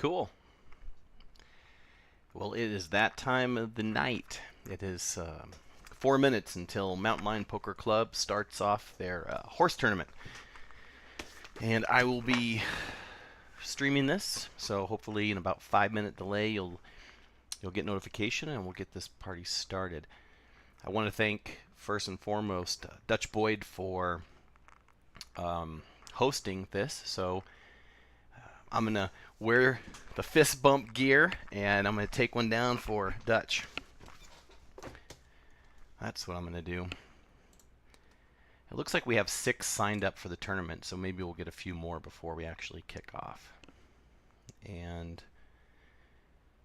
Cool. Well, it is that time of the night. It is 4 minutes until Mountain Lion Poker Club starts off their horse tournament. And I will be streaming this, so hopefully in about 5 minute delay you'll get notification and we'll get this party started. I want to thank first and foremost Dutch Boyd for hosting this. So I'm gonna wear the fist bump gear and I'm gonna take one down for Dutch. That's what I'm gonna do. It looks like we have 6 signed up for the tournament, so maybe we'll get a few more before we actually kick off. And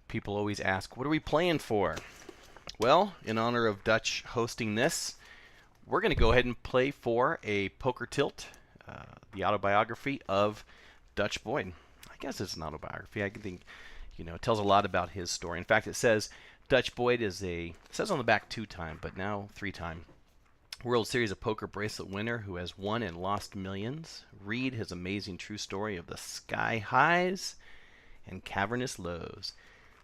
people always ask, what are we playing for? Well, in honor of Dutch hosting this, we're going to go ahead and play for a Poker Tilt, the autobiography of Dutch Boyd. I guess it's an autobiography. I think, it tells a lot about his story. In fact, it says Dutch Boyd is it says on the back 2-time, but now 3-time World Series of Poker bracelet winner who has won and lost millions. Read his amazing true story of the sky highs and cavernous lows,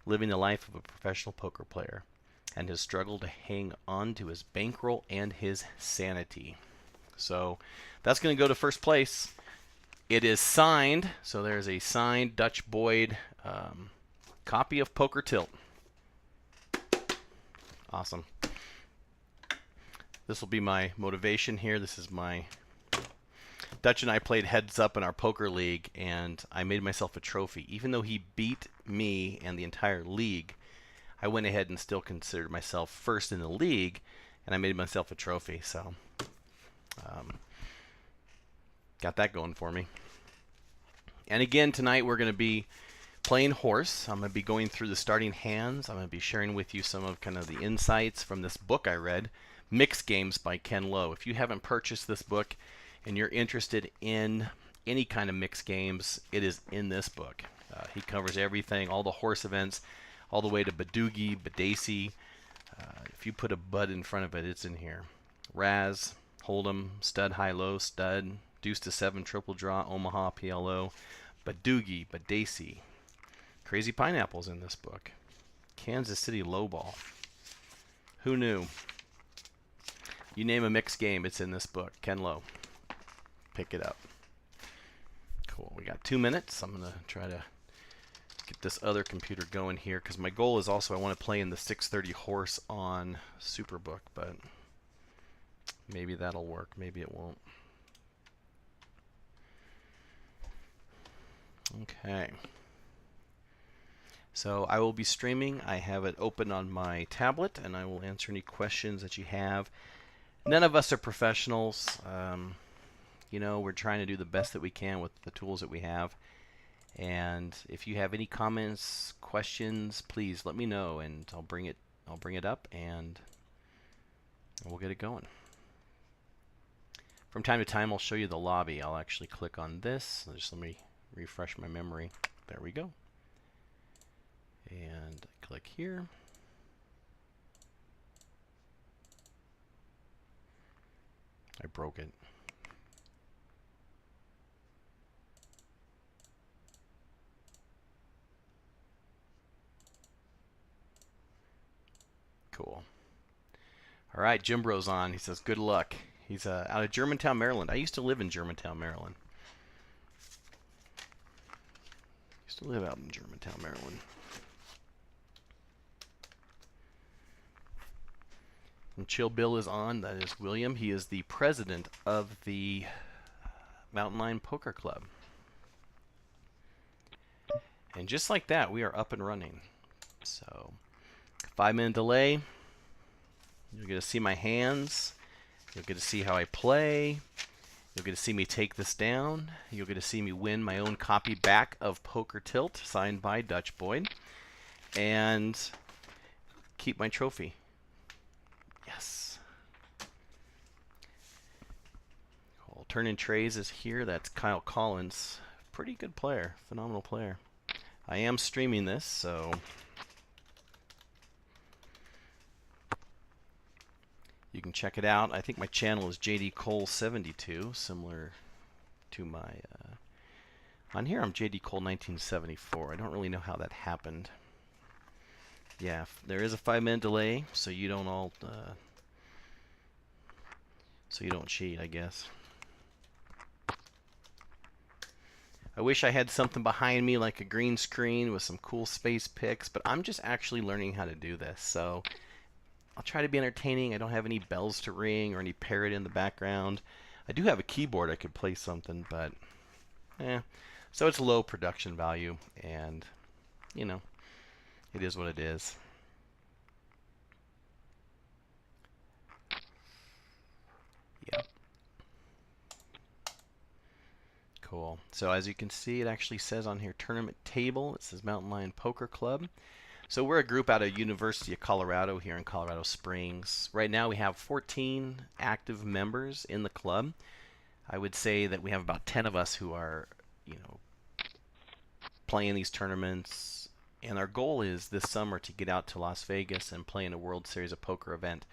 living the life of a professional poker player, and his struggle to hang on to his bankroll and his sanity. So that's going to go to first place. It is signed, so there's a signed Dutch Boyd copy of Poker Tilt. Awesome. This will be my motivation here. This is my... Dutch and I played heads up in our poker league, and I made myself a trophy. Even though he beat me and the entire league, I went ahead and still considered myself first in the league, and I made myself a trophy. So, got that going for me. And again, tonight we're going to be playing horse. I'm going to be going through the starting hands. I'm going to be sharing with you some of kind of the insights from this book I read, Mixed Games by Ken Lowe. If you haven't purchased this book and you're interested in any kind of mixed games, it is in this book. He covers everything, all the horse events, all the way to Badugi, Badesi. If you put a bud in front of it, it's in here. Raz, Hold'em, Stud, High, Low, Stud, Deuce to 7, Triple Draw, Omaha, PLO, Badugi, Badesi. Crazy Pineapple's in this book. Kansas City Lowball. Who knew? You name a mixed game, it's in this book. Ken Lowe. Pick it up. Cool. We got 2 minutes. I'm going to try to get this other computer going here because my goal is also I want to play in the 630 horse on Superbook, but maybe that'll work. Maybe it won't. Okay. So I will be streaming. I have it open on my tablet, and I will answer any questions that you have. None of us are professionals. We're trying to do the best that we can with the tools that we have. And if you have any comments, questions, please let me know, and I'll bring it up, and we'll get it going. From time to time, I'll show you the lobby. I'll actually click on this. Just let me refresh my memory. There we go. And click here. I broke it. Cool. All right, Jim Bro's on. He says, good luck. He's out of Germantown, Maryland. I used to live in Germantown, Maryland. Used to live out in Germantown, Maryland. And Chill Bill is on. That is William. He is the president of the Mountain Lion Poker Club. And just like that, we are up and running. So, 5-minute delay. You'll get to see my hands. You'll get to see how I play. You'll get to see me take this down. You'll get to see me win my own copy back of Poker Tilt, signed by Dutch Boyd. And keep my trophy. Yes. Cool. Turning Trays is here. That's Kyle Collins. Pretty good player. Phenomenal player. I am streaming this, so you can check it out. I think my channel is JD Cole 72, similar to my On here, I'm JD Cole 1974. I don't really know how that happened. Yeah, there is a 5-minute delay, so you don't all, so you don't cheat, I guess. I wish I had something behind me like a green screen with some cool space pics, but I'm just actually learning how to do this, so I'll try to be entertaining. I don't have any bells to ring or any parrot in the background. I do have a keyboard I could play something, but so it's low production value, and you know, it is what it is. Yep. Cool. So as you can see, it actually says on here tournament table. It says Mountain Lion Poker Club. So we're a group out of University of Colorado here in Colorado Springs. Right now we have 14 active members in the club. I would say that we have about 10 of us who are, playing these tournaments. And our goal is this summer to get out to Las Vegas and play in a World Series of Poker event.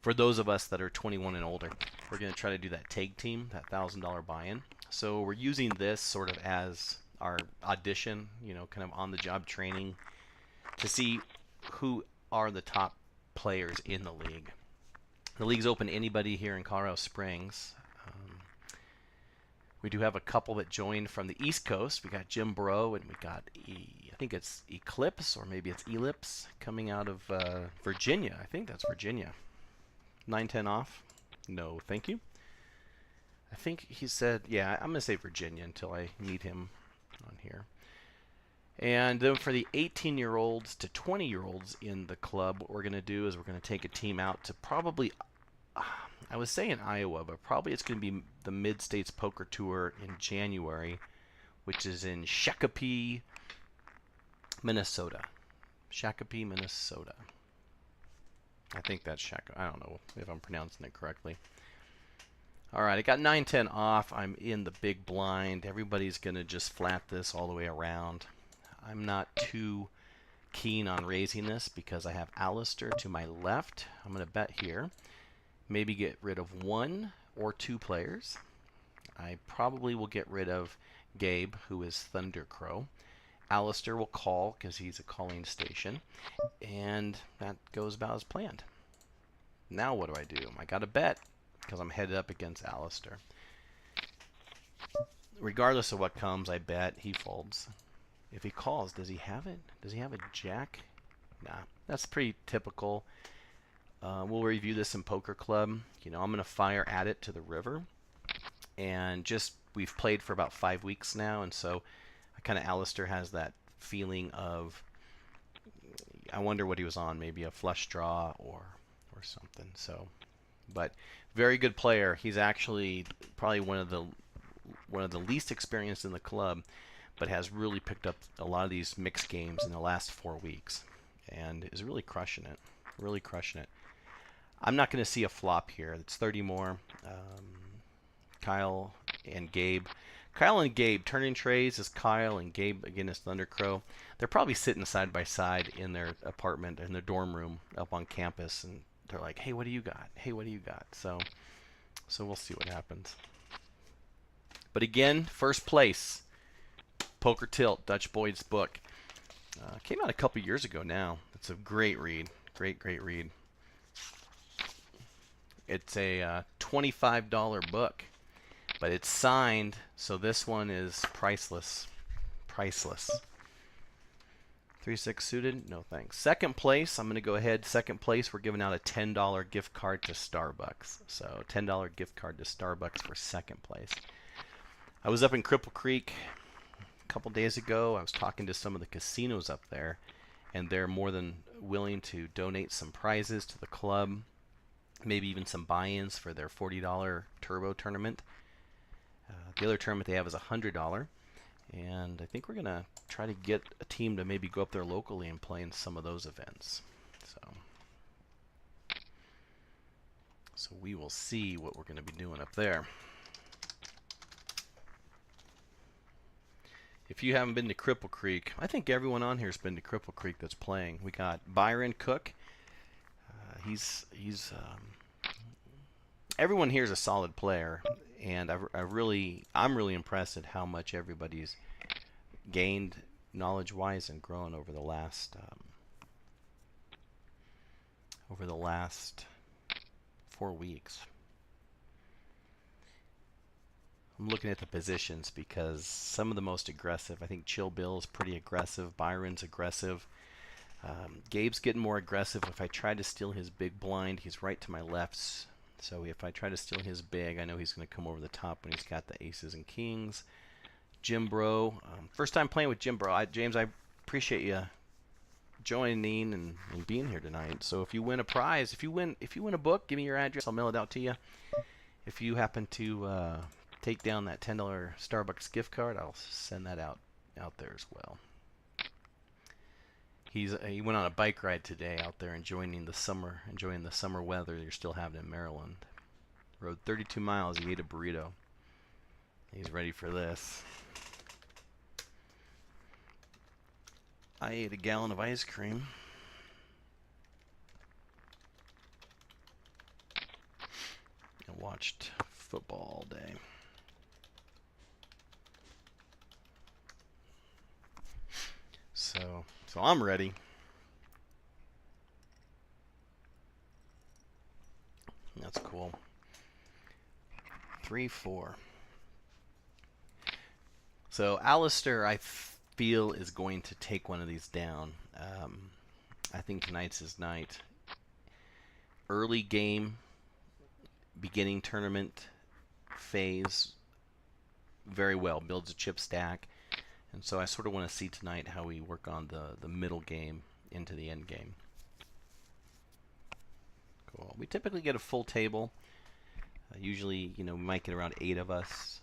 For those of us that are 21 and older, we're going to try to do that tag team, that $1,000 buy-in. So we're using this sort of as our audition, kind of on-the-job training to see who are the top players in the league. The league's open to anybody here in Colorado Springs. We do have a couple that joined from the East Coast. We got Jim Bro and we got, I think it's Eclipse, or maybe it's Ellipse, coming out of Virginia. I think that's Virginia. 910 off. No, thank you. I think he said, yeah, I'm going to say Virginia until I meet him on here. And then for the 18-year-olds to 20-year-olds in the club, what we're going to do is we're going to take a team out to probably, I was saying Iowa, but probably it's going to be the Mid-States Poker Tour in January, which is in Shakopee, Minnesota. Shakopee, Minnesota. I think that's Shakopee. I don't know if I'm pronouncing it correctly. All right, I got 910 off. I'm in the big blind. Everybody's going to just flat this all the way around. I'm not too keen on raising this because I have Alistair to my left. I'm going to bet here. Maybe get rid of 1 or 2 players. I probably will get rid of Gabe, who is Thunder Crow. Alistair will call because he's a calling station. And that goes about as planned. Now what do? I got to bet because I'm headed up against Alistair. Regardless of what comes, I bet he folds. If he calls, does he have it? Does he have a jack? Nah, that's pretty typical. We'll review this in Poker Club. I'm going to fire at it to the river. And we've played for about 5 weeks now, and so Alistair has that feeling of, I wonder what he was on, maybe a flush draw or something. So, but very good player. He's actually probably one of the least experienced in the club, but has really picked up a lot of these mixed games in the last 4 weeks and is really crushing it. Really crushing it. I'm not going to see a flop here. It's 30 more. Kyle and Gabe. Kyle and Gabe, turning trays is Kyle, and Gabe again is Thunder Crow. They're probably sitting side by side in their apartment, in their dorm room up on campus, and they're like, hey, what do you got? Hey, what do you got? So we'll see what happens. But again, first place, Poker Tilt, Dutch Boyd's book. Came out a couple years ago now. It's a great read. Great read. It's a $25 book, but it's signed, so this one is priceless. Priceless. 3-6 suited? No thanks. Second place, I'm going to go ahead. Second place, we're giving out a $10 gift card to Starbucks. So $10 gift card to Starbucks for second place. I was up in Cripple Creek a couple days ago. I was talking to some of the casinos up there, and they're more than willing to donate some prizes to the club, maybe even some buy-ins for their $40 turbo tournament. The other tournament they have is $100, and I think we're going to try to get a team to maybe go up there locally and play in some of those events. So we will see what we're going to be doing up there. If you haven't been to Cripple Creek, I think everyone on here has been to Cripple Creek that's playing. We got Byron Cook. Everyone here is a solid player, and I'm really impressed at how much everybody's gained knowledge-wise and grown over the last 4 weeks. I'm looking at the positions because some of the most aggressive, I think Chill Bill's pretty aggressive, Byron's aggressive. Gabe's getting more aggressive. If I try to steal his big blind, he's right to my left. So if I try to steal his big, I know he's going to come over the top when he's got the aces and kings. Jim Bro, first time playing with Jim Bro. James, I appreciate you joining and being here tonight. So if you win a prize, if you win a book, give me your address. I'll mail it out to you. If you happen to take down that $10 Starbucks gift card, I'll send that out there as well. He went on a bike ride today out there enjoying the summer weather you're still having in Maryland. Rode 32 miles. He ate a burrito. He's ready for this. I ate a gallon of ice cream. And watched football all day. So I'm ready. That's cool. 3-4. So Alistair, I feel, is going to take one of these down. I think tonight's his night. Early game, beginning tournament phase, very well. Builds a chip stack. And so I sort of want to see tonight how we work on the middle game into the end game. Cool. We typically get a full table. Usually, we might get around 8 of us.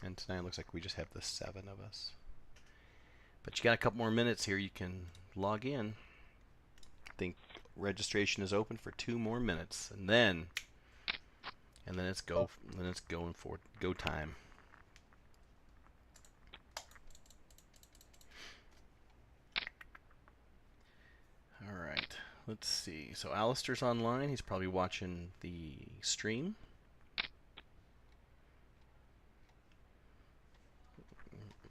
And tonight it looks like we just have the 7 of us. But you got a couple more minutes here. You can log in. I think registration is open for 2 more minutes, and then it's go. Then it's going for go time. All right. Let's see. So Alistair's online. He's probably watching the stream.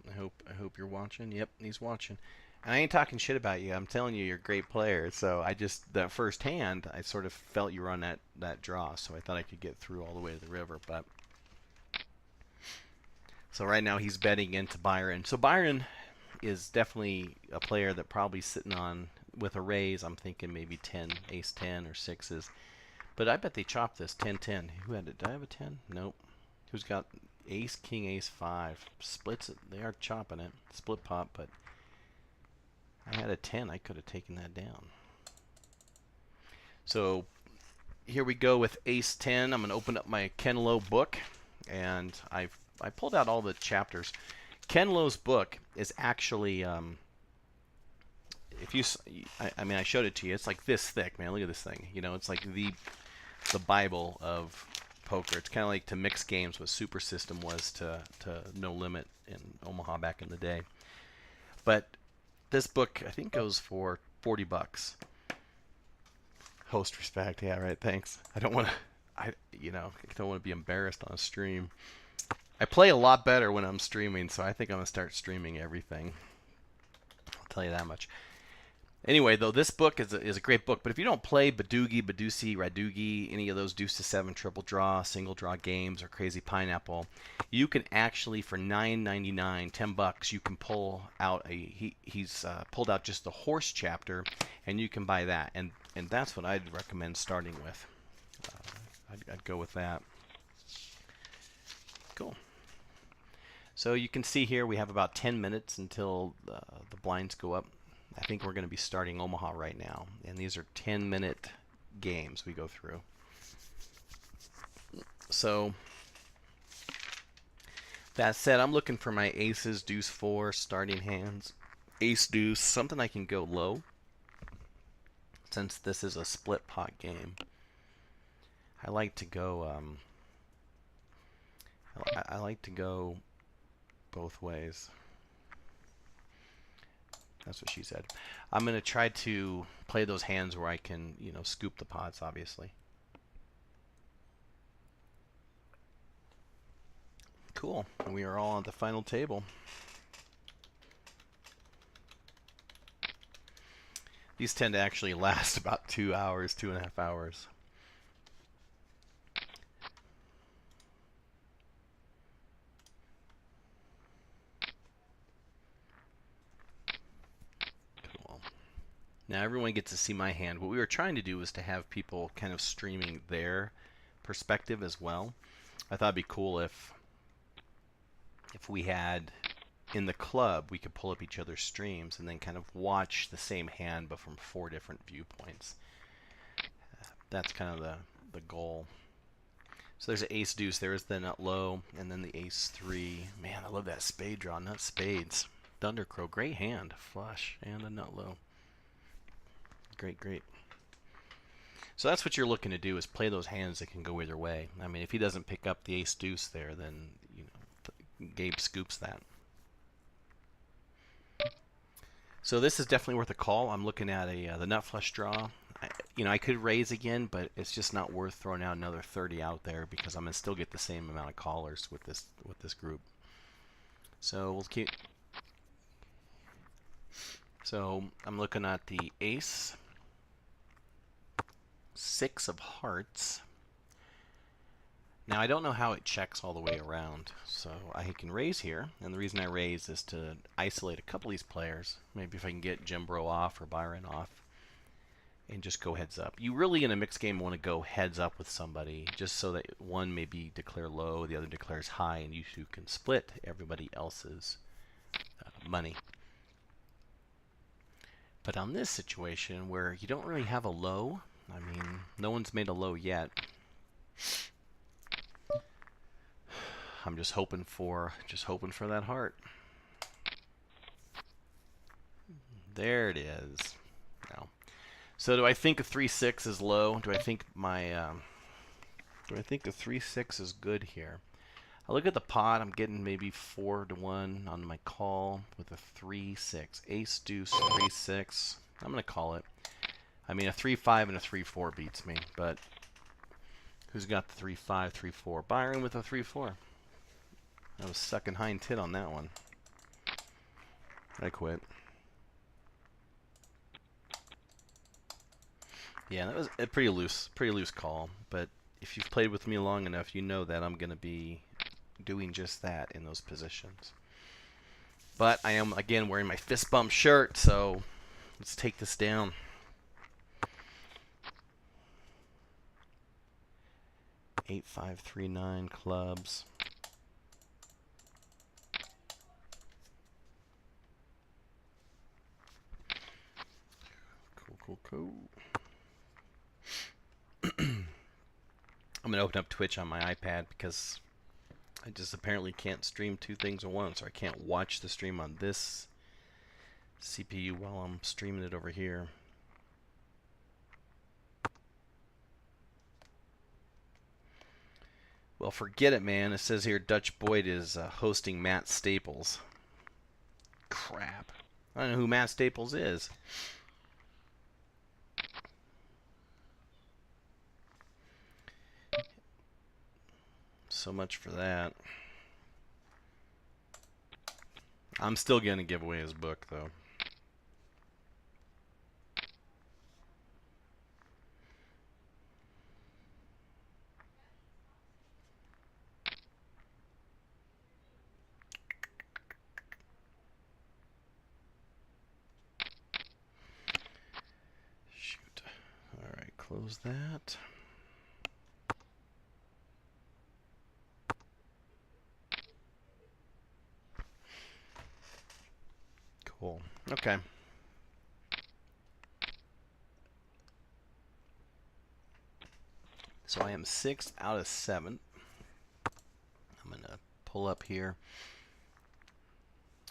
I hope you're watching. Yep, he's watching. And I ain't talking shit about you. I'm telling you, you're a great player. So that first hand, I sort of felt you were on that draw. So I thought I could get through all the way to the river. But so right now he's betting into Byron. So Byron is definitely a player that probably sitting on with a raise. I'm thinking maybe 10, ace 10 or 6s. But I bet they chopped this 10-10. Who had it? Did I have a 10? Nope. Who's got ace, king, ace, 5? Splits it. They are chopping it. Split pot, but I had a 10. I could have taken that down. So here we go with ace 10. I'm going to open up my Ken Lowe book, and I pulled out all the chapters. Ken Lowe's book is actually, if you, I showed it to you. It's like this thick, man. Look at this thing. It's like the Bible of poker. It's kind of like to mix games what Super System was to No Limit in Omaha back in the day. But this book, I think, goes for $40. Host respect, yeah, right. Thanks. I don't want to be embarrassed on a stream. I play a lot better when I'm streaming, so I think I'm gonna start streaming everything. I'll tell you that much. Anyway, though, this book is a great book. But if you don't play Badugi, Badusi, Radugi, any of those deuce to 7 triple draw, single draw games, or Crazy Pineapple, you can actually, for $9.99, $10, you can pull out he's pulled out just the horse chapter, and you can buy that. And that's what I'd recommend starting with. I'd go with that. Cool. So you can see here we have about 10 minutes until the blinds go up. I think we're going to be starting Omaha right now. And these are 10-minute games we go through. So that said, I'm looking for my aces, deuce 4, starting hands, ace deuce, something I can go low. Since this is a split pot game, I like to go I like to go both ways. That's what she said. I'm going to try to play those hands where I can, scoop the pots, obviously. Cool. And we are all on the final table. These tend to actually last about 2 hours, 2.5 hours. Cool. Now everyone gets to see my hand. What we were trying to do was to have people kind of streaming their perspective as well. I thought it'd be cool if we had in the club, we could pull up each other's streams and then kind of watch the same hand but from 4 different viewpoints. That's kind of the goal. So there's an ace deuce, there's the nut low, and then the ace 3. Man, I love that spade draw, nut spades. Thundercrow, great hand, flush, and a nut low. Great, great. So that's what you're looking to do, is play those hands that can go either way. I mean, if he doesn't pick up the ace deuce there, then Gabe scoops that. So this is definitely worth a call. I'm looking at the nut flush draw. I could raise again, but it's just not worth throwing out another 30 out there because I'm gonna still get the same amount of callers with this group. So we'll keep. So I'm looking at the ace, 6 of hearts. Now I don't know how it checks all the way around, so I can raise here, and the reason I raise is to isolate a couple of these players. Maybe if I can get Jimbro off or Byron off, and just go heads up. You really in a mixed game want to go heads up with somebody, just so that one maybe declare low, the other declares high, and you two can split everybody else's money. But on this situation where you don't really have a low, I mean, no one's made a low yet. I'm just hoping for that heart. There it is. No. So do I think a 3-6 is low? Do I think a 3-6 is good here? I look at the pot. I'm getting maybe 4-1 on my call with a 3-6. Ace deuce 3-6. I'm gonna call it. I mean, a 3-5 and a 3-4 beats me, but who's got the 3-5, 3-4? Byron with a 3-4. I was sucking hind tit on that one. I quit. Yeah, that was a pretty loose call. But if you've played with me long enough, you know that I'm going to be doing just that in those positions. But I am, again, wearing my fist bump shirt, so let's take this down. Eight, 5, 3, 9 clubs. Cool. I'm going to open up Twitch on my iPad because I just apparently can't stream 2 things at once, or I can't watch the stream on this CPU while I'm streaming it over here. Well, forget it, man. It says here Dutch Boyd is hosting Matt Staples. Crap. I don't know who Matt Staples is. So much for that. I'm still going to give away his book, though. Shoot. All right, close that. Cool. Okay. So I am 6th out of 7. I'm going to pull up here.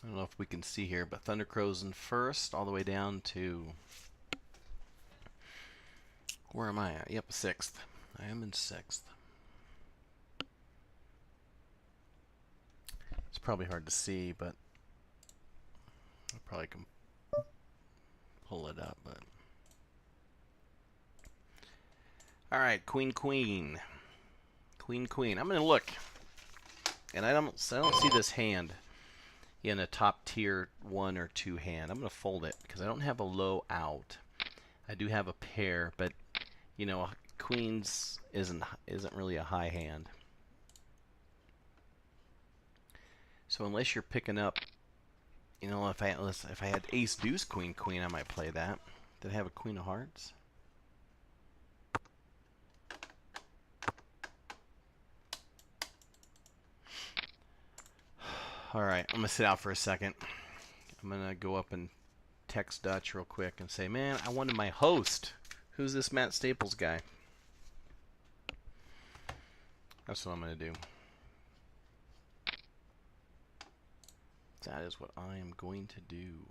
I don't know if we can see here, but Thundercrow's in first, all the way down to... Where am I at? Yep, 6th. I am in 6th. It's probably hard to see, but I probably can pull it up, but... Alright, Queen. I'm going to look. And I don't see this hand in a top tier 1 or 2 hand. I'm going to fold it because I don't have a low out. I do have a pair, but you know, queens isn't really a high hand. So unless you're picking up, you know, if I had ace deuce queen queen, I might play that. Did I have a queen of hearts? All right, I'm gonna sit out for a second. I'm gonna go up and text Dutch real quick and say, man, I wanted my host. Who's this Matt Staples guy? That's what I'm gonna do. That is what I am going to do.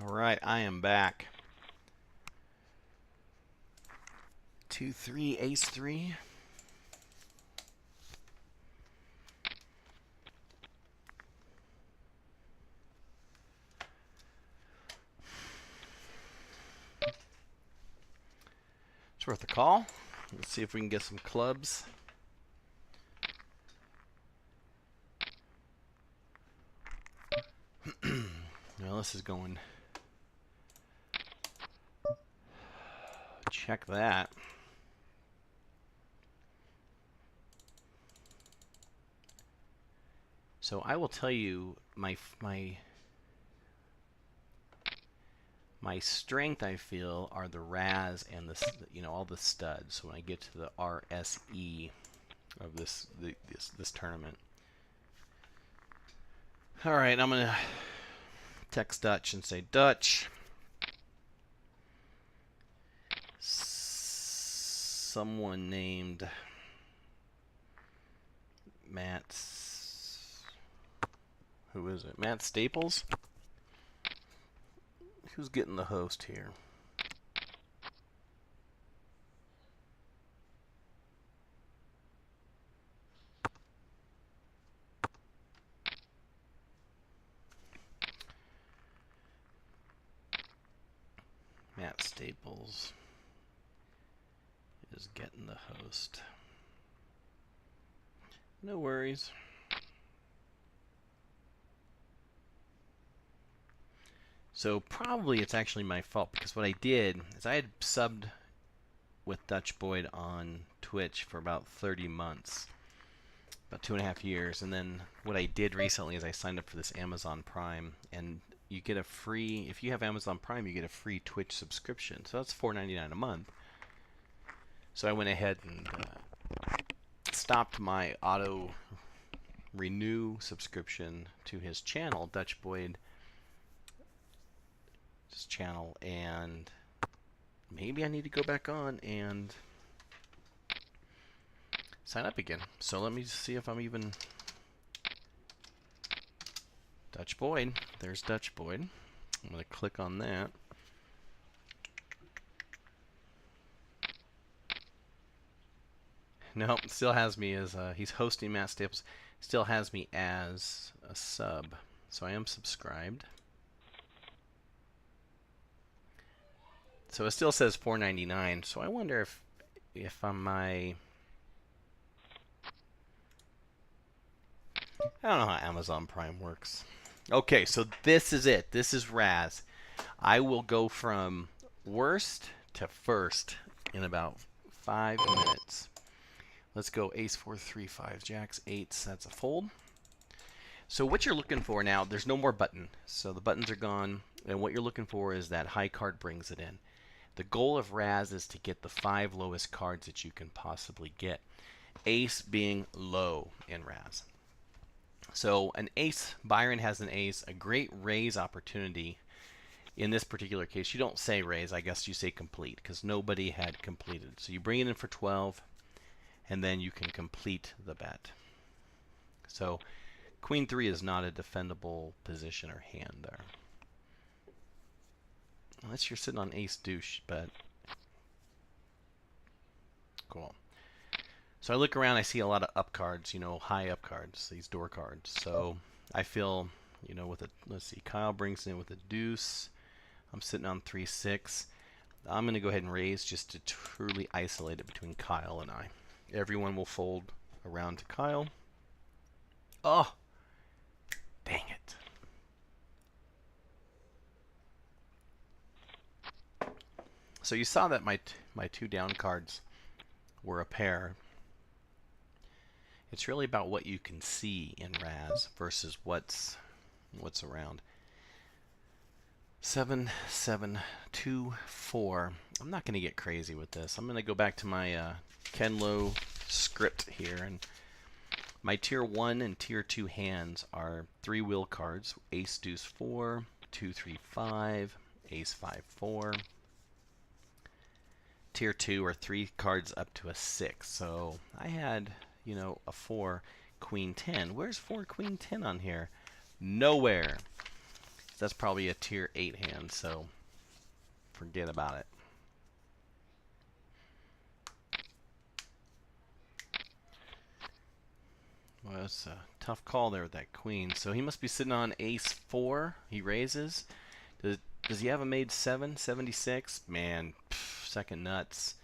All right, I am back. 2-3, ace 3. It's worth a call. Let's see if we can get some clubs. Well, this is going. Check that. So I will tell you my strength, I feel, are the Raz and the, you know, all the studs. So when I get to the RSE of this tournament. All right, I'm gonna text Dutch and say, Dutch, someone named Matt. Who is it? Matt Staples? Who's getting the host here? Matt Staples is getting the host. No worries. So probably it's actually my fault, because what I did is I had subbed with Dutch Boyd on Twitch for about 30 months, about 2.5 years, and then what I did recently is I signed up for this Amazon Prime, and you get a free, if you have Amazon Prime, you get a free Twitch subscription. So that's $4.99 a month. So I went ahead and stopped my auto renew subscription to his channel, Dutch Boyd channel, and maybe I need to go back on and sign up again. So let me see if I'm even Dutch Boyd. There's Dutch Boyd. I'm going to click on that. No, it still has me as he's hosting Matt Staples. Still has me as a sub, so I am subscribed. So it still says $4.99. So I wonder if on my, I don't know how Amazon Prime works. Okay, so this is it. This is Raz. I will go from worst to first in about 5 minutes. Let's go ace 4, 3, 5, jacks, 8s. That's a fold. So what you're looking for now, there's no more button. So the buttons are gone. And what you're looking for is that high card brings it in. The goal of Raz is to get the 5 lowest cards that you can possibly get. Ace being low in Raz. So an ace, Byron has an ace, a great raise opportunity. In this particular case, you don't say raise, I guess you say complete, because nobody had completed. So you bring it in for 12, and then you can complete the bet. So Queen 3 is not a defendable position or hand there. Unless you're sitting on ace deuce, but cool. So I look around, I see a lot of up cards, you know, high up cards, these door cards. So I feel, you know, with a, let's see, Kyle brings in with a deuce. I'm sitting on 3-6. I'm going to go ahead and raise just to truly isolate it between Kyle and I. Everyone will fold around to Kyle. Oh, dang it. So you saw that my 2 down cards were a pair. It's really about what you can see in Raz versus what's around. 7, 7, 2, 4. I'm not going to get crazy with this. I'm going to go back to my Ken Lo script here, and my tier 1 and tier 2 hands are 3 wheel cards: ace deuce 4, 2, 3, 5, ace 5, 4. Tier 2 are 3 cards up to a 6. So I had, you know, a 4 queen 10. Where's 4 queen 10 on here? Nowhere. That's probably a tier 8 hand, so forget about it. Well, it's a tough call there with that queen. So he must be sitting on ace 4. He raises. Does he have a made 7? 76? Man, second nuts.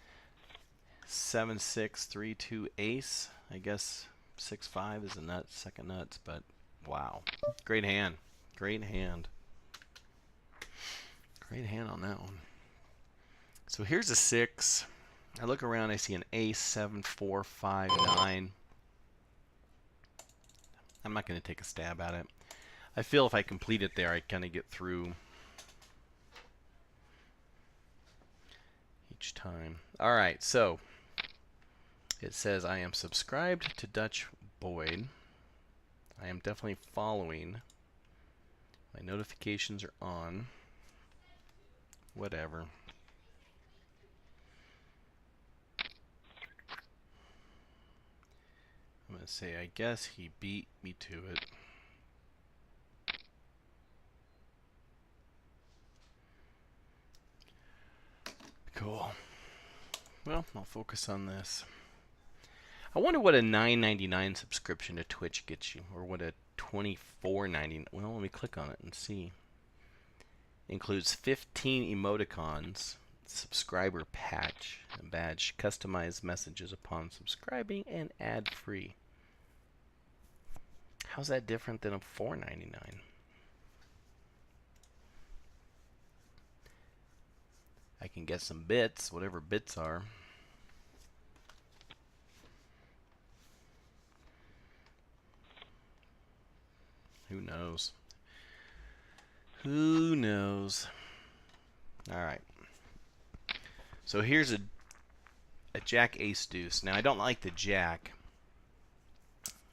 7, 6, 3, 2, ace. I guess 6, 5 is a nut, second nuts, but wow. Great hand. Great hand. Great hand on that one. So here's a 6. I look around, I see an ace, 7, 4, 5, 9. I'm not going to take a stab at it. I feel if I complete it there, I kind of get through each time. All right, so it says I am subscribed to Dutch Boyd. I am definitely following. My notifications are on. Whatever. I'm going to say, I guess he beat me to it. Cool. Well, I'll focus on this. I wonder what a $9.99 subscription to Twitch gets you, or what a $24.99. Well, let me click on it and see. Includes 15 emoticons, subscriber patch, and badge, customized messages upon subscribing, and ad-free. How's that different than a $4.99? I can get some bits, whatever bits are. Who knows? Who knows? All right. So here's a jack ace deuce. Now I don't like the jack.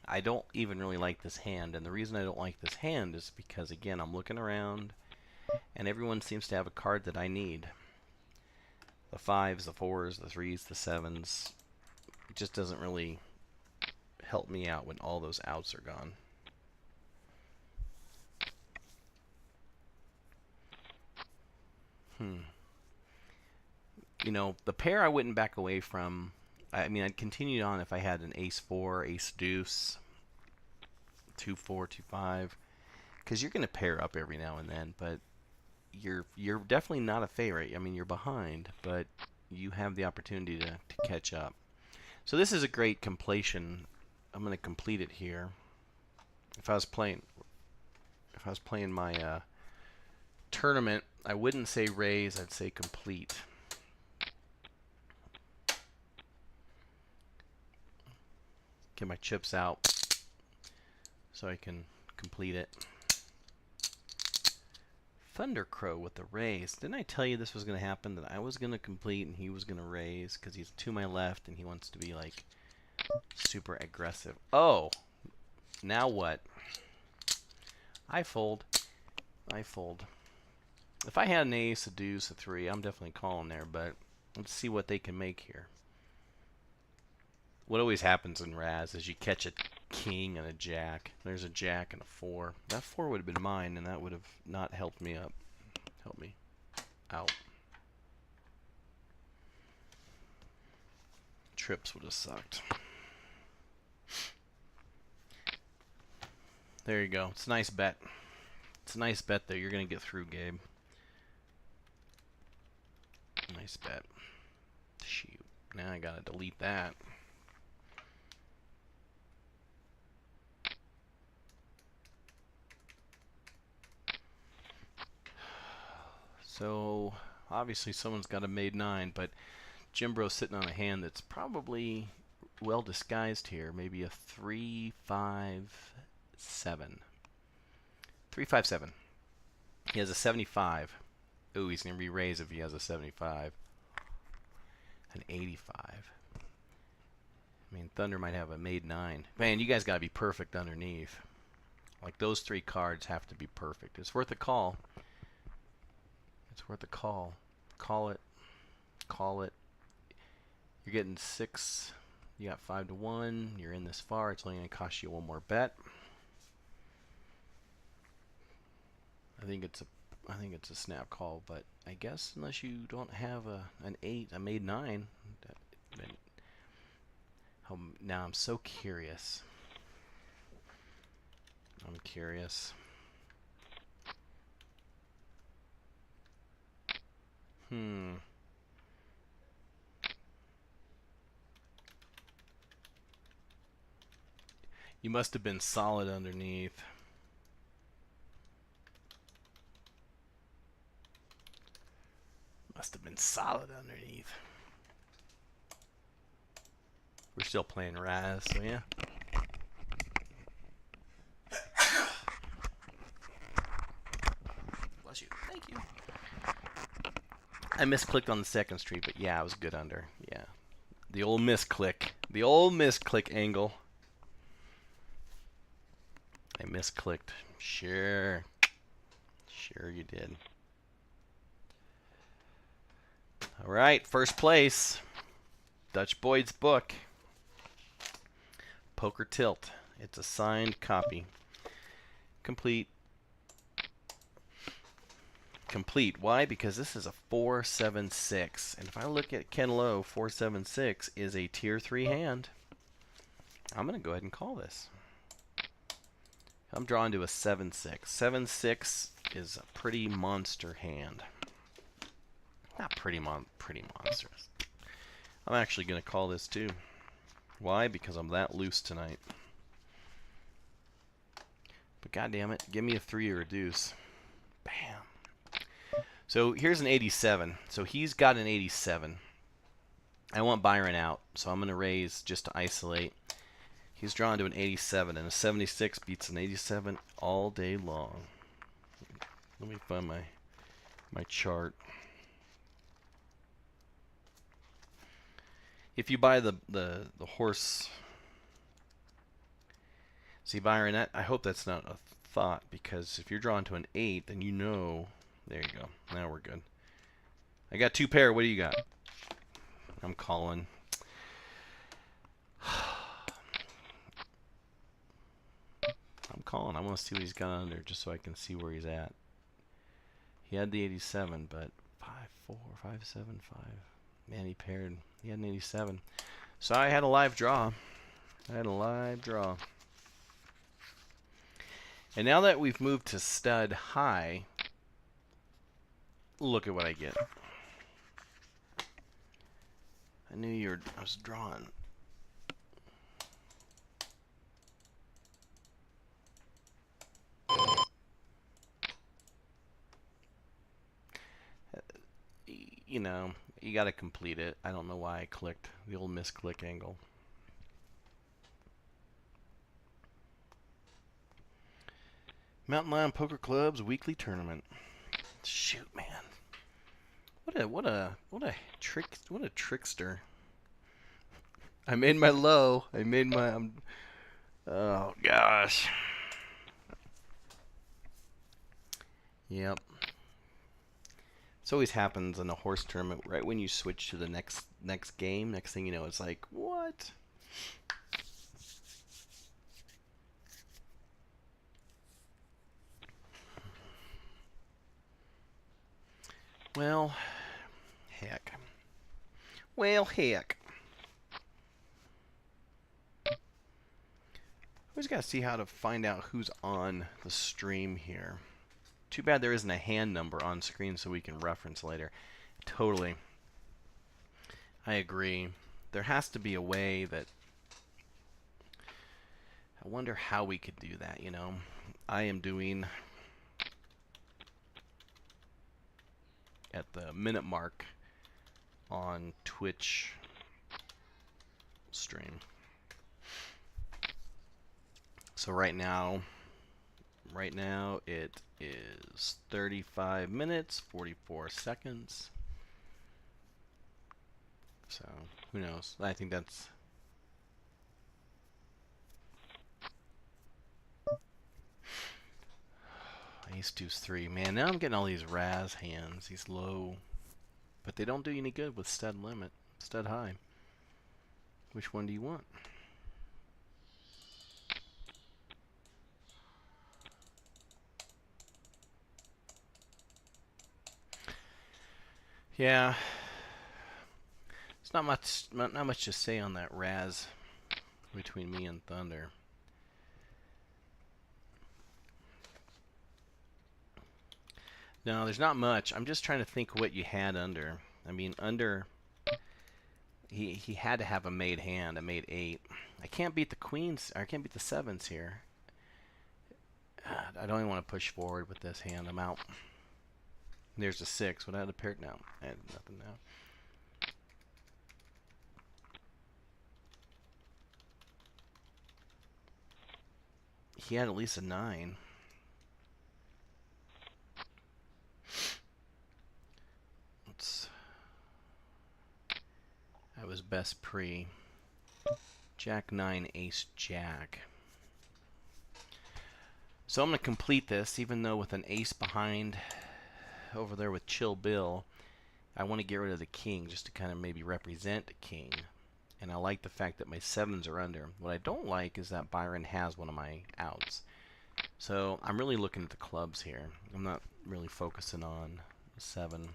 I don't even really like this hand, and the reason I don't like this hand is because, again, I'm looking around and everyone seems to have a card that I need. The 5s, the 4s, the 3s, the 7s. It just doesn't really help me out when all those outs are gone. You know, the pair I wouldn't back away from. I mean, I'd continue on if I had an ace 4, ace deuce, 2, 4, 2, 5, because you're going to pair up every now and then, but you're definitely not a favorite. I mean, you're behind, but you have the opportunity to catch up. So this is a great completion. I'm going to complete it here. If I was playing my tournament, I wouldn't say raise, I'd say complete. Get my chips out so I can complete it. Thundercrow with the raise. Didn't I tell you this was going to happen? That I was going to complete and he was going to raise because he's to my left and he wants to be like super aggressive. Oh, now what? I fold. I fold. If I had an ace, a deuce, a three, I'm definitely calling there, but let's see what they can make here. What always happens in Raz is you catch a king and a jack. There's a jack and a four. That four would have been mine, and that would have not helped me up. Help me out. Trips would have sucked. There you go. It's a nice bet. It's a nice bet there. You're going to get through, Gabe. Nice bet. Shoot. Now I got to delete that. So, obviously someone's got a made 9, but Jimbro's sitting on a hand that's probably well disguised here. Maybe a 3-5-7. 3-5-7. He has a 75. Ooh, he's going to re-raise if he has a 75. An 85. I mean, Thunder might have a made 9. Man, you guys got to be perfect underneath. Like, those 3 cards have to be perfect. It's worth a call. It's worth a call. Call it. Call it. You're getting 6. You got 5-1. You're in this far. It's only going to cost you one more bet. I think it's a snap call, but I guess unless you don't have an 8, a made 9. Now I'm so curious. I'm curious. You must have been solid underneath. Must have been solid underneath. We're still playing Raz, so yeah. Bless you. Thank you. I misclicked on the second street, but yeah, I was good under. Yeah. The old misclick. The old misclick angle. I misclicked. Sure. Sure you did. All right, first place. Dutch Boyd's book. Poker Tilt. It's a signed copy. Complete. Complete. Why? Because this is a 4-7-6. And if I look at Ken Lowe, 4-7-6 is a tier 3 hand. I'm going to go ahead and call this. I'm drawn to a 7-6. 7-6 is a pretty monster hand. Not pretty monstrous. I'm actually going to call this too. Why? Because I'm that loose tonight. But goddamn it, give me a 3 or a deuce. Bam. So here's an 87. So he's got an 87. I want Byron out, so I'm going to raise just to isolate. He's drawn to an 87, and a 76 beats an 87 all day long. Let me find my chart. If you buy the horse, see Byron, I hope that's not a thought, because if you're drawn to an 8, then you know. There you go. Now we're good. I got 2 pair. What do you got? I'm calling. I'm calling. I want to see what he's got under, just so I can see where he's at. He had the 87, but 5-4, 5-7, 5. Man, he paired. He had an 87. So I had a live draw. And now that we've moved to stud high, look at what I get. I knew I was drawing. You know, you got to complete it. I don't know why I clicked the old misclick angle. Mountain Lion Poker Club's weekly tournament. Shoot, man. What a trickster. I made my low. I made my oh gosh. Yep. This always happens in a horse tournament right when you switch to the next game. Next thing you know, it's like, what? Well, heck. Well, heck. Always got to see how to find out who's on the stream here. Too bad there isn't a hand number on screen so we can reference later. Totally. I agree. There has to be a way that... I wonder how we could do that, you know. I am doing... at the minute mark on Twitch stream. So right now it is 35 minutes, 44 seconds. So who knows? I think that's Ace deuce 3. Man, now I'm getting all these Raz hands, these low, but they don't do you any good with stud limit, stud high. Which one do you want? Yeah, it's not much to say on that Raz between me and Thunder. No, there's not much. I'm just trying to think what you had under. I mean, under he had to have a made hand, a made 8. I can't beat the queens. I can't beat the 7s here. I don't even want to push forward with this hand. I'm out. There's a 6. What I had a pair now? I had nothing now. He had at least a 9. That was best pre. Jack 9, Ace Jack. So I'm going to complete this, even though with an ace behind over there with Chill Bill, I want to get rid of the king just to kind of maybe represent the king. And I like the fact that my 7s are under. What I don't like is that Byron has one of my outs. So I'm really looking at the clubs here. I'm not really focusing on 7.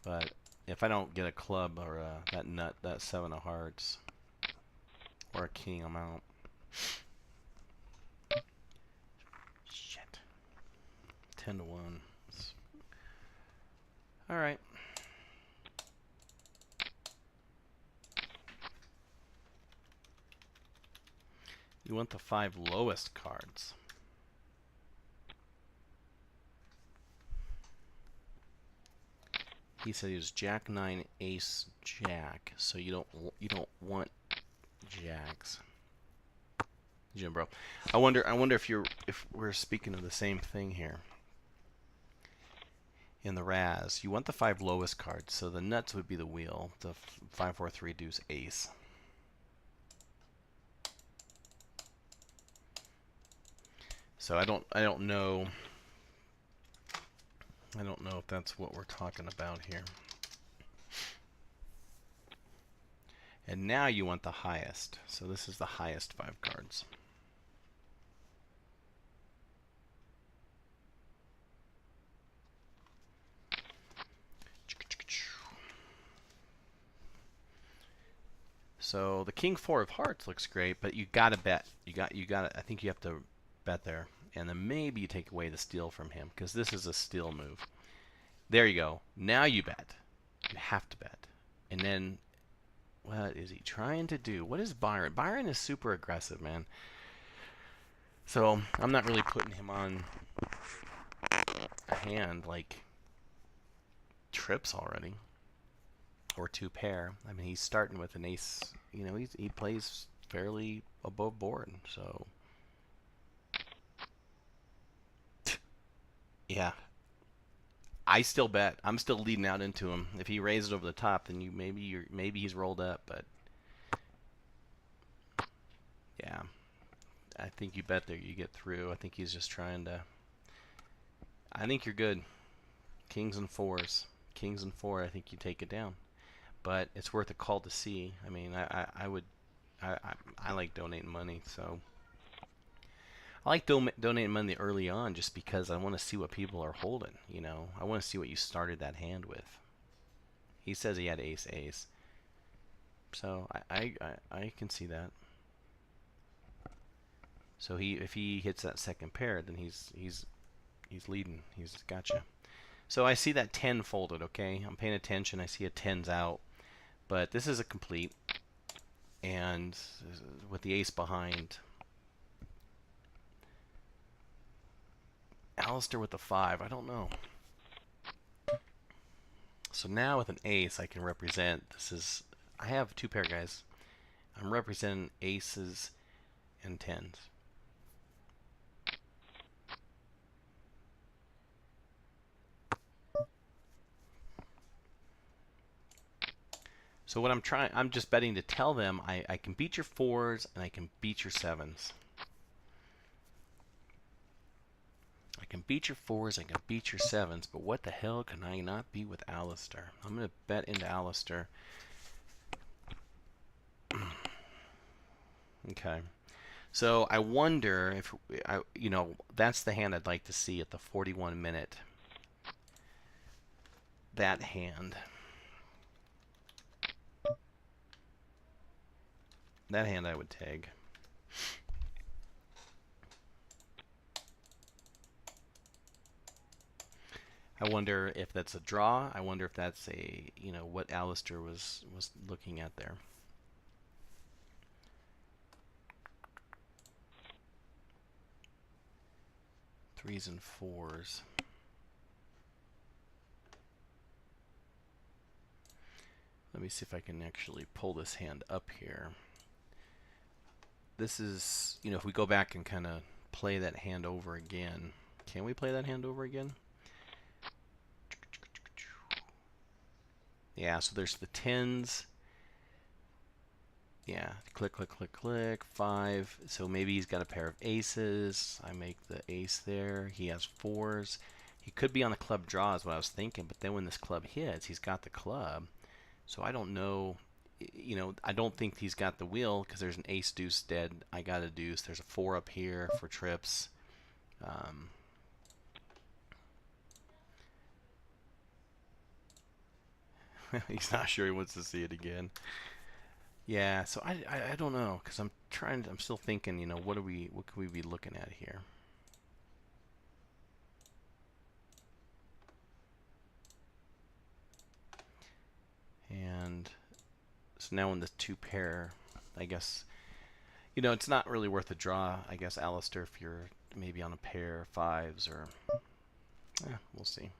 But if I don't get a club or that nut, that 7 of hearts, or a king, I'm out. Shit. 10 to 1. All right. You want the 5 lowest cards. He said he was Jack 9, Ace Jack, so you don't want jacks. Jim, bro. I wonder if we're speaking of the same thing here. In the Raz, you want the 5 lowest cards, so the nuts would be the wheel, the 5 4 3 deuce ace. So I don't know. I don't know if that's what we're talking about here. And now you want the highest. So this is the highest 5 cards. So the King 4 of hearts looks great, but you gotta bet. You got. I think you have to bet there, and then maybe you take away the steal from him because this is a steal move. There you go. Now you bet. You have to bet, and then what is he trying to do? What is Byron? Byron is super aggressive, man. So I'm not really putting him on a hand like trips already. Or 2 pair. I mean, he's starting with an ace. You know, he plays fairly above board. So Yeah. I still bet. I'm still leading out into him. If he raises over the top, then maybe he's rolled up, but yeah. I think you bet there you get through. I think he's just trying to. I think you're good. Kings and fours. Kings and four, I think you take it down. But it's worth a call to see. I mean, I would. I like donating money, so. I like donating money early on just because I want to see what people are holding. You know, I want to see what you started that hand with. He says he had ace ace, so I can see that. So if he hits that second pair, then he's leading. He's gotcha. So I see that 10 folded. Okay, I'm paying attention. I see a 10's out, but this is a complete, and with the ace behind. Alistair with the 5. I don't know. So now with an ace, I can represent. I have two pair, guys. I'm representing aces and 10s. So what I'm just betting to tell them I can beat your 4s and I can beat your 7s. I can beat your 4s, I can beat your 7s, but what the hell can I not beat with Alistair? I'm going to bet into Alistair. Okay. So I wonder if, that's the hand I'd like to see at the 41 minute. That hand. That hand I would tag. I wonder if that's a draw. I wonder if that's what Alistair was looking at there. Threes and fours. Let me see if I can actually pull this hand up here. This is, if we go back and kind of play that hand over again. Can we play that hand over again? Yeah, so there's the 10s. Yeah, click, click, click, click. 5. So maybe he's got a pair of aces. I make the ace there. He has 4s. He could be on a club draw is what I was thinking, but then when this club hits, he's got the club. So I don't know. I don't think he's got the wheel because there's an ace deuce dead. I got a deuce. There's a 4 up here for trips. He's not sure he wants to see it again. Yeah, so I don't know because I'm still thinking, what could we be looking at here? And so now in the 2 pair, I guess, it's not really worth a draw, I guess, Alistair, if you're maybe on a pair, 5s, or, we'll see.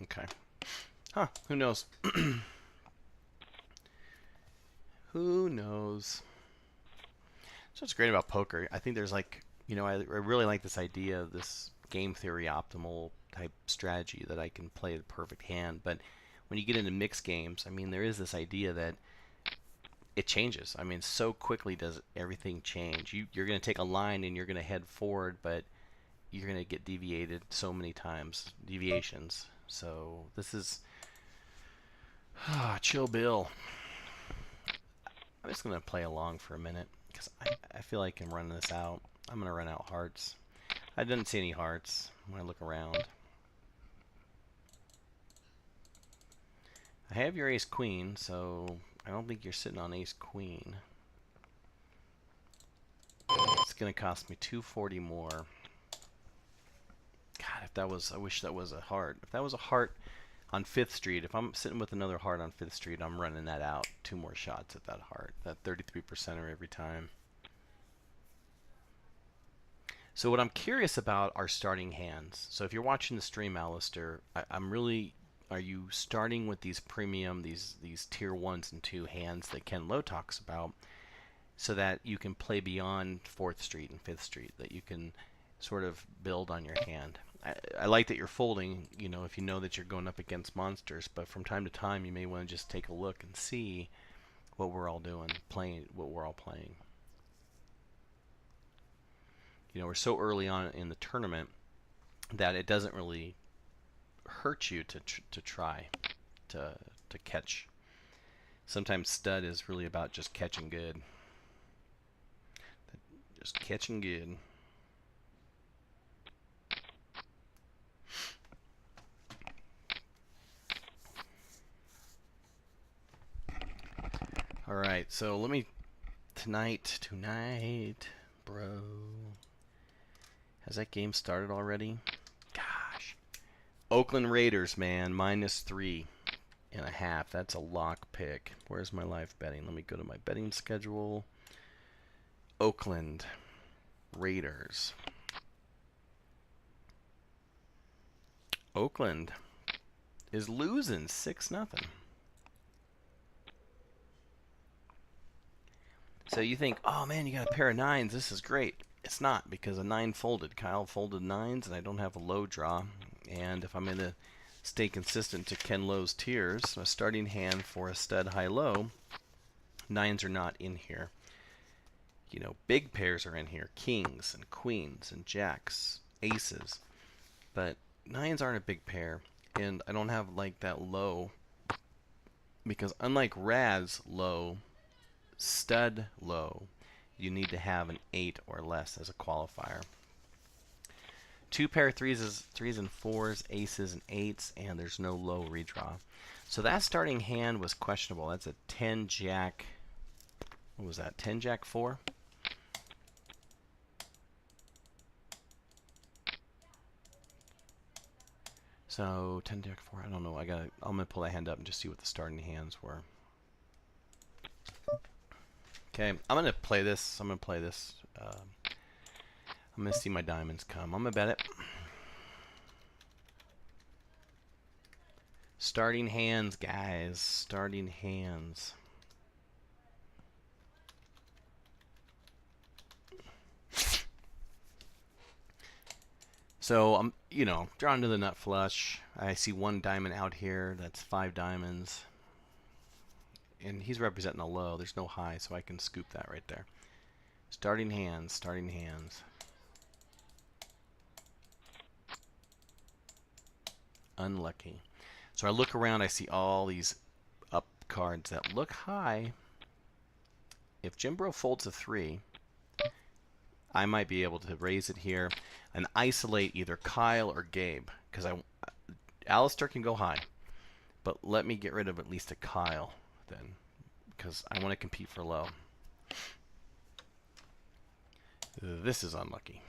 Okay. Huh, who knows? Who knows? So what's great about poker, I think there's I really like this idea of this game theory optimal type strategy that I can play the perfect hand. But when you get into mixed games, I mean, there is this idea that it changes. I mean, so quickly does everything change. You're going to take a line and you're going to head forward, but you're going to get deviated so many times, deviations. So this is chill Bill. I'm just going to play along for a minute because I feel like I'm running this out. I'm going to run out hearts. I didn't see any hearts when I look around. I have your ace queen, so I don't think you're sitting on ace queen. It's going to cost me 240 more. God, I wish that was a heart. If that was a heart on 5th Street, if I'm sitting with another heart on 5th Street, I'm running that out. 2 more shots at that heart. That 33%er every time. So what I'm curious about are starting hands. So if you're watching the stream, Alistair, are you starting with these premium, these tier 1s and 2 hands that Ken Lowe talks about? so that you can play beyond 4th Street and 5th Street, that you can sort of build on your hand. I like that you're folding, you know, if you know that you're going up against monsters, but from time to time you may want to just take a look and see what we're all doing, what we're all playing. You know, we're so early on in the tournament that it doesn't really hurt you to try to catch. Sometimes stud is really about just catching good. Just catching good. All right, so let me tonight, bro. Has that game started already? Gosh. Oakland Raiders, man, -3.5. That's a lock pick. Where's my live betting? Let me go to my betting schedule. Oakland Raiders. Oakland is losing 6-0. So you think, oh man, you got a pair of 9s. This is great. It's not, because a 9 folded. Kyle folded 9s, and I don't have a low draw. And if I'm going to stay consistent to Ken Lowe's tiers, a starting hand for a stud high-low, 9s are not in here. You know, big pairs are in here. Kings and queens and jacks, aces. But 9s aren't a big pair. And I don't have like that low, because unlike Rad's low, stud low, you need to have an 8 or less as a qualifier. 2 pair of 3s and 4s, aces and 8s, and there's no low redraw. So that starting hand was questionable. That's a 10 jack. What was that? 10 jack 4? So 10 jack 4. I don't know. I'm gonna pull that hand up and just see what the starting hands were. Okay, I'm gonna play this. I'm gonna see my diamonds come. I'm gonna bet it. Starting hands, guys. Starting hands. So I'm, you know, drawn to the nut flush. I see 1 diamond out here. That's 5 diamonds. And he's representing a low. There's no high, so I can scoop that right there. Starting hands, starting hands. Unlucky. So I look around, I see all these up cards that look high. If Jimbro folds a 3, I might be able to raise it here and isolate either Kyle or Gabe, because Alistair can go high, but let me get rid of at least a Kyle then, because I want to compete for low. This is unlucky.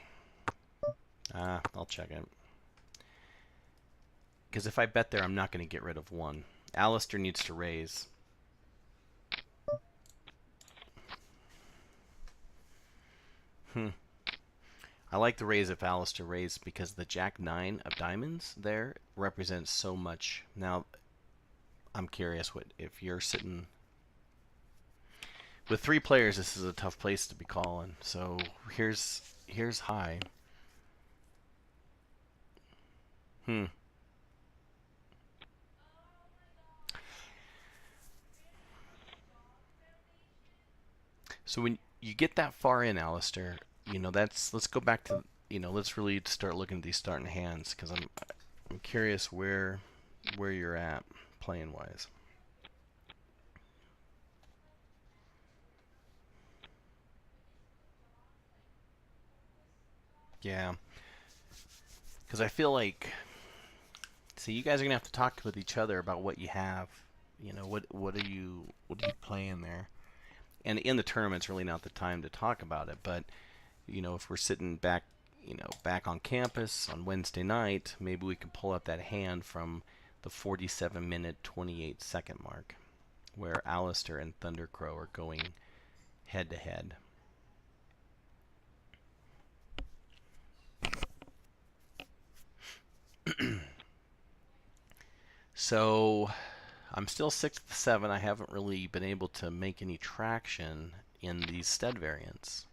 I'll check it. Because if I bet there, I'm not going to get rid of 1. Alistair needs to raise. I like the raise if Alistair raised, because the Jack 9 of diamonds there represents so much. Now, I'm curious if you're sitting with 3 players. This is a tough place to be calling. So here's high. So when you get that far in, Alistair, you know, let's go back to, you know, let's really start looking at these starting hands, because I'm curious where you're at playing wise. Yeah, because I feel like, see, you guys are gonna have to talk with each other about what you have. You know, what are you playing there? And in the tournament's really not the time to talk about it, but you know, if we're sitting back, you know, back on campus on Wednesday night, maybe we can pull up that hand from the 47-minute 28-second mark, where Alistair and Thundercrow are going head to head. So I'm still 6-7. I haven't really been able to make any traction in these stud variants.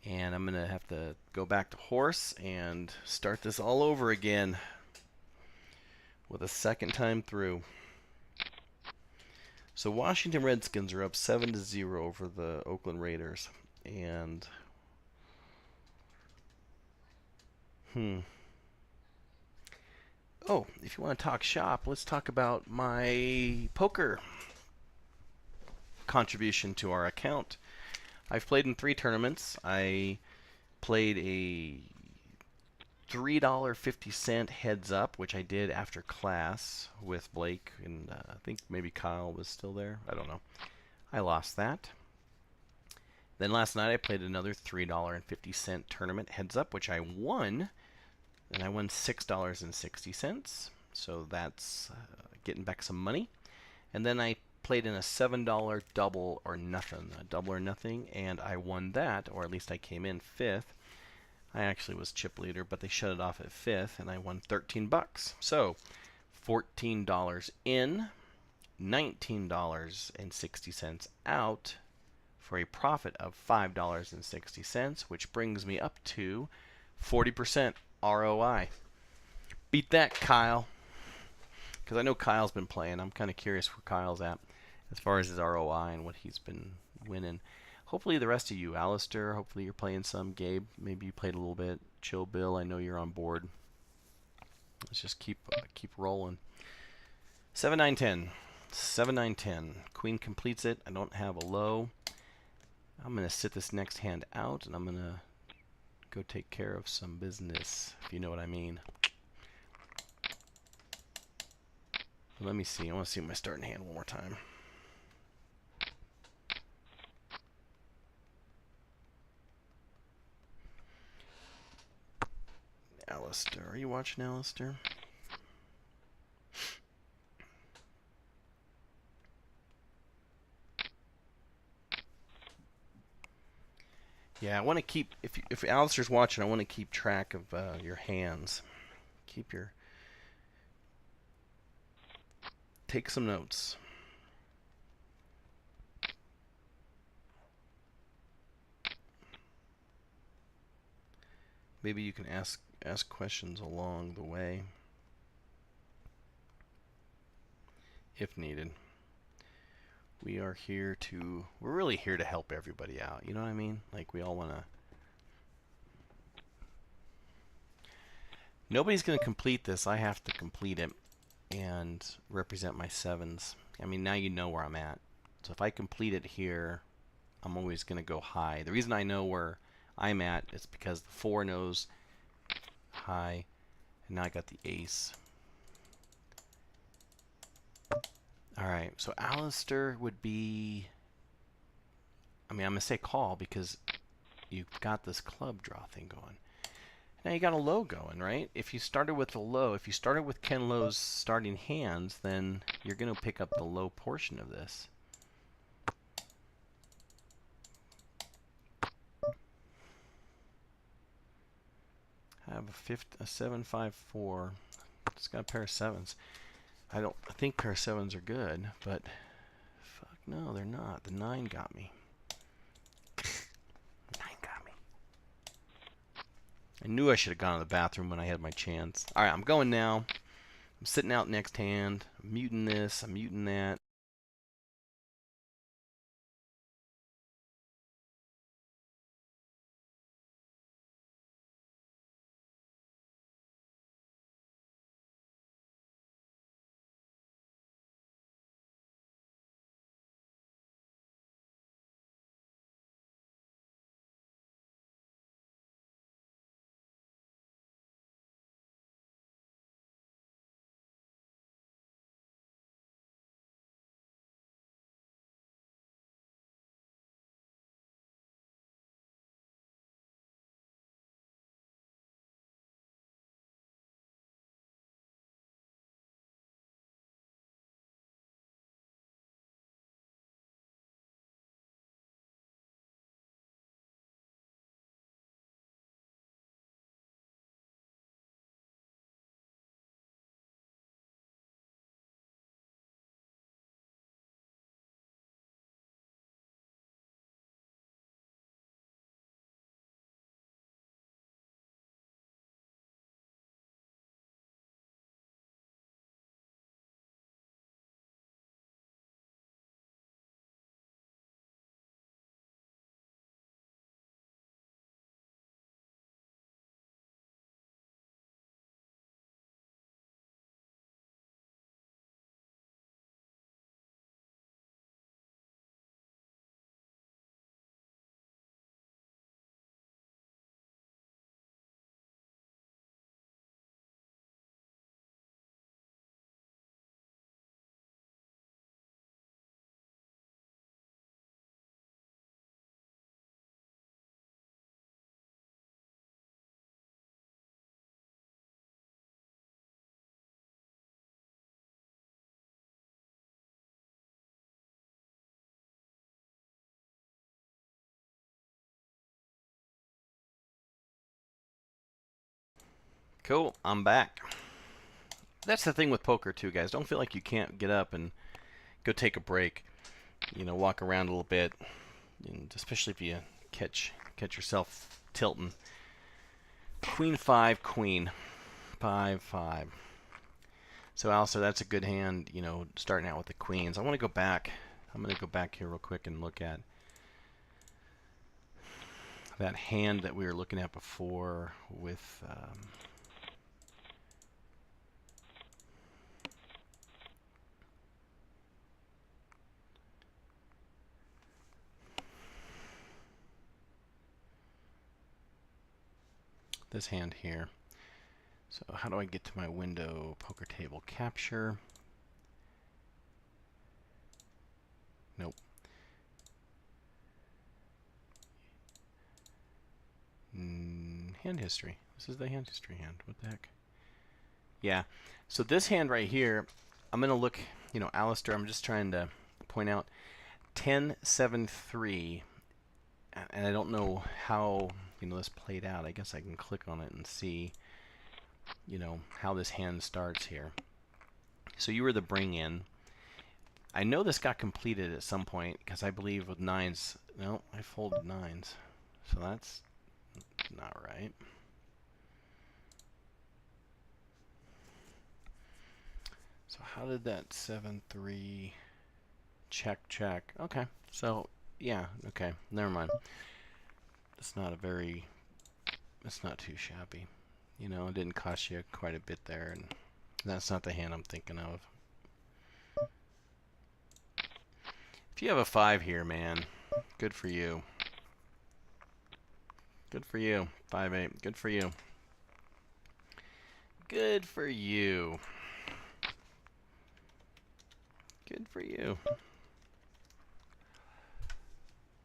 And I'm going to have to go back to horse and start this all over again with a second time through. So Washington Redskins are up 7-0 over the Oakland Raiders. And oh, if you want to talk shop, let's talk about my poker contribution to our account. I've played in 3 tournaments. I played a $3.50 heads up, which I did after class with Blake, and I think maybe Kyle was still there. I don't know. I lost that. Then last night I played another $3.50 tournament heads up, which I won, and I won $6.60. So that's getting back some money. And then I played in a $7 double or nothing, and I won that, or at least I came in 5th. I actually was chip leader, but they shut it off at 5th, and I won 13 bucks. So $14 in, $19.60 out, for a profit of $5.60, which brings me up to 40% ROI. Beat that, Kyle. Because I know Kyle's been playing. I'm kind of curious where Kyle's at as far as his ROI and what he's been winning. Hopefully the rest of you, Alistair, hopefully you're playing some. Gabe, maybe you played a little bit. Chill Bill, I know you're on board. Let's just keep rolling. 7-9-10. 7-9-10. Queen completes it. I don't have a low. I'm going to sit this next hand out, and I'm going to go take care of some business, if you know what I mean. Let me see. I want to see my starting hand one more time. Alistair. Are you watching, Alistair? Yeah, I want to keep, if Alistair's watching, I want to keep track of your hands. Take some notes. Maybe you can ask questions along the way, if needed. We're really here to help everybody out. You know what I mean? Like, we all want to. Nobody's going to complete this. I have to complete it and represent my 7s. I mean, now you know where I'm at. So if I complete it here, I'm always going to go high. The reason I know where I'm at is because the 4 knows high, and now I got the ace. Alright, so Alistair would be, I mean, I'm going to say call because you've got this club draw thing going. Now you got a low going, right? If you started with a low, if you started with Ken Lowe's starting hands, then you're going to pick up the low portion of this. I have a 7-5-4. It's got a pair of 7s. I think pair of 7s are good, but fuck no, they're not. The 9 got me. 9 got me. I knew I should have gone to the bathroom when I had my chance. Alright, I'm going now. I'm sitting out next hand. I'm muting this. I'm muting that. Cool, I'm back. That's the thing with poker too, guys. Don't feel like you can't get up and go take a break. You know, walk around a little bit, and especially if you catch yourself tilting. Queen 5, queen 5 5. So Alistair, that's a good hand. You know, starting out with the queens. I want to go back. I'm going to go back here real quick and look at that hand that we were looking at before with. This hand here. So how do I get to my window? Poker table capture. Nope. Hand history. This is the hand history hand. What the heck? Yeah. So this hand right here, I'm going to look, you know, Alistair, I'm just trying to point out 10-7-3. And I don't know how, you know, this played out. I guess I can click on it and see, you know, how this hand starts here. So you were the bring in. I know this got completed at some point because I believe with nines. No, I folded nines. So that's not right. So how did that 7-3 check? Okay. So yeah, okay. Never mind. It's not too shabby. You know, it didn't cost you quite a bit there, and that's not the hand I'm thinking of. If you have a 5 here, man, good for you. Good for you. 5-8. Good for you. Good for you. Good for you.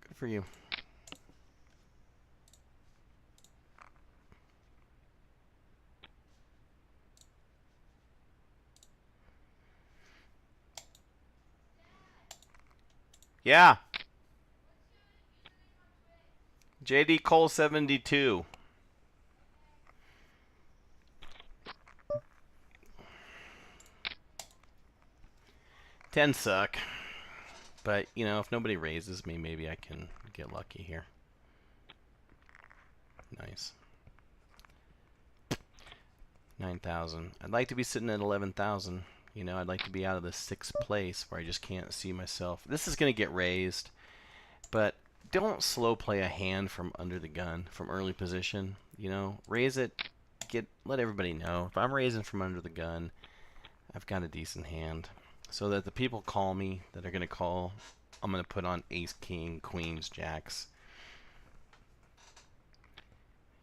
Good for you. Yeah. JD Cole 72. Ten suck. But, you know, if nobody raises me, maybe I can get lucky here. Nice. 9,000. I'd like to be sitting at 11,000. You know, I'd like to be out of the 6th place where I just can't see myself. This is going to get raised, but don't slow play a hand from under the gun, from early position. You know, raise it, let everybody know. If I'm raising from under the gun, I've got a decent hand. So that the people call me that are going to call, I'm going to put on ace, king, queens, jacks.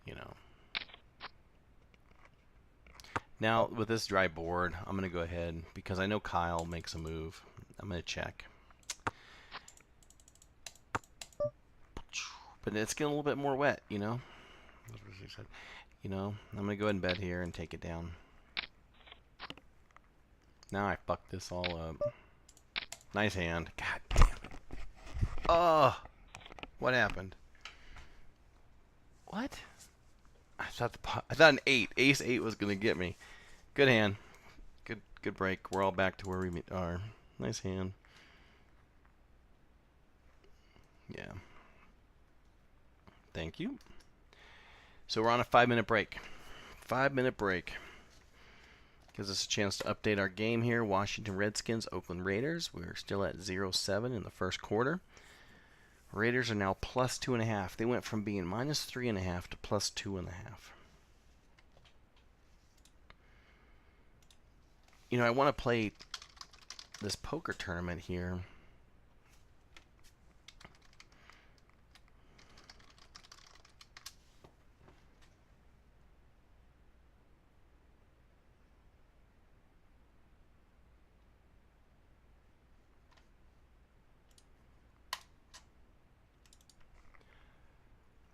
You know. Now, with this dry board, I'm going to go ahead, because I know Kyle makes a move. I'm going to check. But it's getting a little bit more wet, you know? You know, I'm going to go ahead and bet here and take it down. Now I fucked this all up. Nice hand. God damn it. Oh! What happened? What? I thought an 8. Ace 8 was going to get me. Good hand. Good break. We're all back to where we are. Nice hand. Yeah. Thank you. So we're on a 5-minute break. 5-minute break. Gives us a chance to update our game here. Washington Redskins, Oakland Raiders. We're still at 0-7 in the first quarter. Raiders are now plus 2.5. They went from being minus 3.5 to plus 2.5. You know, I want to play this poker tournament here.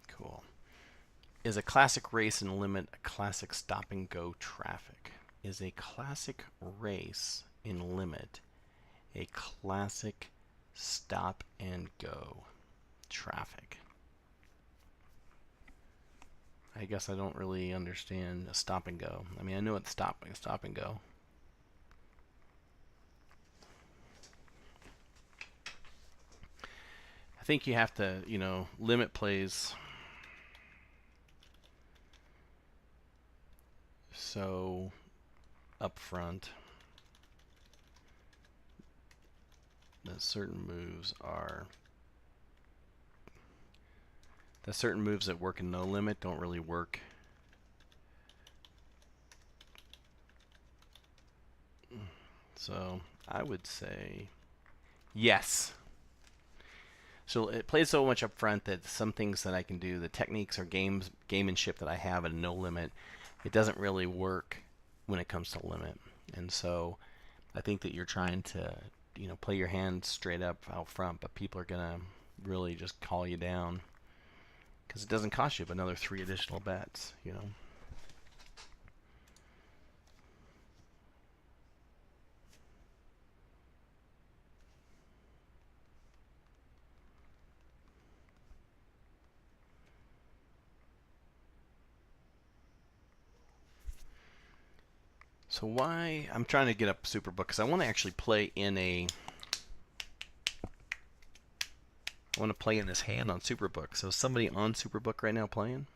Cool. Is a classic race and limit a classic stop and go traffic? Is a classic race in limit a classic stop and go traffic? I guess I don't really understand a stop and go. I mean, I know it's stop and go. I think you have to, you know, limit plays. So up front, that certain moves that work in no limit don't really work. So I would say yes. So it plays so much up front that some things that I can do, the techniques or gamemanship that I have at no limit, it doesn't really work when it comes to limit. And so I think that you're trying to, you know, play your hand straight up out front, but people are gonna really just call you down because it doesn't cost you but another 3 additional bets, you know. So why I'm trying to get up Superbook because I want to actually play in a I want to play in this hand on Superbook. So is somebody on Superbook right now playing?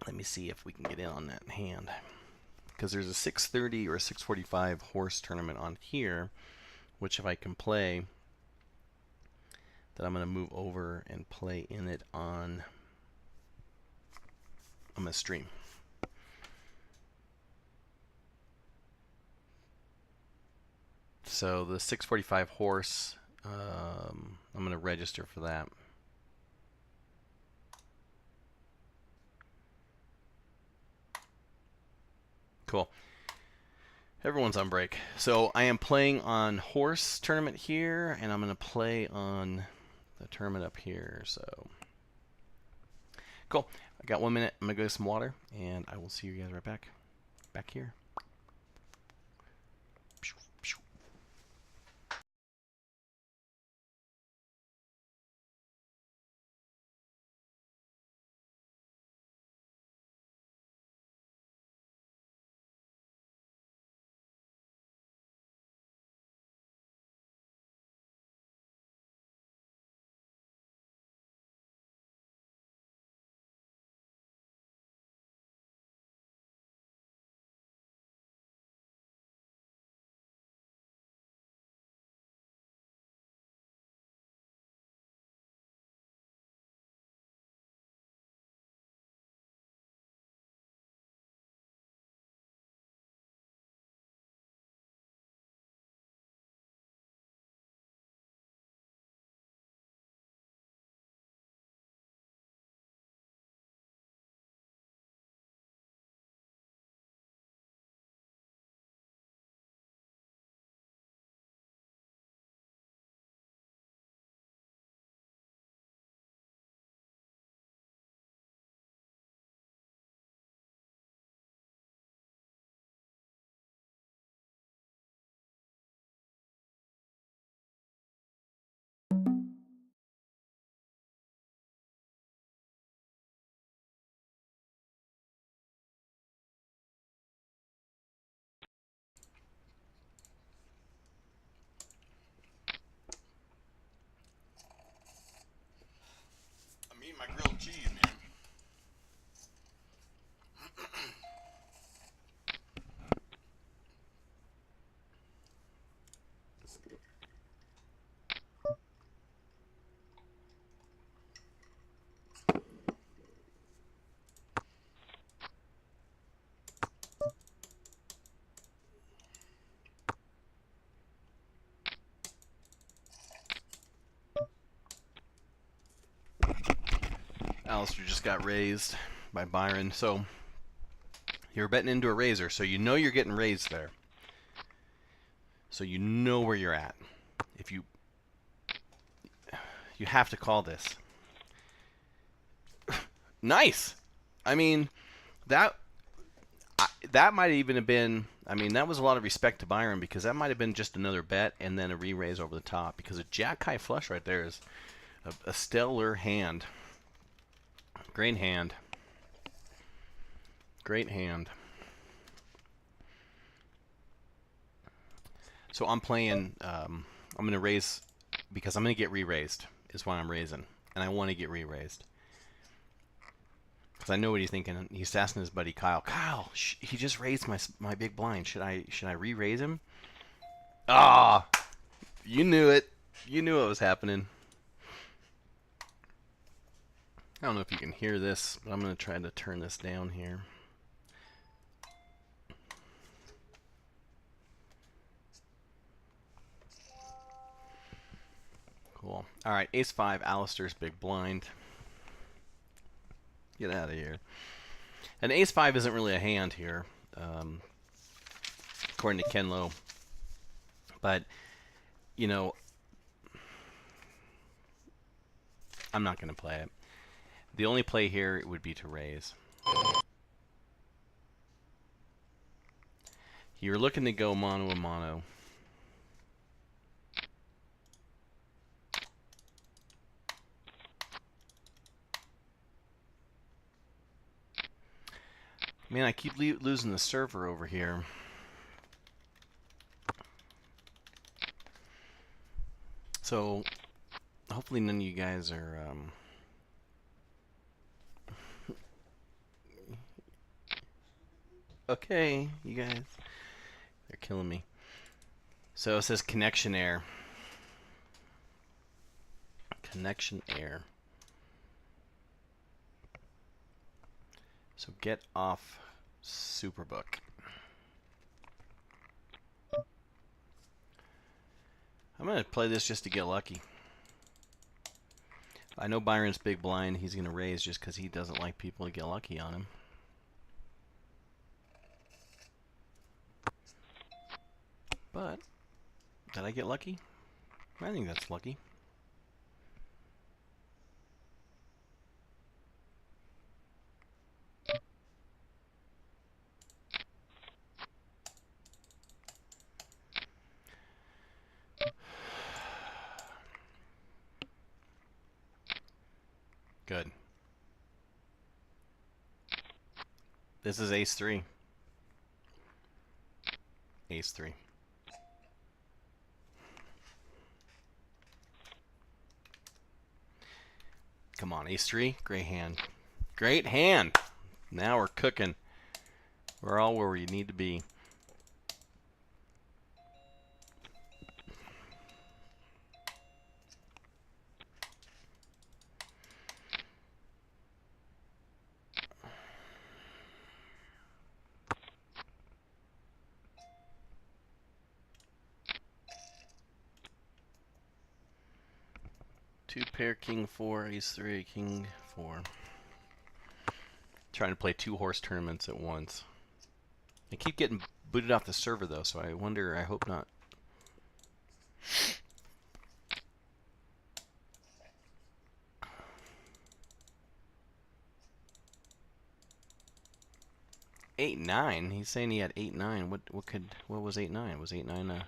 Let me see if we can get in on that hand. Because there's a 6:30 or a 6:45 horse tournament on here, which if I can play, then I'm going to move over and play in it on. I'm going to stream. So the 6:45 horse, I'm going to register for that. Cool. Everyone's on break. So I am playing on horse tournament here, and I'm going to play on the tournament up here. So cool. I got 1 minute. I'm going to go get some water, and I will see you guys right back. Back here. I'm eating my grilled cheese, man. Alistair just got raised by Byron. So you're betting into a raiser, so you know you're getting raised there. So you know where you're at. If you have to call this. Nice. I mean, that might even have been. I mean, that was a lot of respect to Byron because that might have been just another bet and then a re-raise over the top because a Jack High flush right there is a stellar hand. Great hand. Great hand. So I'm playing, I'm going to raise, because I'm going to get re-raised, is why I'm raising. And I want to get re-raised. Because I know what he's thinking. He's asking his buddy Kyle. Kyle, he just raised my big blind. Should I re-raise him? Ah, you knew it. You knew what was happening. I don't know if you can hear this, but I'm going to try to turn this down here. Cool. All right, ace-5, Alistair's big blind. Get out of here. And ace-5 isn't really a hand here, according to Ken Lowe. But, you know, I'm not going to play it. The only play here would be to raise. You're looking to go mono a mono. Man, I keep losing the server over here. So, hopefully none of you guys are... Okay, you guys. They're killing me. So it says connection error. Connection error. So get off Superbook. I'm going to play this just to get lucky. I know Byron's big blind. He's going to raise just because he doesn't like people to get lucky on him. But, did I get lucky? I think that's lucky. Good. This is ace-3. Ace-3. Come on, ace-3. Great hand. Great hand. Now we're cooking. We're all where we need to be. Two pair, king 4, ace 3, king 4. Trying to play 2 horse tournaments at once. I keep getting booted off the server though, so I wonder, I hope not. Eight nine. He's saying he had 8-9. What was 8-9? Was 8-9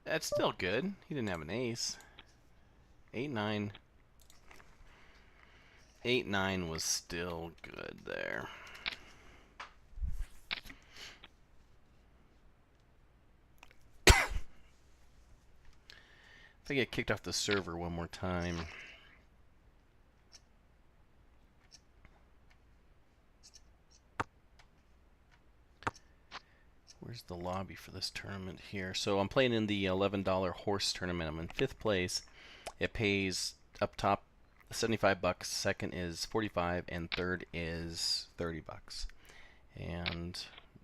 That's still good. He didn't have an ace. 8-9. 8-9 was still good there. If I get kicked off the server one more time. Where's the lobby for this tournament here? So I'm playing in the $11 horse tournament. I'm in 5th place. It pays up top $75. Second is $45, and third is $30. And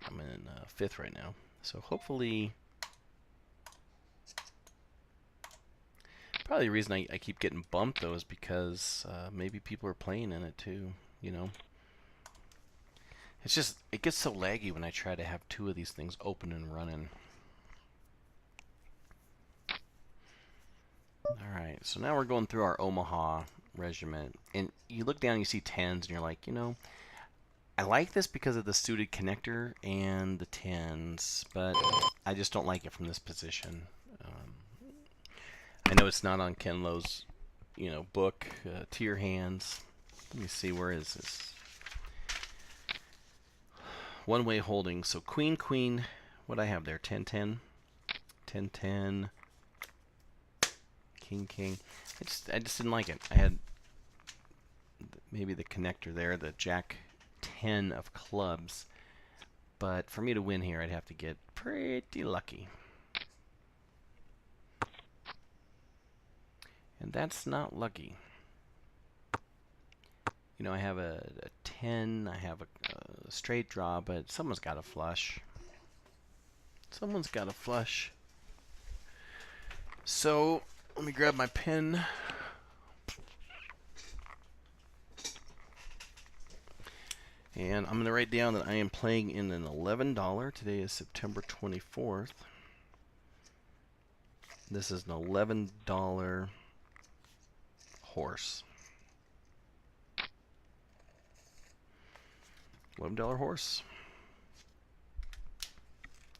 I'm in 5th right now. So hopefully, probably the reason I keep getting bumped though is because maybe people are playing in it too. You know. It's just, it gets so laggy when I try to have 2 of these things open and running. Alright, so now we're going through our Omaha regiment. And you look down and you see 10s and you're like, you know, I like this because of the suited connector and the tens, but I just don't like it from this position. I know it's not on Ken Lo's, book, To Your Hands. Let me see, where is this? One-way holding. So queen, queen. What I have there? 10, 10, 10, 10, king, king. I just didn't like it. I had maybe the connector there, the jack 10 of clubs. But for me to win here, I'd have to get pretty lucky. And that's not lucky. I have a 10, I have a straight draw, but someone's got a flush. Someone's got a flush. So, let me grab my pen. And I'm going to write down that I am playing in an $11. Today is September 24th. This is an $11 horse. $11 horse.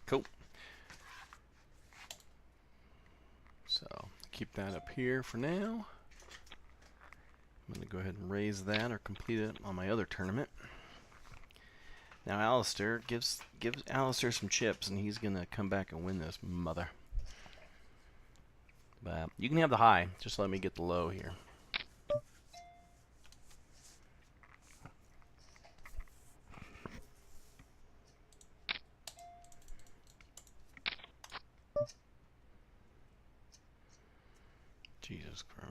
Cool. So, keep that up here for now. I'm going to go ahead and raise that or complete it on my other tournament. Now Alistair gives Alistair some chips, and he's going to come back and win this mother. But you can have the high. Just let me get the low here. Jesus Christ.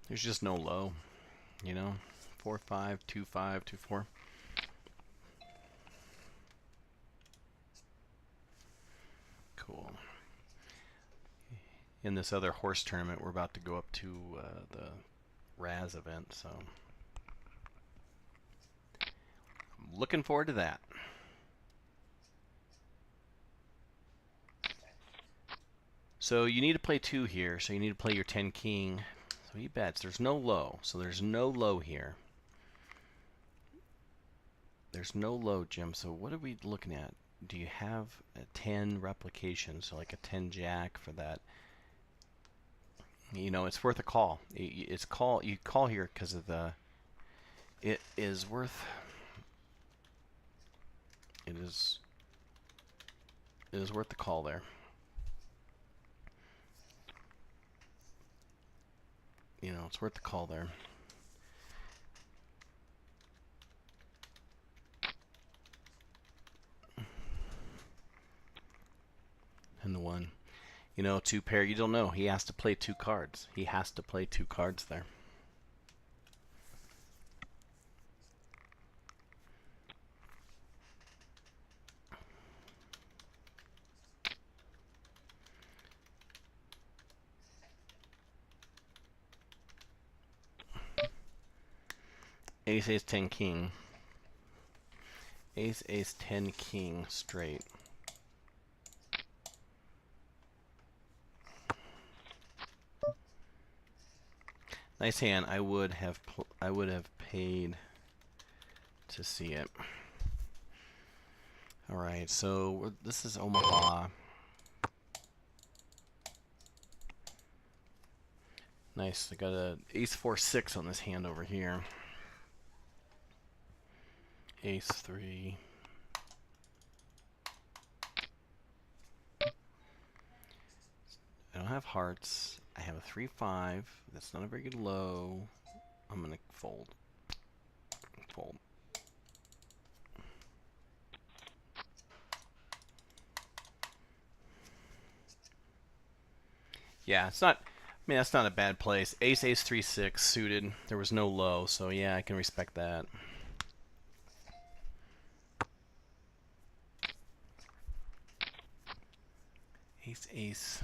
There's just no low, 4, 5, 2, 5, 2, 4. Cool. In this other horse tournament, we're about to go up to the Raz event, so I'm looking forward to that. So you need to play 2 here, so you need to play your 10 king. So he bets. There's no low, so there's no low here. There's no low, Jim, so what are we looking at? Do you have a 10 replication, so like a 10 jack for that? It's worth a call. You call here because of the. It is worth. It is worth the call there. It's worth the call there. And the 1. 2 pair, you don't know. He has to play 2 cards. He has to play 2 cards there. Ace, ace, 10, king. Ace, ace, 10, king, straight. Nice hand. I would have paid to see it. All right, so this is Omaha. Nice. I got a ace 4 6 on this hand over here. Ace 3. I don't have hearts. I have a 3 5. That's not a very good low. I'm gonna fold. Fold. Yeah, it's not. I mean, that's not a bad place. Ace, ace, 3 6 suited. There was no low, so yeah, I can respect that. Ace, ace.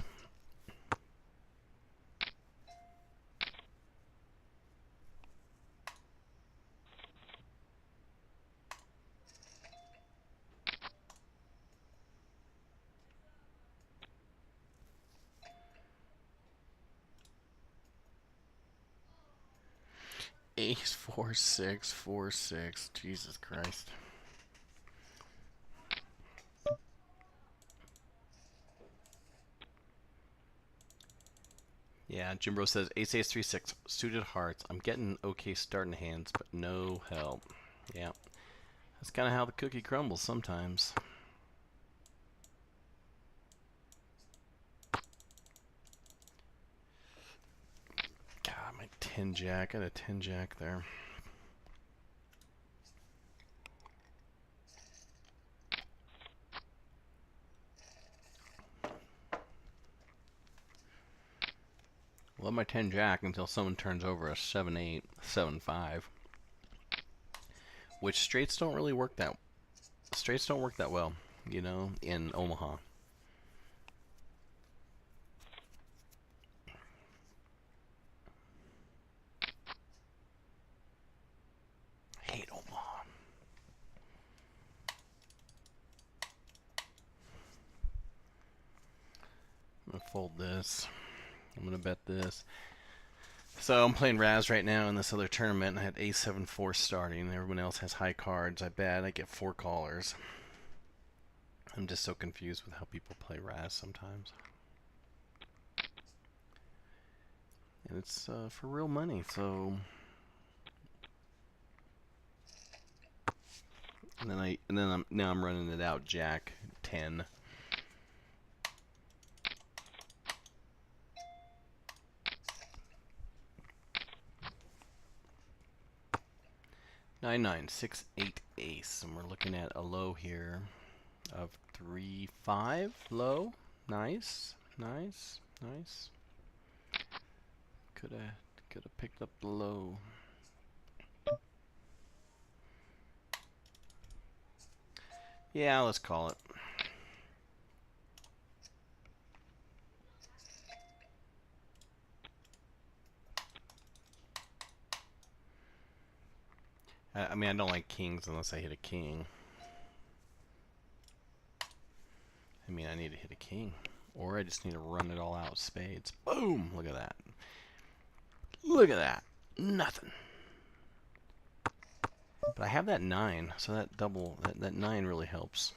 Ace 4-6, 4-6. Jesus Christ. Yeah, Jimbro says Ace 3-6 suited hearts. I'm getting okay starting hands, but no help. Yeah, that's kind of how the cookie crumbles sometimes. God, my 10 jack. I had a 10 jack there. Love my 10 jack until someone turns over a 7-8, 7-5. Which straights don't really work that well, you know, in Omaha. I hate Omaha. I'm gonna fold this. I'm gonna bet this. So I'm playing Raz right now in this other tournament, and I had A7-4 starting. Everyone else has high cards. I bet I get 4 callers. I'm just so confused with how people play Raz sometimes. And it's for real money, so. And then now I'm running it out Jack 10. Nine, 9, 6, 8, ace, and we're looking at a low here of 3-5 low. Nice, nice, nice. Could have picked up the low. Yeah, let's call it. I mean, I don't like kings unless I hit a king. I mean, I need to hit a king. Or I just need to run it all out with spades. Boom! Look at that. Look at that. Nothing. But I have that 9, so that double, that 9 really helps.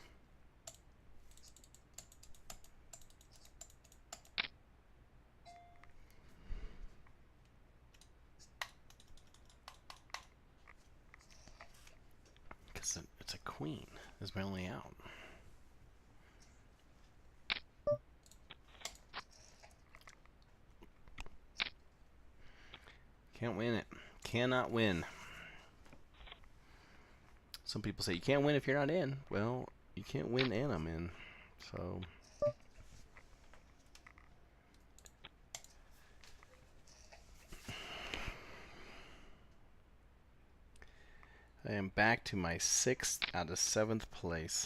Because it's a queen. Is my only out. Can't win it. Cannot win. Some people say you can't win if you're not in. Well, you can't win and I'm in. So I am back to my 6th out of 7th place.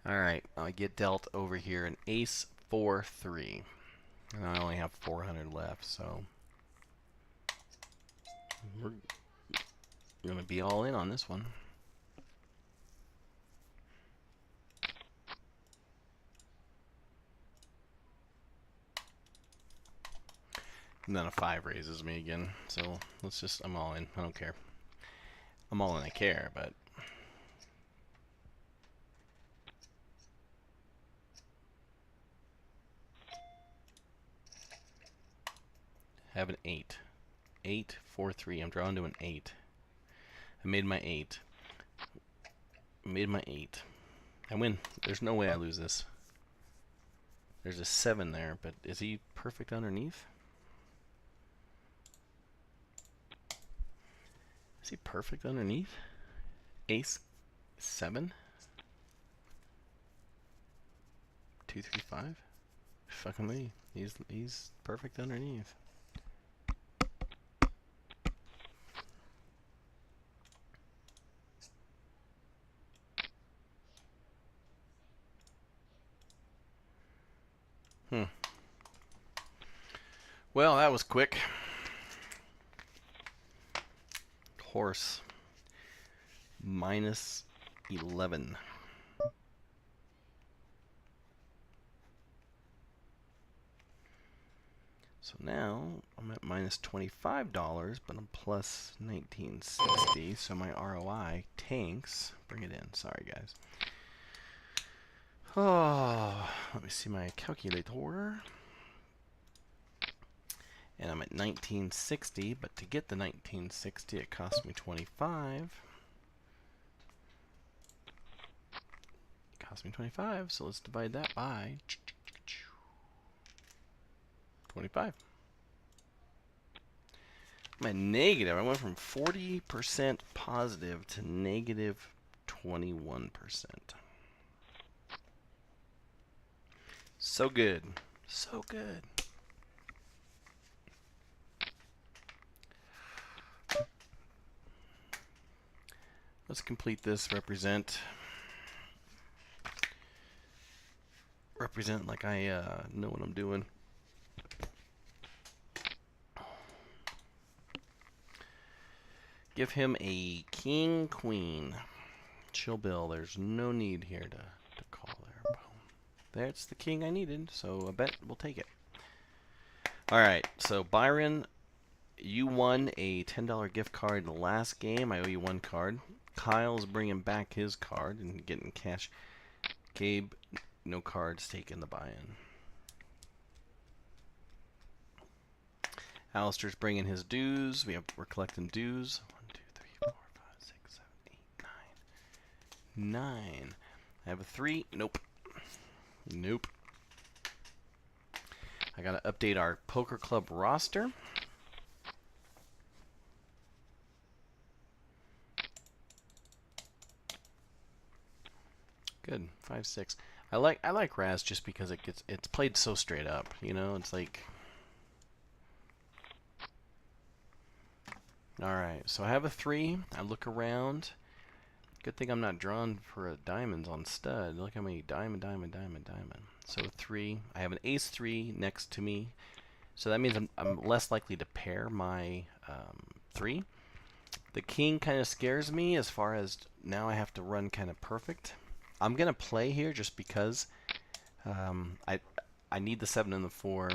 Alright, I get dealt over here an ace 4-3. And I only have 400 left, so we're going to be all in on this one. And then a 5 raises me again, so let's just, I'm all in. I don't care. I'm all in, I care, but have an 8. 8, 4, 3. I'm drawn to an 8. I made my 8. Made my 8. I win. There's no way I lose this. There's a 7 there, but is he perfect underneath? Is he perfect underneath? Ace 7? 2, 3, 5? Fucking me. He's perfect underneath. Well, that was quick. Horse. Minus 11. So now I'm at minus $25, but I'm plus 1960, so my ROI tanks. Bring it in. Sorry, guys. Oh, let me see my calculator. And I'm at 1960, but to get the 1960, it cost me 25. It cost me 25, so let's divide that by 25. I'm at negative. I went from 40% positive to negative 21%. So good. So good. Let's complete this. Represent like I know what I'm doing. Give him a king, queen. Chill Bill. There's no need here to call there. Boom. That's the king I needed, so I bet we'll take it. Alright, so Byron, you won a $10 gift card in the last game. I owe you 1 card. Kyle's bringing back his card and getting cash. Gabe, no cards, taking the buy-in. Alistair's bringing his dues. We're collecting dues. 1, 2, 3, 4, 5, 6, 7, 8, 9. 9. I have a 3. Nope. Nope. I gotta update our poker club roster. Good. 5, 6. I like Raz just because it's played so straight up. You know, it's like. All right. So I have a 3. I look around. Good thing I'm not drawn for a diamonds on stud. Look how many diamond. So 3. I have an ace 3 next to me. So that means I'm less likely to pair my 3. The king kind of scares me as far as now I have to run kind of perfect. I'm going to play here just because I need the 7 and the 4.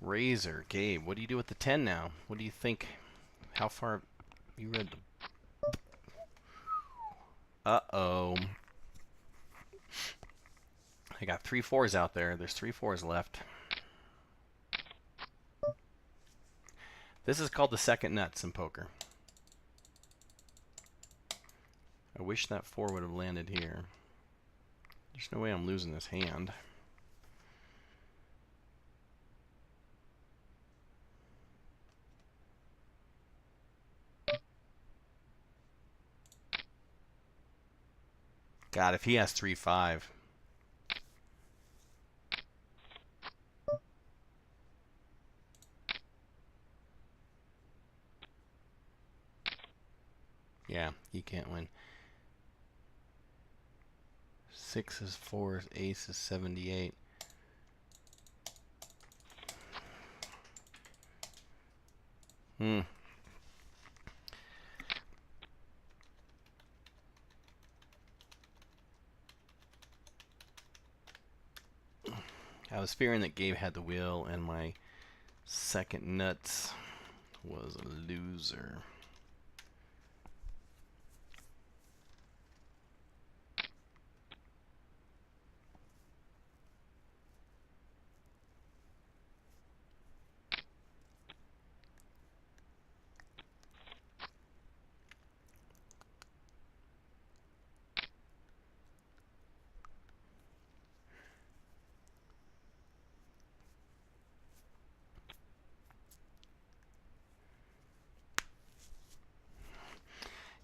Razor, Gabe, what do you do with the 10 now? What do you think? How far you read the... Uh-oh. I got 3 4s out there. There's 3 4s left. This is called the second nuts in poker. I wish that 4 would have landed here. There's no way I'm losing this hand. God, if he has 3 5. Yeah, he can't win. 6 is 4, ace is 78. I was fearing that Gabe had the wheel and my second nuts was a loser.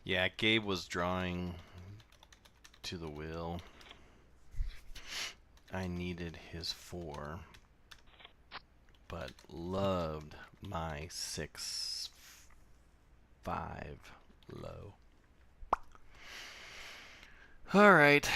Yeah, Gabe was drawing to the wheel. I needed his 4, but loved my 6 5 low. All right.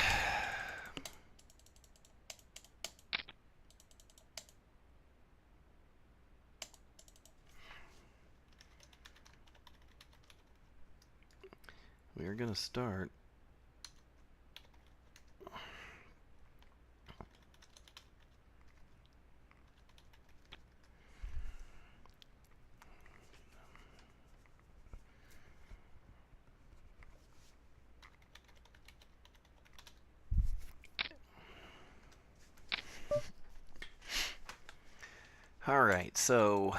We're going to start. All right, so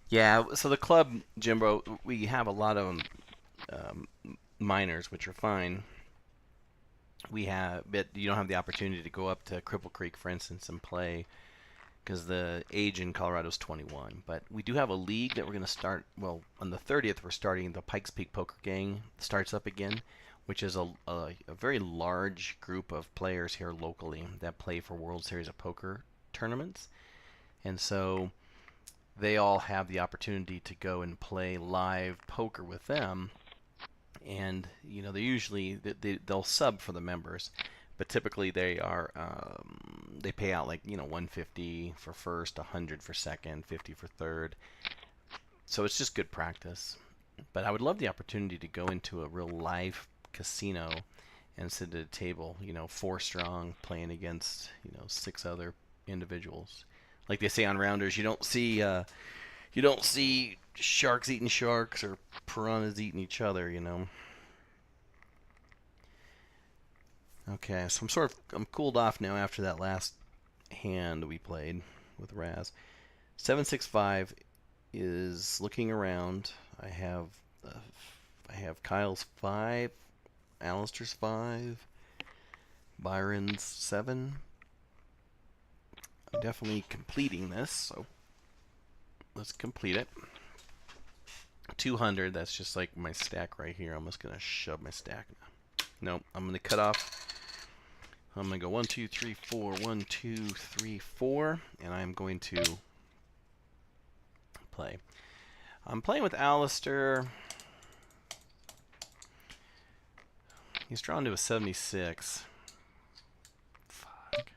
yeah, so the club, Jimbo, we have a lot of minors, which are fine. We have, but you don't have the opportunity to go up to Cripple Creek, for instance, and play because the age in Colorado is 21. But we do have a league that we're going to start. Well, on the 30th, we're starting the Pikes Peak Poker Gang starts up again, which is a very large group of players here locally that play for World Series of Poker tournaments. And so they all have the opportunity to go and play live poker with them. And you know, they'll sub for the members, but typically they pay out like 150 for first, 100 for second, 50 for third. So it's just good practice. But I would love the opportunity to go into a real live casino and sit at a table, 4 strong, playing against 6 other individuals. Like they say on Rounders, you don't see sharks eating sharks or piranhas eating each other. Okay, so I'm cooled off now after that last hand we played with Raz. 765 is looking around. Uh, I have Kyle's 5, Alistair's 5, Byron's 7. I'm definitely completing this, so let's complete it. 200, that's just like my stack right here. I'm just going to shove my stack now. Nope, I'm going to cut off. I'm going to go 1, 2, 3, 4, 1, 2, 3, 4, and I'm going to play. I'm playing with Alistair. He's drawn to a 76. Fuck.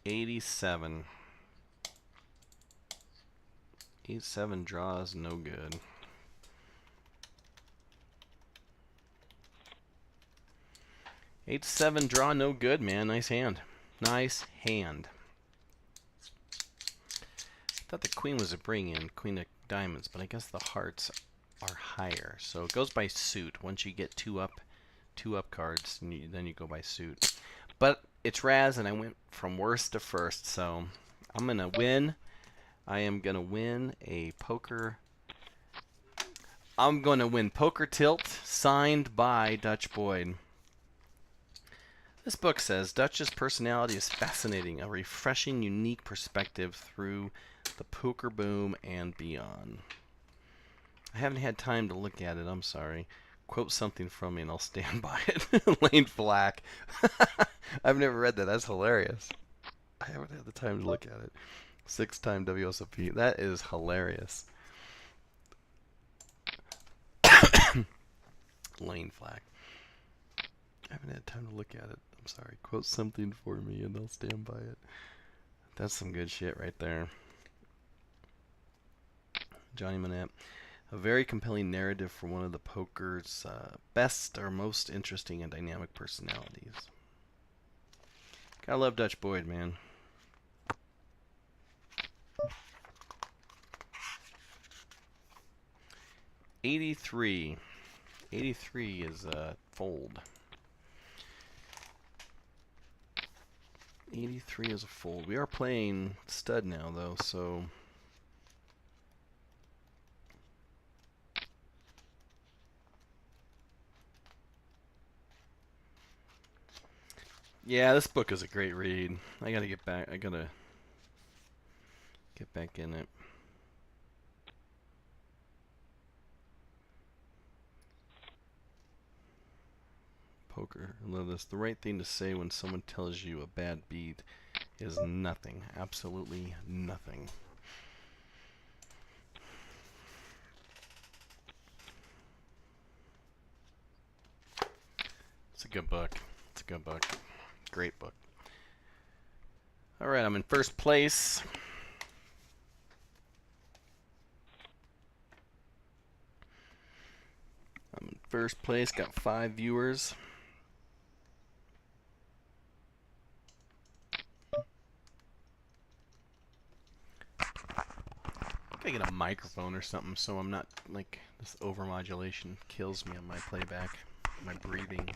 87. 87 draws, no good. 8-7 draw, no good, man. Nice hand. Nice hand. I thought the queen was a bring-in, queen of diamonds, but I guess the hearts are higher. So it goes by suit. Once you get two up cards, then you go by suit. But it's Raz, and I went from worst to first, so I'm gonna win. I am gonna win a poker. I'm gonna win Poker Tilt, signed by Dutch Boyd. This book says Dutch's personality is fascinating, a refreshing, unique perspective through the poker boom and beyond. I haven't had time to look at it, I'm sorry. Quote something from me and I'll stand by it. Lane Flack. I've never read that. That's hilarious. I haven't had the time to look at it. 6-time WSOP. That is hilarious. Lane Flack. I haven't had time to look at it. I'm sorry. Quote something for me and I'll stand by it. That's some good shit right there. Johnny Manette. A very compelling narrative for one of the poker's best or most interesting and dynamic personalities. Gotta love Dutch Boyd, man. $83. 83 is a fold. 83 is a fold. We are playing stud now, though, so... Yeah, this book is a great read. I gotta get back in it. Poker. I love this. The right thing to say when someone tells you a bad beat is nothing. Absolutely nothing. good book. It's a good book. Great book. All right, I'm in first place. I'm in first place. Got 5 viewers. I get a microphone or something so I'm not, like, this overmodulation kills me on my playback, my breathing.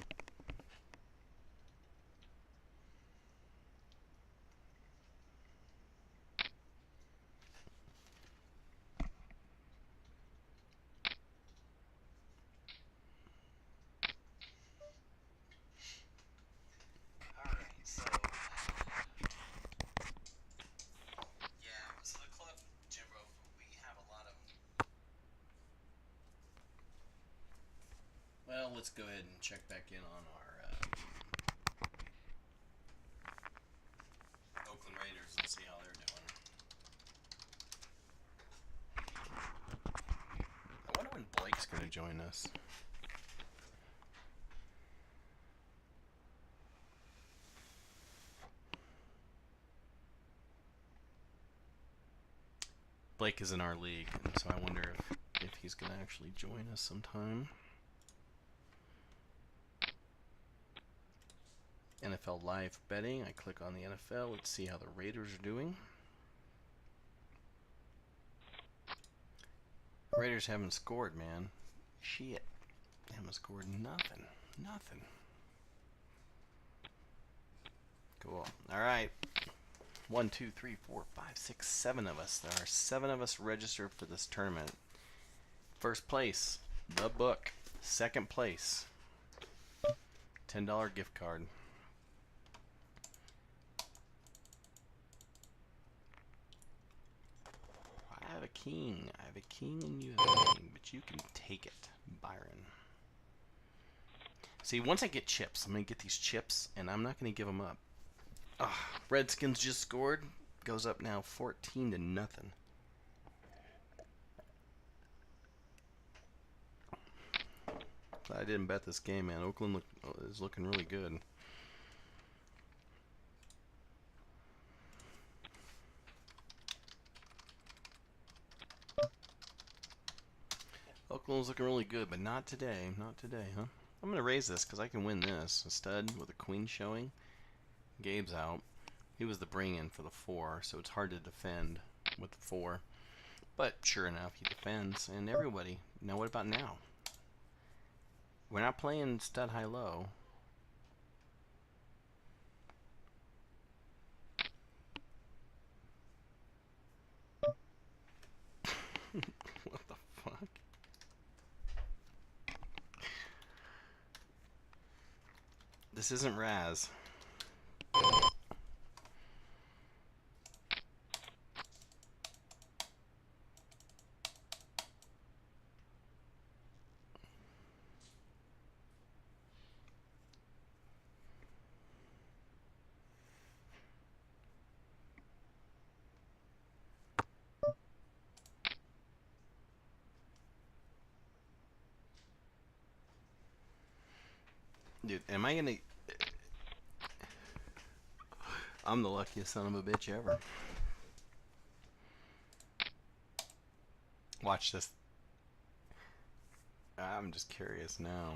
Well, let's go ahead and check back in on our Oakland Raiders and see how they're doing. I wonder when Blake's going to join us. Blake is in our league, and so I wonder if he's going to actually join us sometime. NFL live betting. I click on the NFL. Let's see how the Raiders are doing. Raiders haven't scored, man. Shit. They haven't scored nothing. Nothing. Cool. All right. 1, 2, 3, 4, 5, 6, 7 of us. There are 7 of us registered for this tournament. First place, the book. Second place, $10 gift card. I have a king. I have a king and you have a king, but you can take it, Byron. See, once I get chips, I'm going to get these chips, and I'm not going to give them up. Redskins just scored. Goes up now 14-0. I didn't bet this game, man. Oakland is looking really good. Oakland's looking really good, but not today. Not today, huh? I'm going to raise this because I can win this. A stud with a queen showing. Gabe's out. He was the bring-in for the 4, so it's hard to defend with the 4. But sure enough, he defends, and everybody. Now what about now? We're not playing stud high-low. What the fuck? This isn't Raz. Dude, am I gonna... I'm the luckiest son of a bitch ever. Watch this. I'm just curious now.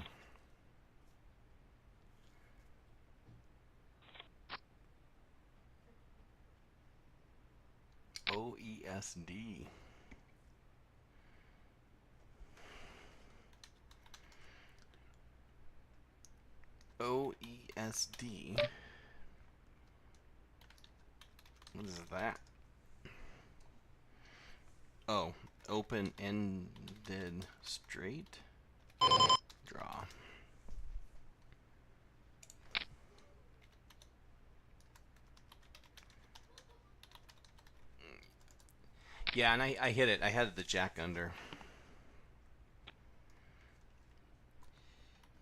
OESD. OESD. What is that? Oh, open-ended straight draw. Yeah, and I hit it. I had the jack under.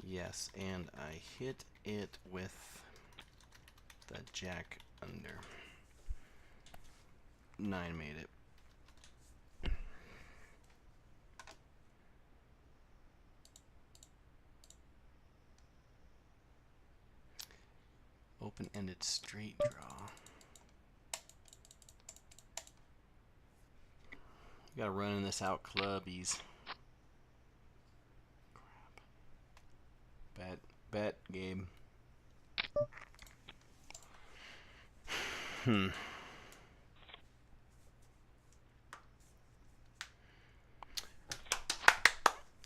Yes, and I hit it with the jack under. 9 made it. Open-ended straight draw. You gotta run in this out, clubbies. Crap. Bet, Gabe.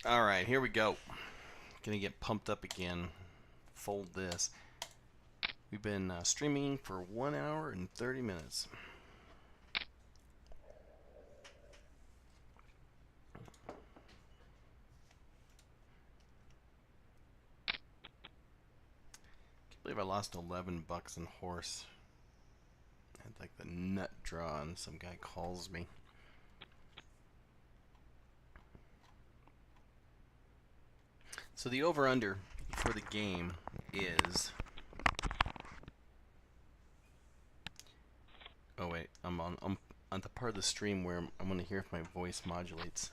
All right, here we go. Gonna get pumped up again. Fold this. We've been streaming for 1 hour and 30 minutes. Can't believe I lost 11 bucks in horse. I had like the nut draw and some guy calls me. So the over-under for the game is... Oh wait, I'm on the part of the stream where I'm going to hear if my voice modulates.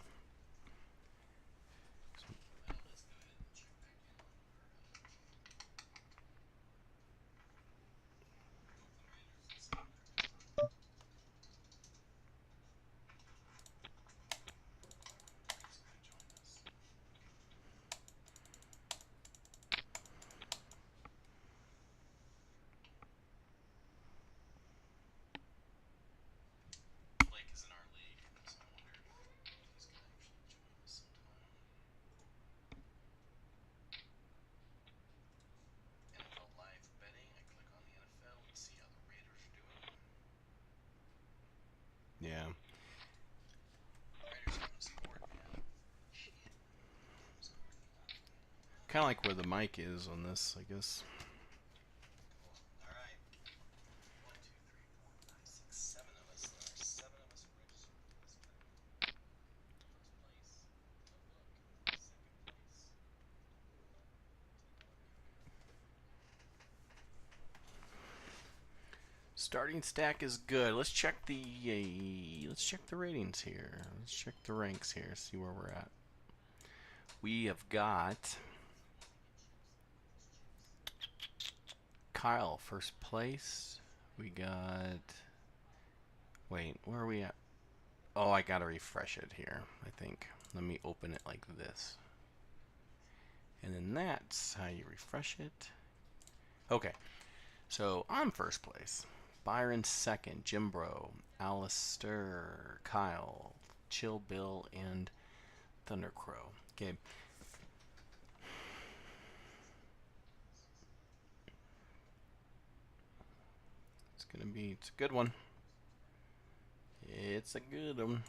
Yeah. Kind of like where the mic is on this, I guess. Starting stack is good. Let's check the ratings here. Let's check the ranks here. See where we're at. We have got Kyle first place. We got. Wait, where are we at? Oh, I gotta refresh it here. I think. Let me open it like this. And then that's how you refresh it. Okay. So I'm first place. Byron second, Jimbro, Alistair, Kyle, Chill Bill, and Thundercrow. Okay. It's a good one. It's a good one.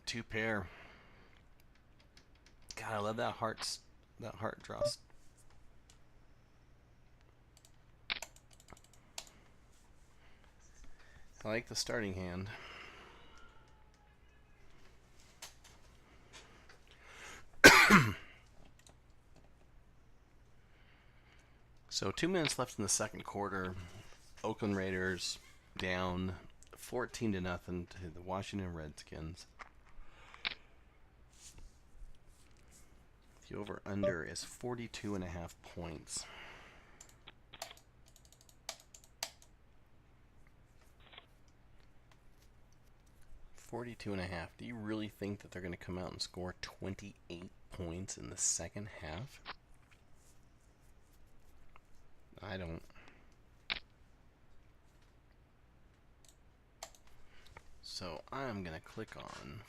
Two pair. God, I love that heart draw. I like the starting hand. So 2 minutes left in the second quarter. Oakland Raiders down 14-0 to the Washington Redskins. The over-under is 42.5 points. $42.5. Do you really think that they're going to come out and score 28 points in the second half? I don't. So I'm going to click on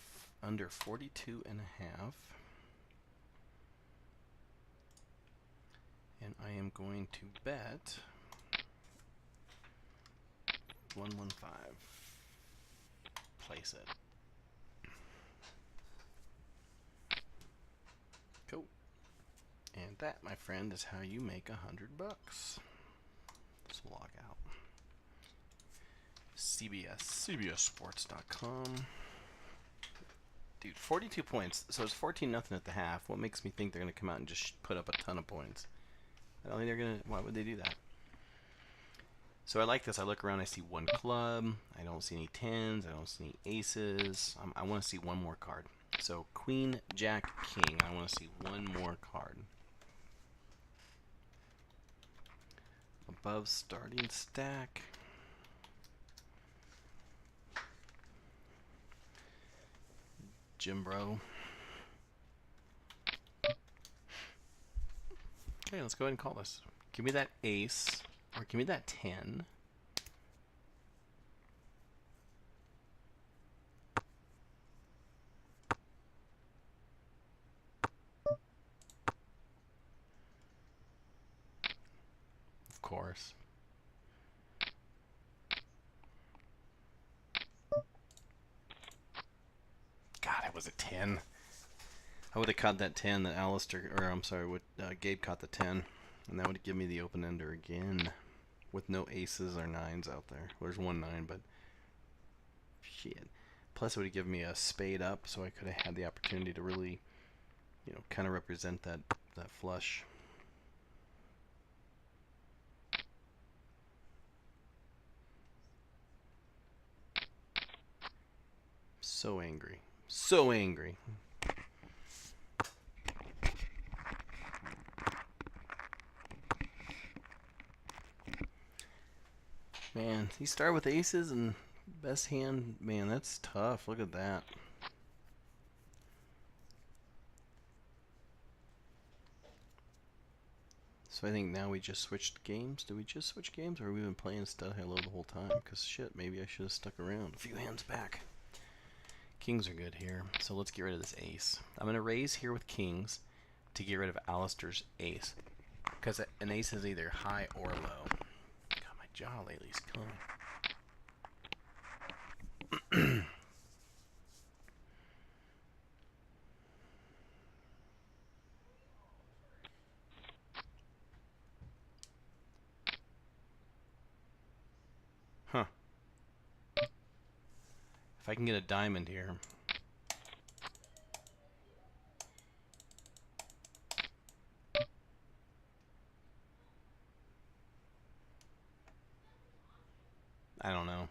under 42.5. And I am going to bet 115. Place it. Cool. And that, my friend, is how you make $100. Let's log out. CBSSports.com. Dude, 42 points. So it's 14-0 at the half. What makes me think they're going to come out and just put up a ton of points? I don't think they're going to. Why would they do that? So I like this. I look around, I see one club. I don't see any tens. I don't see any aces. I want to see one more card. So queen, jack, king. I want to see one more card. Above starting stack. Jimbro. Okay, let's go ahead and call this. Give me that ace, or give me that 10. Of course. God, it was a 10. I would have caught that 10 that Alistair, or I'm sorry, Gabe caught the 10, and that would give me the open ender again, with no aces or nines out there. Well, there's one 9, but shit. Plus, it would have given me a spade up, so I could have had the opportunity to really, you know, kind of represent that flush. So angry. So angry. Man, he started with aces and best hand. Man, that's tough. Look at that. So I think now we just switched games. Did we just switch games, or have we been playing Stud Hello the whole time? Because shit, maybe I should have stuck around. A few hands back. Kings are good here, so let's get rid of this ace. I'm going to raise here with kings to get rid of Alistair's ace. Because an ace is either high or low. God, my jaw lately is killing me. Huh. If I can get a diamond here. I don't know.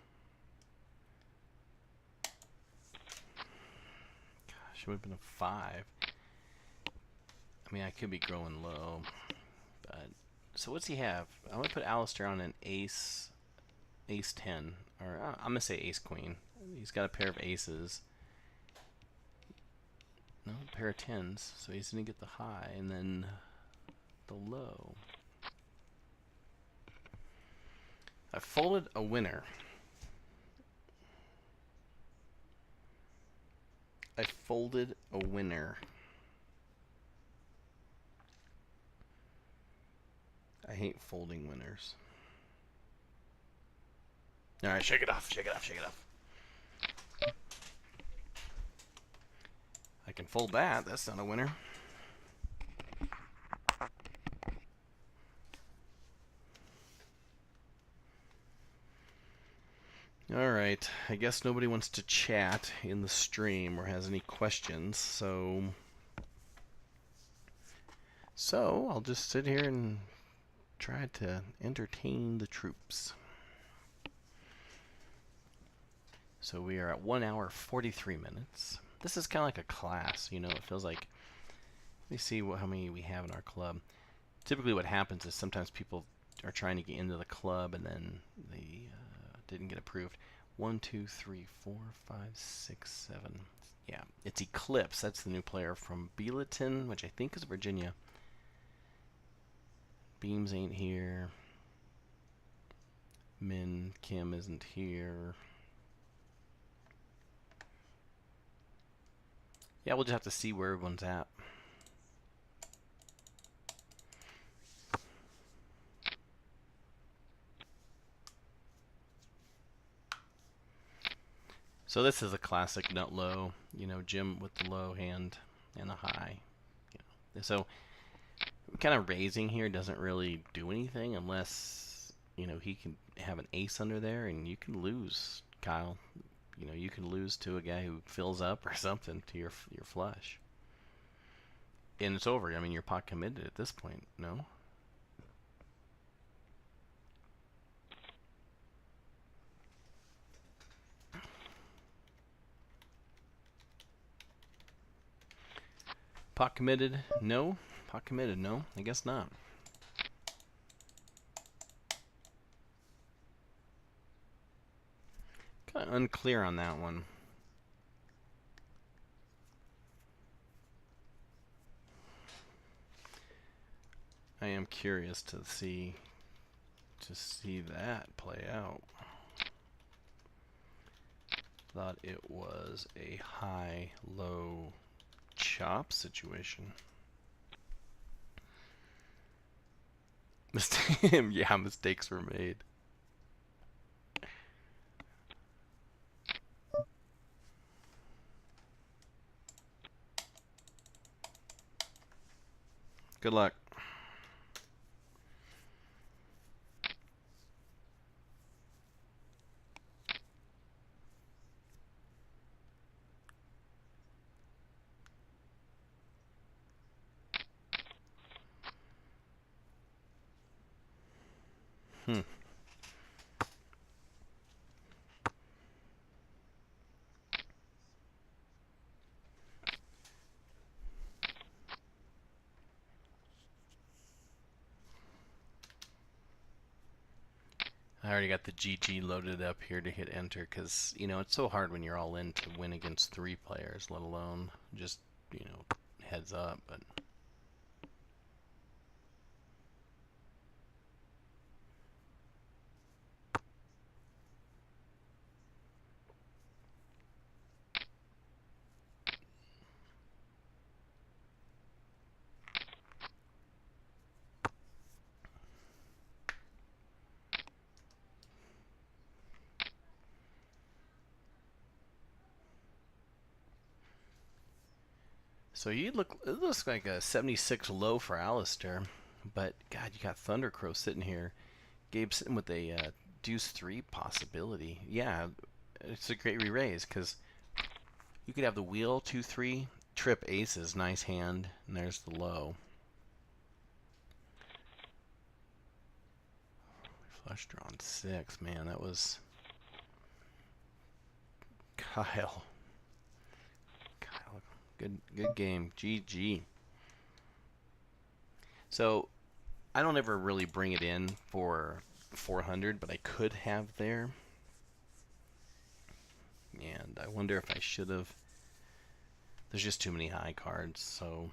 Gosh, it would have been a 5. I mean, I could be growing low. But so what's he have? I'm going to put Alistair on an ace 10. Or I'm going to say ace queen. He's got a pair of aces. No, a pair of 10s. So he's going to get the high and then the low. I folded a winner. I folded a winner. I hate folding winners. Alright, shake it off, shake it off, shake it off. I can fold that. That's not a winner. Alright, I guess nobody wants to chat in the stream or has any questions, so I'll just sit here and try to entertain the troops. So we are at 1 hour 43 minutes. This is kind of like a class, you know, it feels like. Let me see how many we have in our club. Typically what happens is sometimes people are trying to get into the club and then they didn't get approved. 1, 2, 3, 4, 5, 6, 7. Yeah, it's Eclipse. That's the new player from Beaverton, which I think is Virginia. Beams ain't here. Min Kim isn't here. Yeah, we'll just have to see where everyone's at. So this is a classic nut low, you know, Jim with the low hand and a high. You know. So kind of raising here doesn't really do anything unless, you know, he can have an ace under there and you can lose, Kyle. You know, you can lose to a guy who fills up or something to your flush. And it's over. I mean, you're pot committed at this point, no? Pot committed? No. Pot committed? No. I guess not. Kind of unclear on that one. I am curious to see that play out. Thought it was a high-low chop situation. Yeah, mistakes were made. Good luck. I already got the GG loaded up here to hit enter because, you know, it's so hard when you're all in to win against 3 players, let alone just, you know, heads up. But so it looks like a 76 low for Alistair, but God, you got Thundercrow sitting here. Gabe sitting with a deuce 3 possibility. Yeah, it's a great re-raise because you could have the wheel 2-3, trip aces, nice hand, and there's the low. Flush drawn 6, man, that was Kyle. Good game. GG. So, I don't ever really bring it in for 400, but I could have there. And I wonder if I should have. There's just too many high cards, so.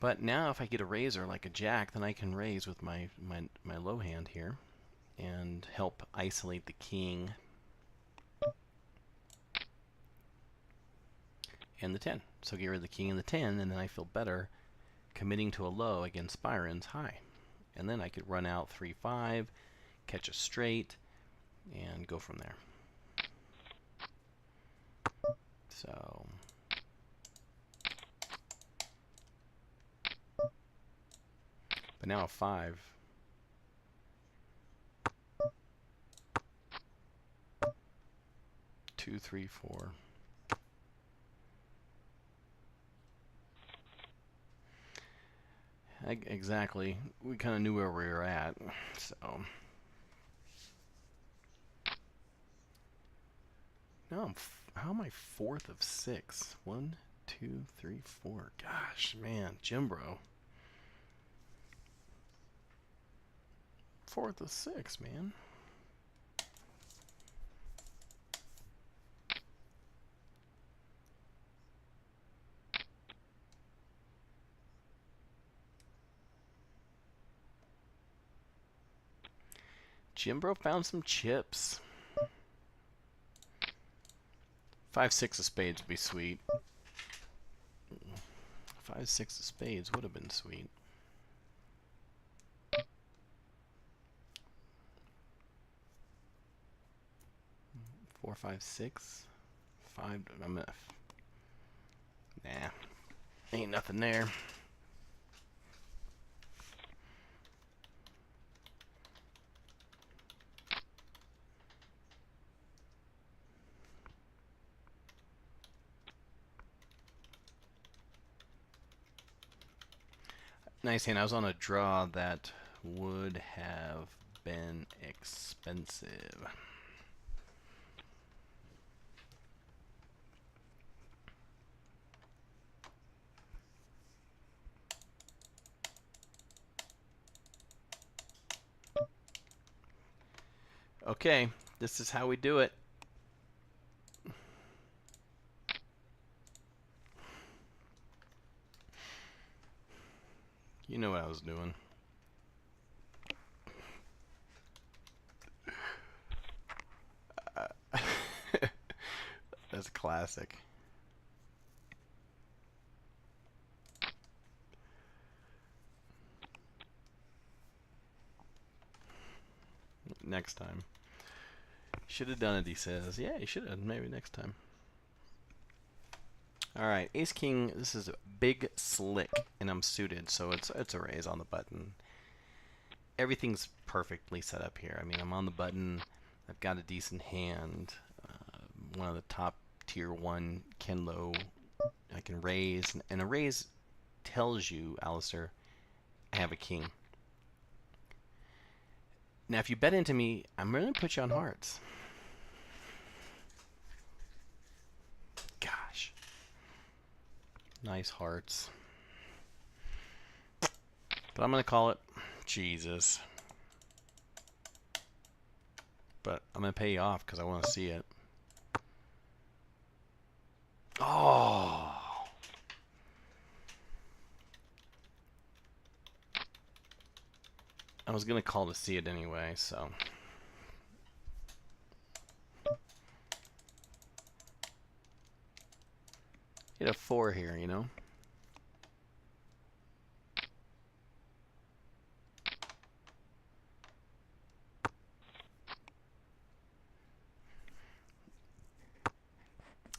But now if I get a raiser like a jack, then I can raise with my low hand here and help isolate the king and the 10. So get rid of the king and the 10, and then I feel better committing to a low against Byron's high. And then I could run out 3-5, catch a straight, and go from there. So but now a 5. Two, 3, 4. Exactly. We kind of knew where we were at, so. Now how am I 4th of 6? 1, 2, 3, 4. Gosh, man, Jimbro. 4th of 6, man. Jimbro found some chips. 5, 6 of spades would be sweet. 5, 6 of spades would have been sweet. Four, 5, 6. 5. Nah, ain't nothing there. Nice hand. I was on a draw that would have been expensive. Okay, this is how we do it. You know what I was doing. That's classic. Next time. Should have done it, he says. Yeah, you should have. Maybe next time. Alright, Ace King, this is big slick, and I'm suited, so it's a raise on the button. Everything's perfectly set up here. I mean, I'm on the button, I've got a decent hand, one of the top tier 1 Ken-Lo. I can raise, and a raise tells you, Alistair, I have a king. Now, if you bet into me, I'm going to put you on hearts. Gosh. Nice hearts. But I'm going to call it Jesus. But I'm going to pay you off because I want to see it. Oh. I was going to call to see it anyway, so. Hit a 4 here, you know?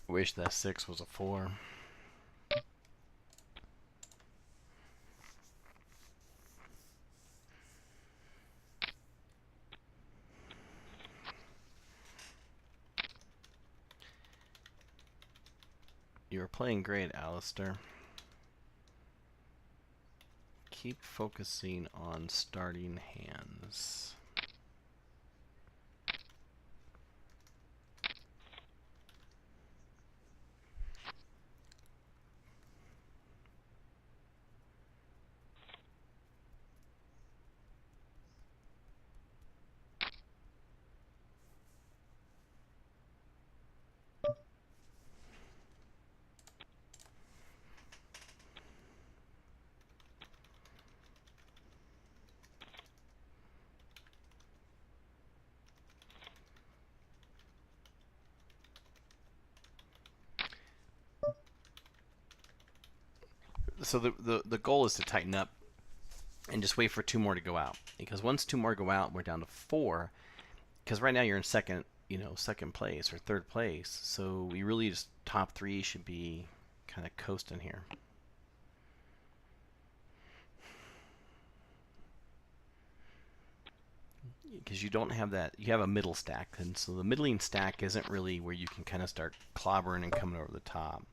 Wish that 6 was a 4. You're playing great, Alistair. Keep focusing on starting hands. So the goal is to tighten up and just wait for 2 more to go out. Because once 2 more go out, we're down to 4. Because right now you're in second place or third place. So we really just top 3 should be kind of coasting here. Because you don't have that, you have a middle stack, and so the middling stack isn't really where you can kind of start clobbering and coming over the top.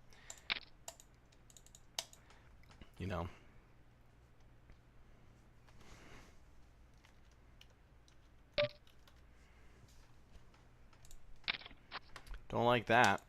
You know. Don't like that.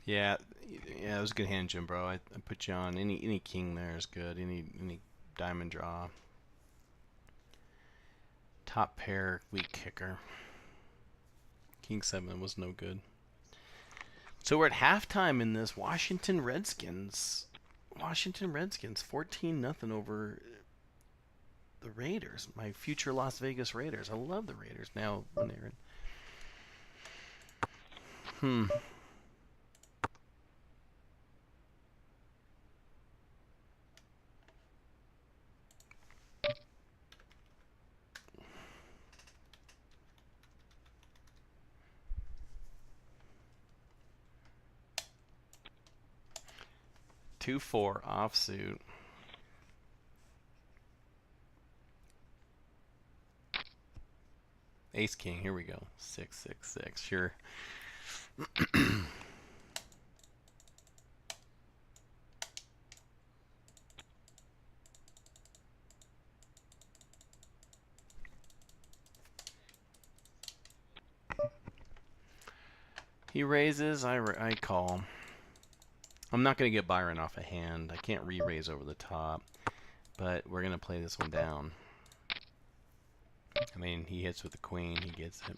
Yeah, it was a good hand, Jim, bro. I put you on. Any king there is good. Any diamond draw. Top pair, weak kicker. King 7 was no good. So we're at halftime in this. Washington Redskins, 14-0 over the Raiders. My future Las Vegas Raiders. I love the Raiders now when they're in. 2-4 offsuit. Ace King. Here we go. 666. Sure. He raises. I call. I'm not going to get Byron off a hand. I can't re-raise over the top. But we're going to play this one down. I mean, he hits with the queen. He gets it.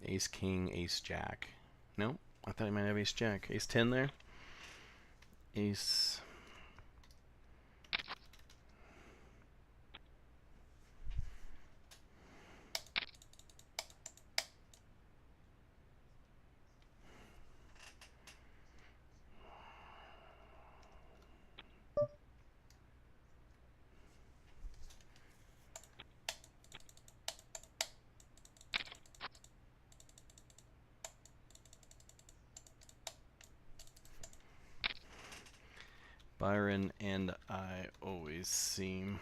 Ace, king, ace, jack. No, I thought he might have ace, jack. Ace 10 there. Ace. Byron and I always seem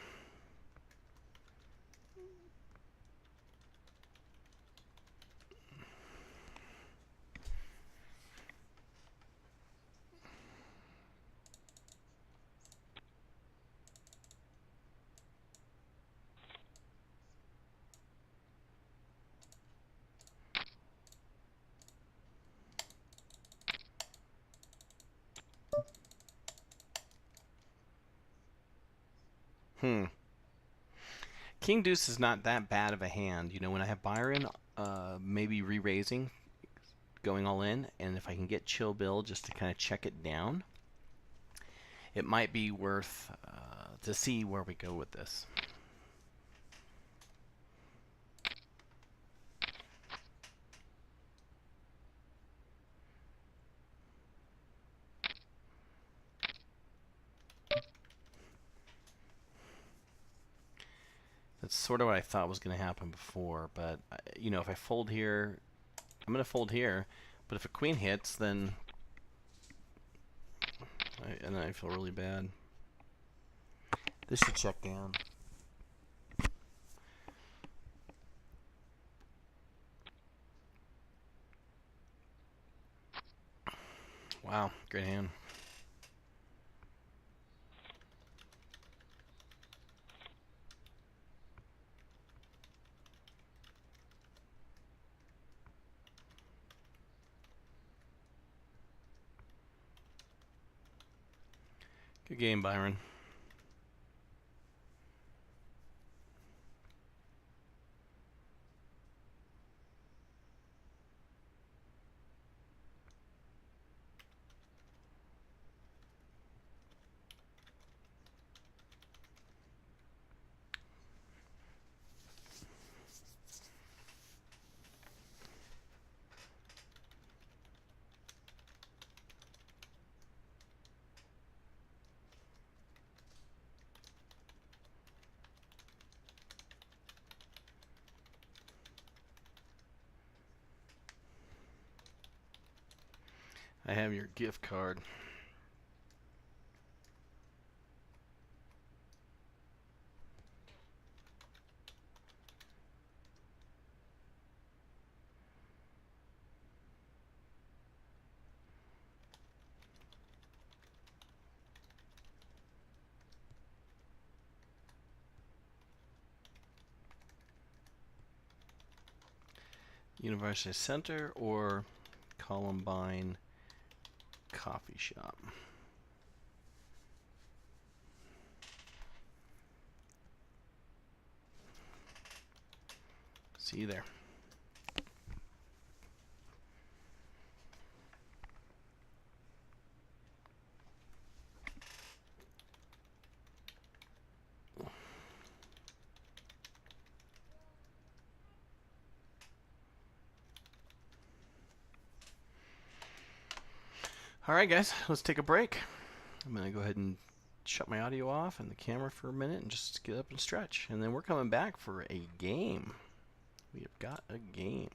King Deuce is not that bad of a hand. You know, when I have Byron, maybe re-raising, going all in, and if I can get Chill Bill just to kind of check it down, it might be worth to see where we go with this. That's sort of what I thought was going to happen before, but you know, if I fold here, I'm going to fold here, but if a queen hits, then I feel really bad. This should check down. Wow, great hand. Good game, Byron. I have your gift card. University Center or Columbine Coffee Shop. See you there. Alright guys, let's take a break. I'm going to go ahead and shut my audio off and the camera for a minute and just get up and stretch. And then we're coming back for a game. We have got a game.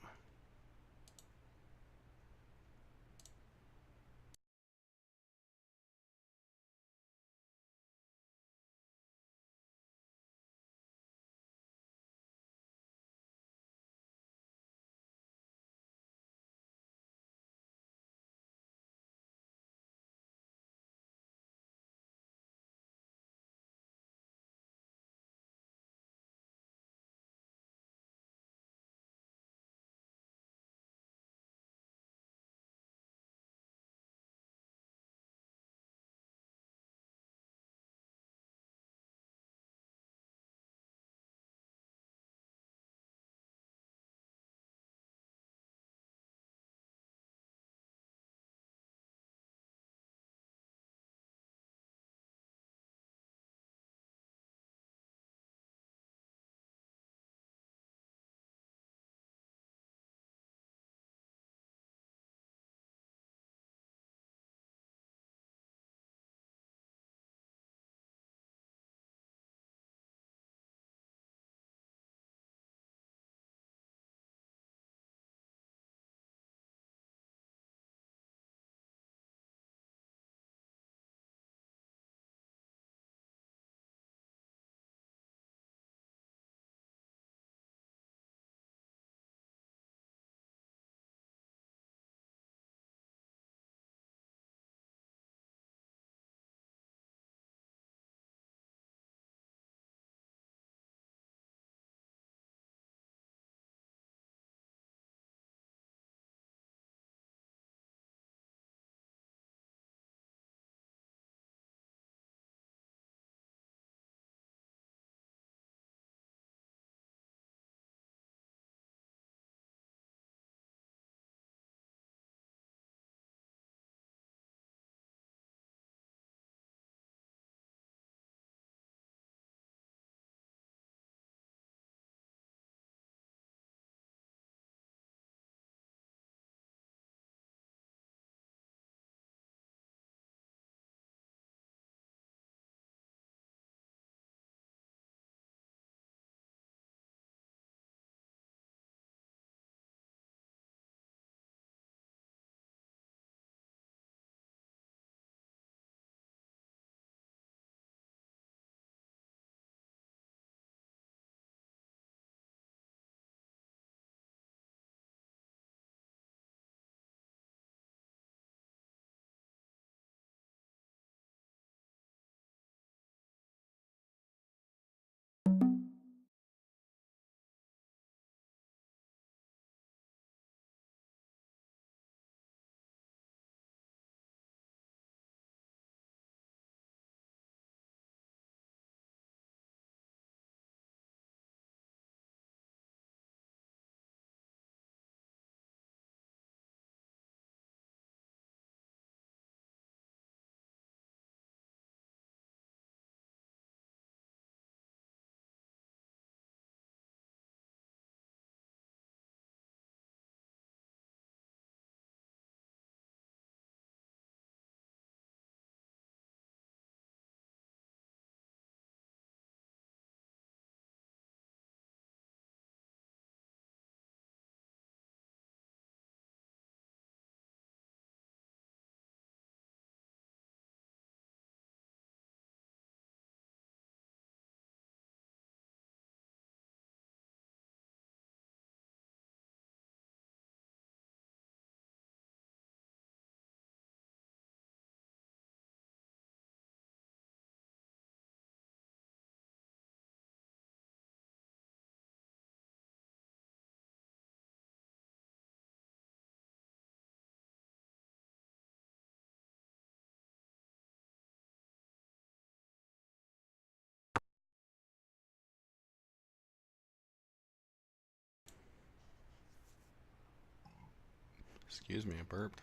Excuse me, I burped.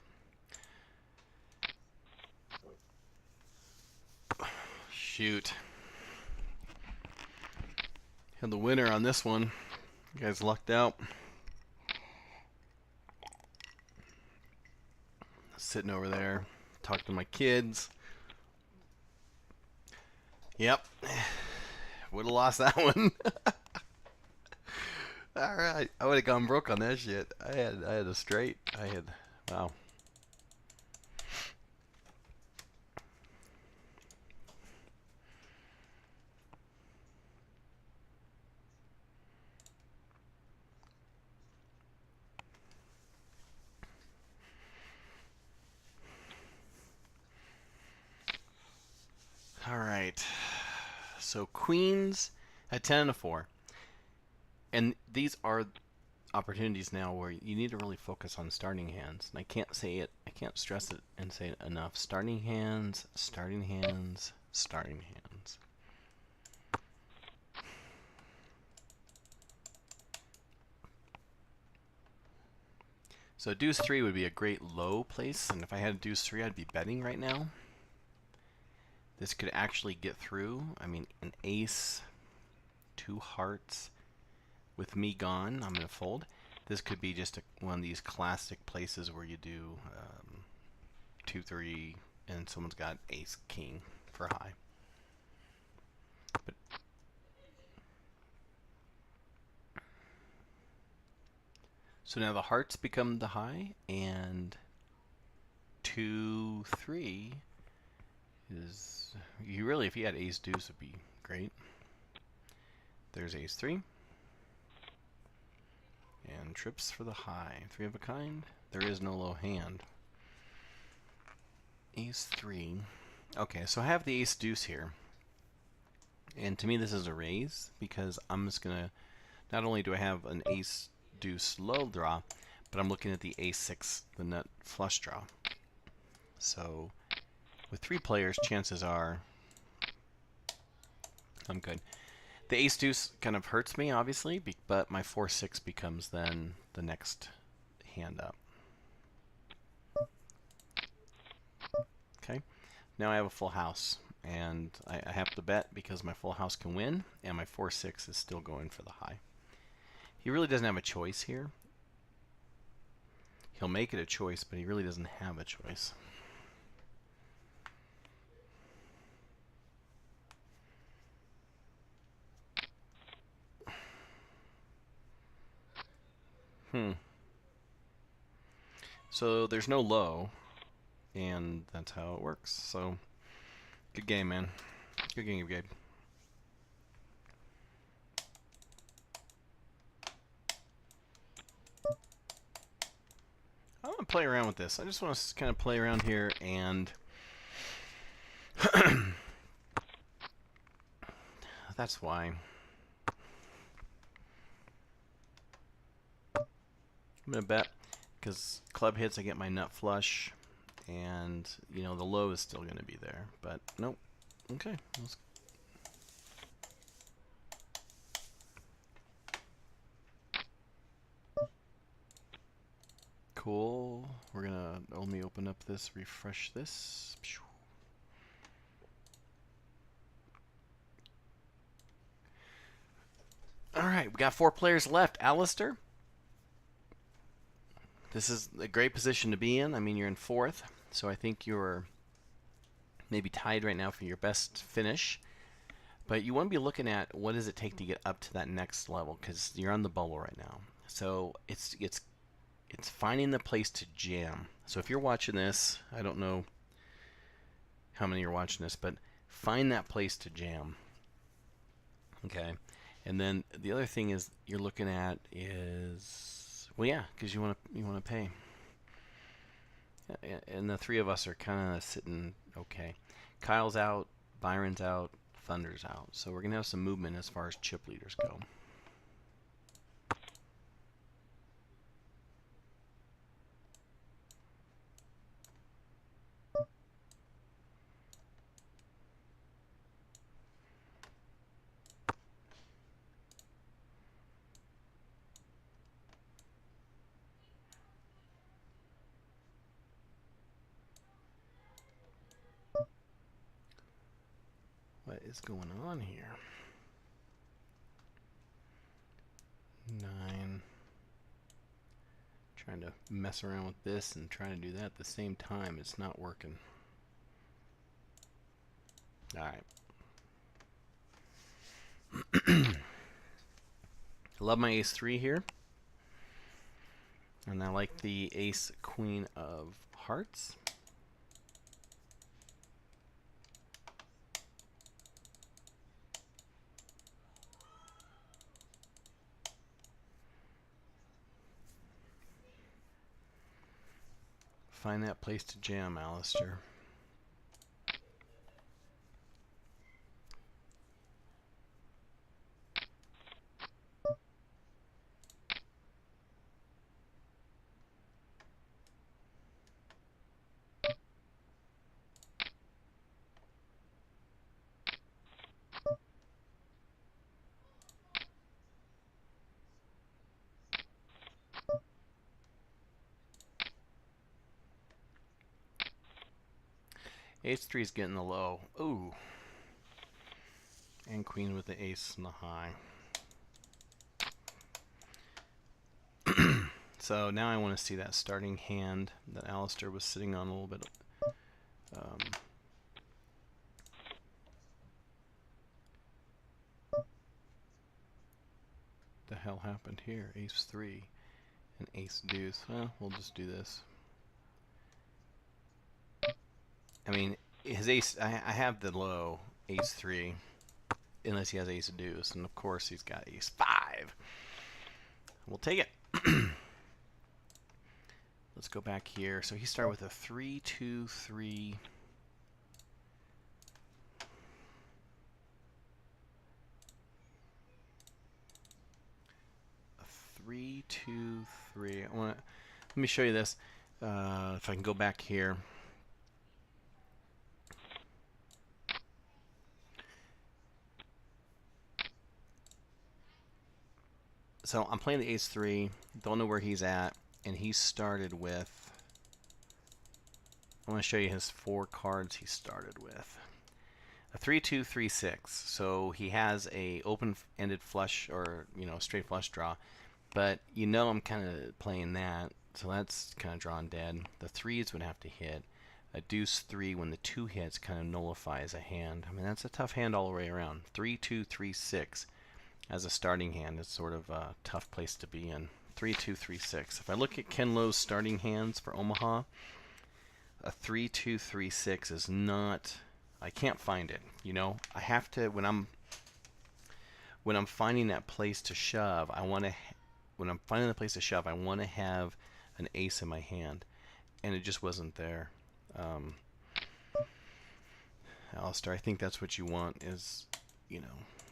Shoot. Had the winner on this one. You guys lucked out. Sitting over there, talking to my kids. Yep. Would have lost that one. All right. I would have gone broke on that shit. I had a straight. Wow. All right. So queens at 10 and a 4. And these are opportunities now where you need to really focus on starting hands. And I can't stress it and say it enough. Starting hands, starting hands, starting hands. So deuce 3 would be a great low place, and if I had a deuce 3, I'd be betting right now. This could actually get through. I mean, an ace, 2 hearts. With me gone, I'm going to fold. This could be just one of these classic places where you do 2, 3, and someone's got ace, king for high. But so now the hearts become the high, and 2, 3 is, you really, if you had ace deuce, would be great. There's ace 3. And trips for the high. 3 of a kind. There is no low hand. Ace 3. Okay, so I have the ace deuce here. And to me this is a raise, because I'm just going to, not only do I have an ace deuce low draw, but I'm looking at the ace 6, the nut flush draw. So with 3 players, chances are I'm good. The ace deuce kind of hurts me, obviously, but my 4-6 becomes then the next hand up. Okay, now I have a full house, and I have to bet because my full house can win, and my 4-6 is still going for the high. He really doesn't have a choice here. He'll make it a choice, but he really doesn't have a choice. So there's no low, and that's how it works. So good game, man. Good game, Gabe. I want to play around with this. I just want to kind of play around here, and that's why. I'm going to bet, because club hits, I get my nut flush, and, you know, the low is still going to be there. But, nope. Okay. Cool. We're going to, let me open up this, refresh this. Alright, we got 4 players left. Alistair. This is a great position to be in. I mean, you're in 4th, so I think you're maybe tied right now for your best finish. But you want to be looking at what does it take to get up to that next level, because you're on the bubble right now. So it's finding the place to jam. So if you're watching this, I don't know how many are watching this, but find that place to jam. Okay, and then the other thing is you're looking at is, well, yeah, because you want to pay. And the 3 of us are kind of sitting okay. Kyle's out, Byron's out, Thunder's out. So we're going to have some movement as far as chip leaders go. is going on here? 9. Trying to mess around with this and trying to do that at the same time. It's not working. Alright. I love my ace 3 here. And I like the ace queen of hearts. Find that place to jam, Alistair. Ace 3 is getting the low. Ooh. And queen with the ace in the high. So now I want to see that starting hand that Alistair was sitting on a little bit. The hell happened here? Ace 3 and ace deuce. Well, we'll just do this. I mean, his ace, I have the low ace 3 unless he has ace deuce, and of course he's got ace 5. We'll take it. Let's go back here. So he started with a 3, 2, 3. A 3, 2, 3. Let me show you this. If I can go back here. So I'm playing the ace 3. Don't know where he's at. And he started with, I want to show you his 4 cards he started with. A 3, 2, 3, 6. So he has a open-ended flush, or straight flush draw. But I'm kind of playing that, so that's kind of drawn dead. The 3s would have to hit. A deuce 3 when the 2 hits kind of nullifies a hand. I mean, that's a tough hand all the way around. 3, 2, 3, 6 as a starting hand. It's sort of a tough place to be in. 3, 2, 3, 6. If I look at Ken Lo's starting hands for Omaha, a 3, 2, 3, 6 is not. I can't find it. I have to when I'm finding that place to shove. When I'm finding the place to shove, I want to have an ace in my hand, and it just wasn't there. Alistair, I think that's what you want. Is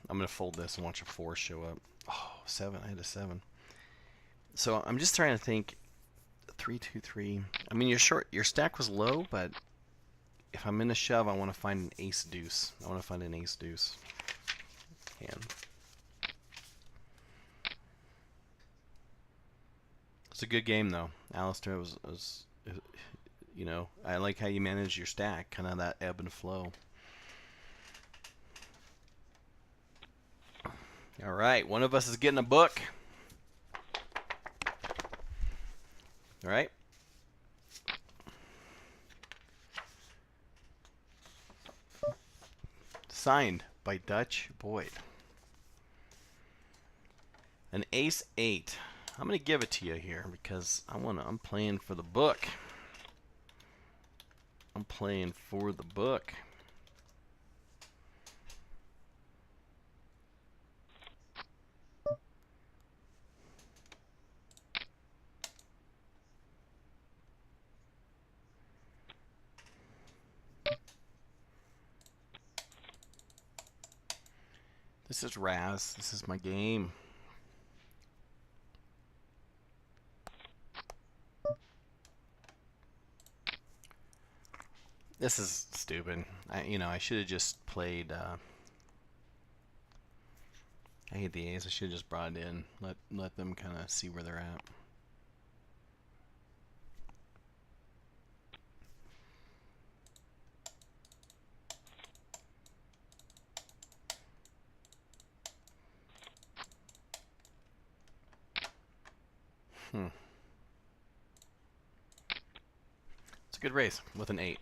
I'm gonna fold this and watch a 4 show up. Oh, 7. I had a 7. So I'm just trying to think. 3, 2, 3. I mean, your stack was low, but if I'm in a shove, I want to find an ace deuce. I want to find an ace deuce hand. It's a good game though, Alistair. Was I like how you manage your stack, kind of that ebb and flow. All right, one of us is getting a book. All right. Signed by Dutch Boyd. An ace 8. I'm going to give it to you here because I'm playing for the book. I'm playing for the book. This is Raz. This is my game. This is stupid. I should have just played. I hate the A's. I should have just brought it in. Let them kind of see where they're at. Hmm. It's a good raise with an 8.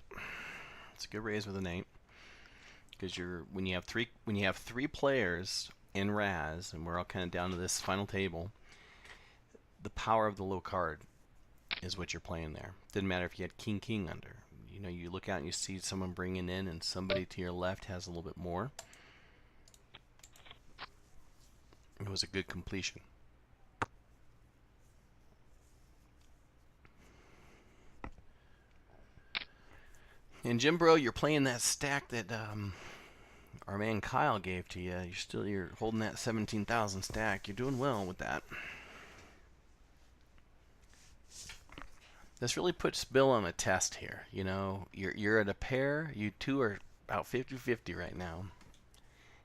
It's a good raise with an 8. Because when you have three players in Raz, and we're all kind of down to this final table, the power of the low card is what you're playing there. Didn't matter if you had King King under. You know, you look out and you see someone bringing in, and somebody to your left has a little bit more. It was a good completion. And Jim Bro, you're playing that stack that our man Kyle gave to you. You're holding that 17,000 stack. You're doing well with that. This really puts Bill on a test here. You know, you're at a pair. You two are about 50-50 right now.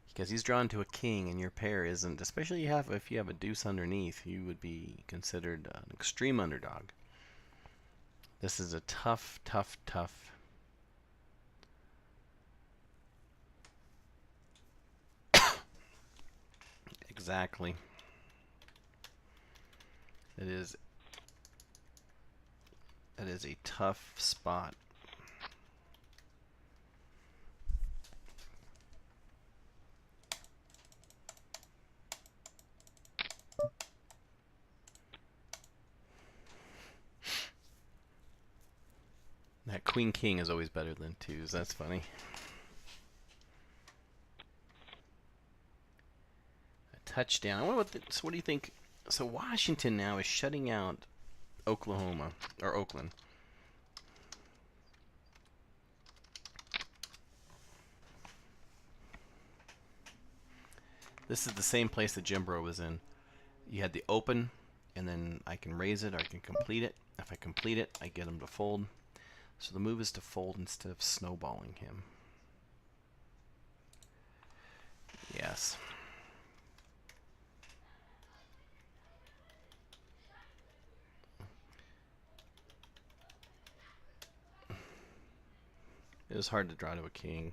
Because he's drawn to a king and your pair isn't. Especially if you have a deuce underneath, you would be considered an extreme underdog. This is a tough. Exactly. That is a tough spot. That Queen King is always better than twos. That's funny. A touchdown. I wonder so what do you think? So Washington now is shutting out Oklahoma or Oakland. This is the same place that Jim Bro was in. You had the open, and then I can raise it or I can complete it. If I complete it, I get him to fold. So the move is to fold instead of snowballing him. Yes. It was hard to draw to a king.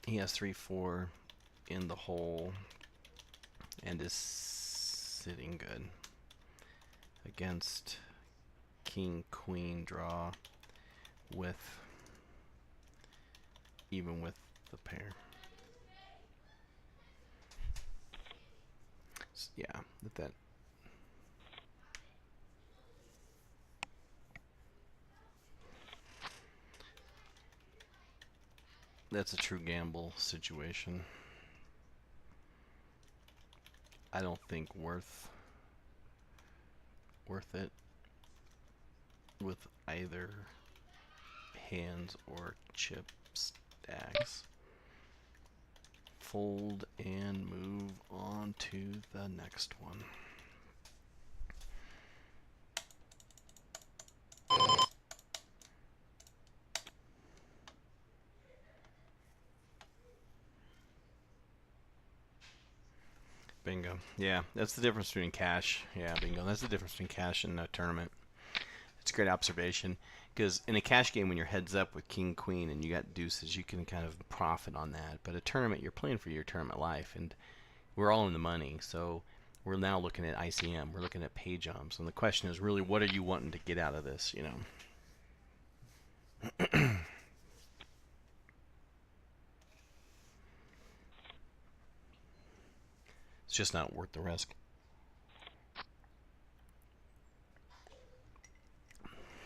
He has 3-4 in the hole and is sitting good against king queen draw even with the pair. Yeah, that's a true gamble situation. I don't think worth it with either hands or chip stacks. Fold and move on to the next one. Bingo. Yeah, that's the difference between cash. Yeah, bingo. That's the difference between cash and a tournament. It's a great observation. Because in a cash game, when you're heads up with king, queen, and you got deuces, you can kind of profit on that. But a tournament, you're playing for your tournament life. And we're all in the money. So we're now looking at ICM. We're looking at pay jumps. And the question is really, what are you wanting to get out of this, you know? It's just not worth the risk.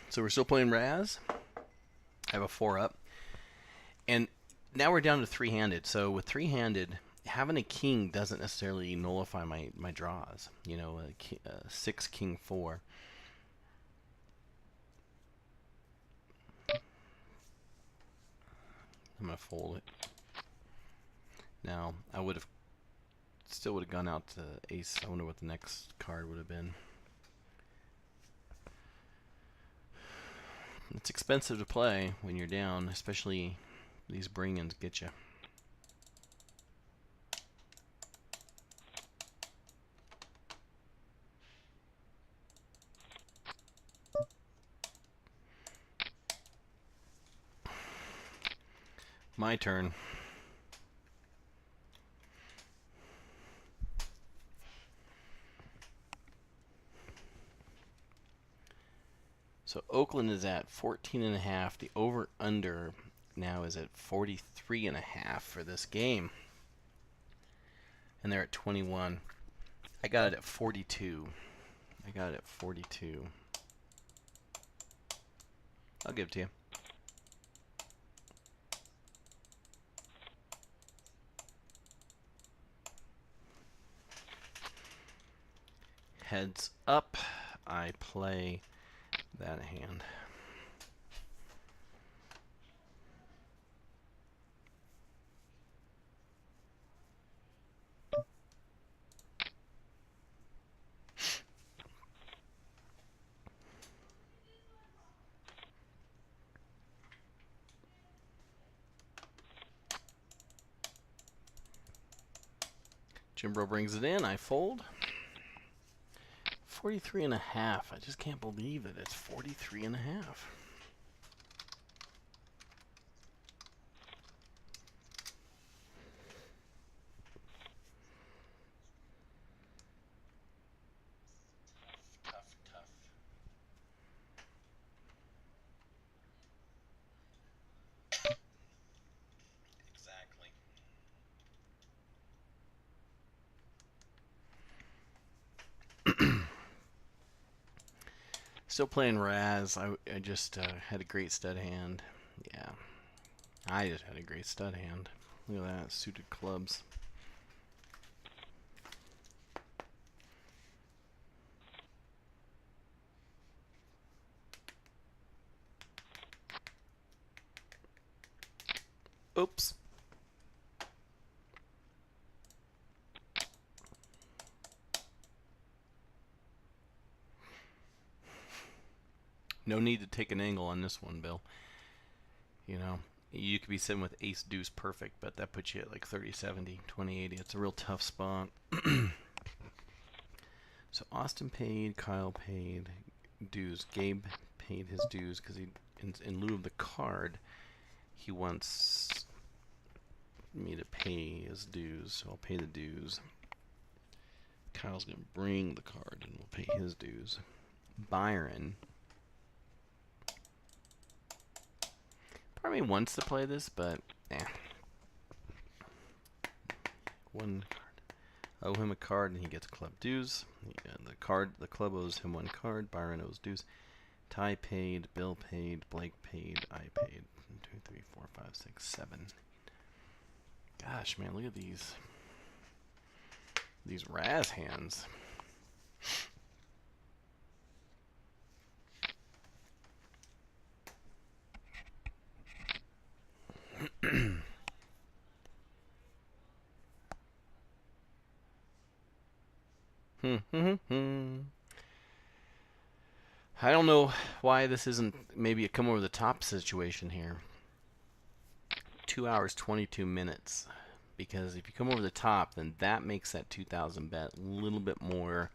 So we're still playing Raz. I have a 4 up. And now we're down to three-handed. So with three-handed, having a king doesn't necessarily nullify my draws. You know, a 6 king 4. I'm gonna fold it. Now I still would have gone out to ace. I wonder what the next card would have been. It's expensive to play when you're down, especially these bring-ins get you. My turn. So Oakland is at 14.5. The over-under now is at 43.5 for this game. And they're at 21. I got it at 42. I'll give it to you. Heads up, I play that hand. Jimbro brings it in, I fold. 43.5. I just can't believe that it's 43.5. Tough. Exactly. Still playing Raz. I just had a great stud hand. Yeah. I just had a great stud hand. Look at that. Suited clubs. Oops. No need to take an angle on this one, Bill. You know, you could be sitting with ace deuce perfect, but that puts you at like 30-70, 20-80. It's a real tough spot. So Austin paid, Kyle paid dues. Gabe paid his dues because he, in lieu of the card, he wants me to pay his dues. So I'll pay the dues. Kyle's going to bring the card and we'll pay his dues. Byron probably wants to play this, but one card. I owe him a card and he gets club dues. The club owes him one card. Byron owes dues. Ty paid, Bill paid, Blake paid, I paid. 1, 2, 3, 4, 5, 6, 7. Gosh, man, look at these Raz hands. I don't know why this isn't maybe a come over the top situation here. 2 hours, 22 minutes. Because if you come over the top, then that makes that 2,000 bet a little bit more,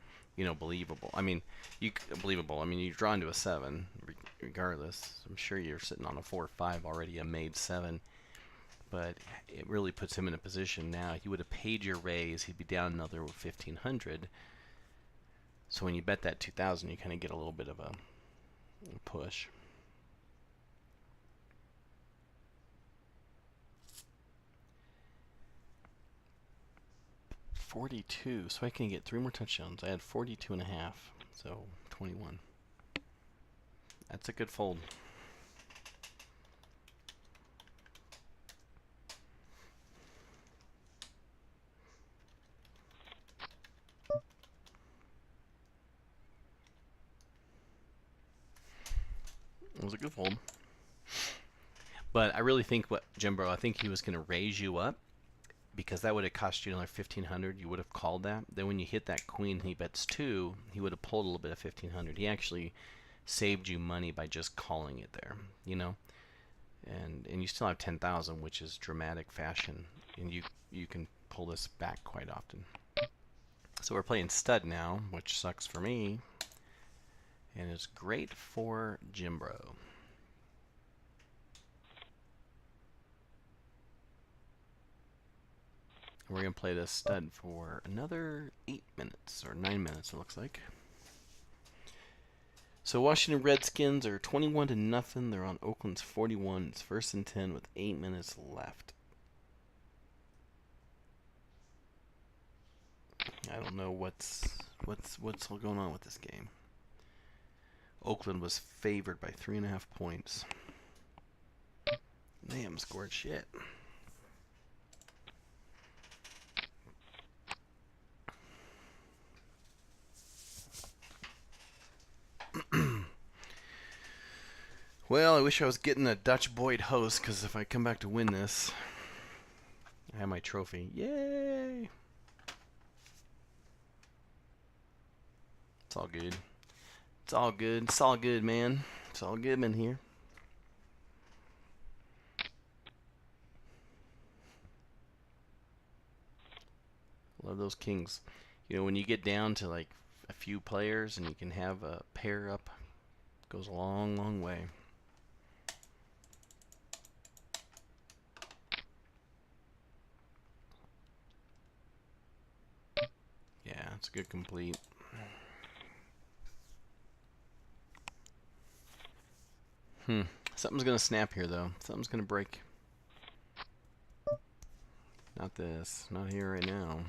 believable. I mean, you draw into a 7, regardless. I'm sure you're sitting on a 4 or 5 already, a made 7. But it really puts him in a position now. He would have paid your raise. He'd be down another 1,500. So when you bet that 2,000, you kind of get a little bit of a push. $42, so I can get 3 more touchdowns. I had 42.5, so 21. That's a good fold. It was a good fold. But I really think I think he was going to raise you up because that would have cost you another 1,500. You would have called that. Then when you hit that queen, he bets 2. He would have pulled a little bit of 1,500. He actually saved you money by just calling it there, And you still have 10,000, which is dramatic fashion, and you can pull this back quite often. So we're playing stud now, which sucks for me. And it's great for Jimbro. We're going to play this stud for another 8 minutes, or 9 minutes it looks like. So Washington Redskins are 21 to nothing. They're on Oakland's 41. It's 1st and 10 with 8 minutes left. I don't know what's going on with this game. Oakland was favored by 3.5 points. They haven't scored shit. Well, I wish I was getting a Dutch Boyd host, because if I come back to win this, I have my trophy. Yay! It's all good. It's all good. It's all good, man. It's all good in here. Love those kings. You know, when you get down to like a few players and you can have a pair up, goes a long, long way. Yeah, it's a good complete. Something's gonna snap here though. Something's gonna break. Not this. Not here right now.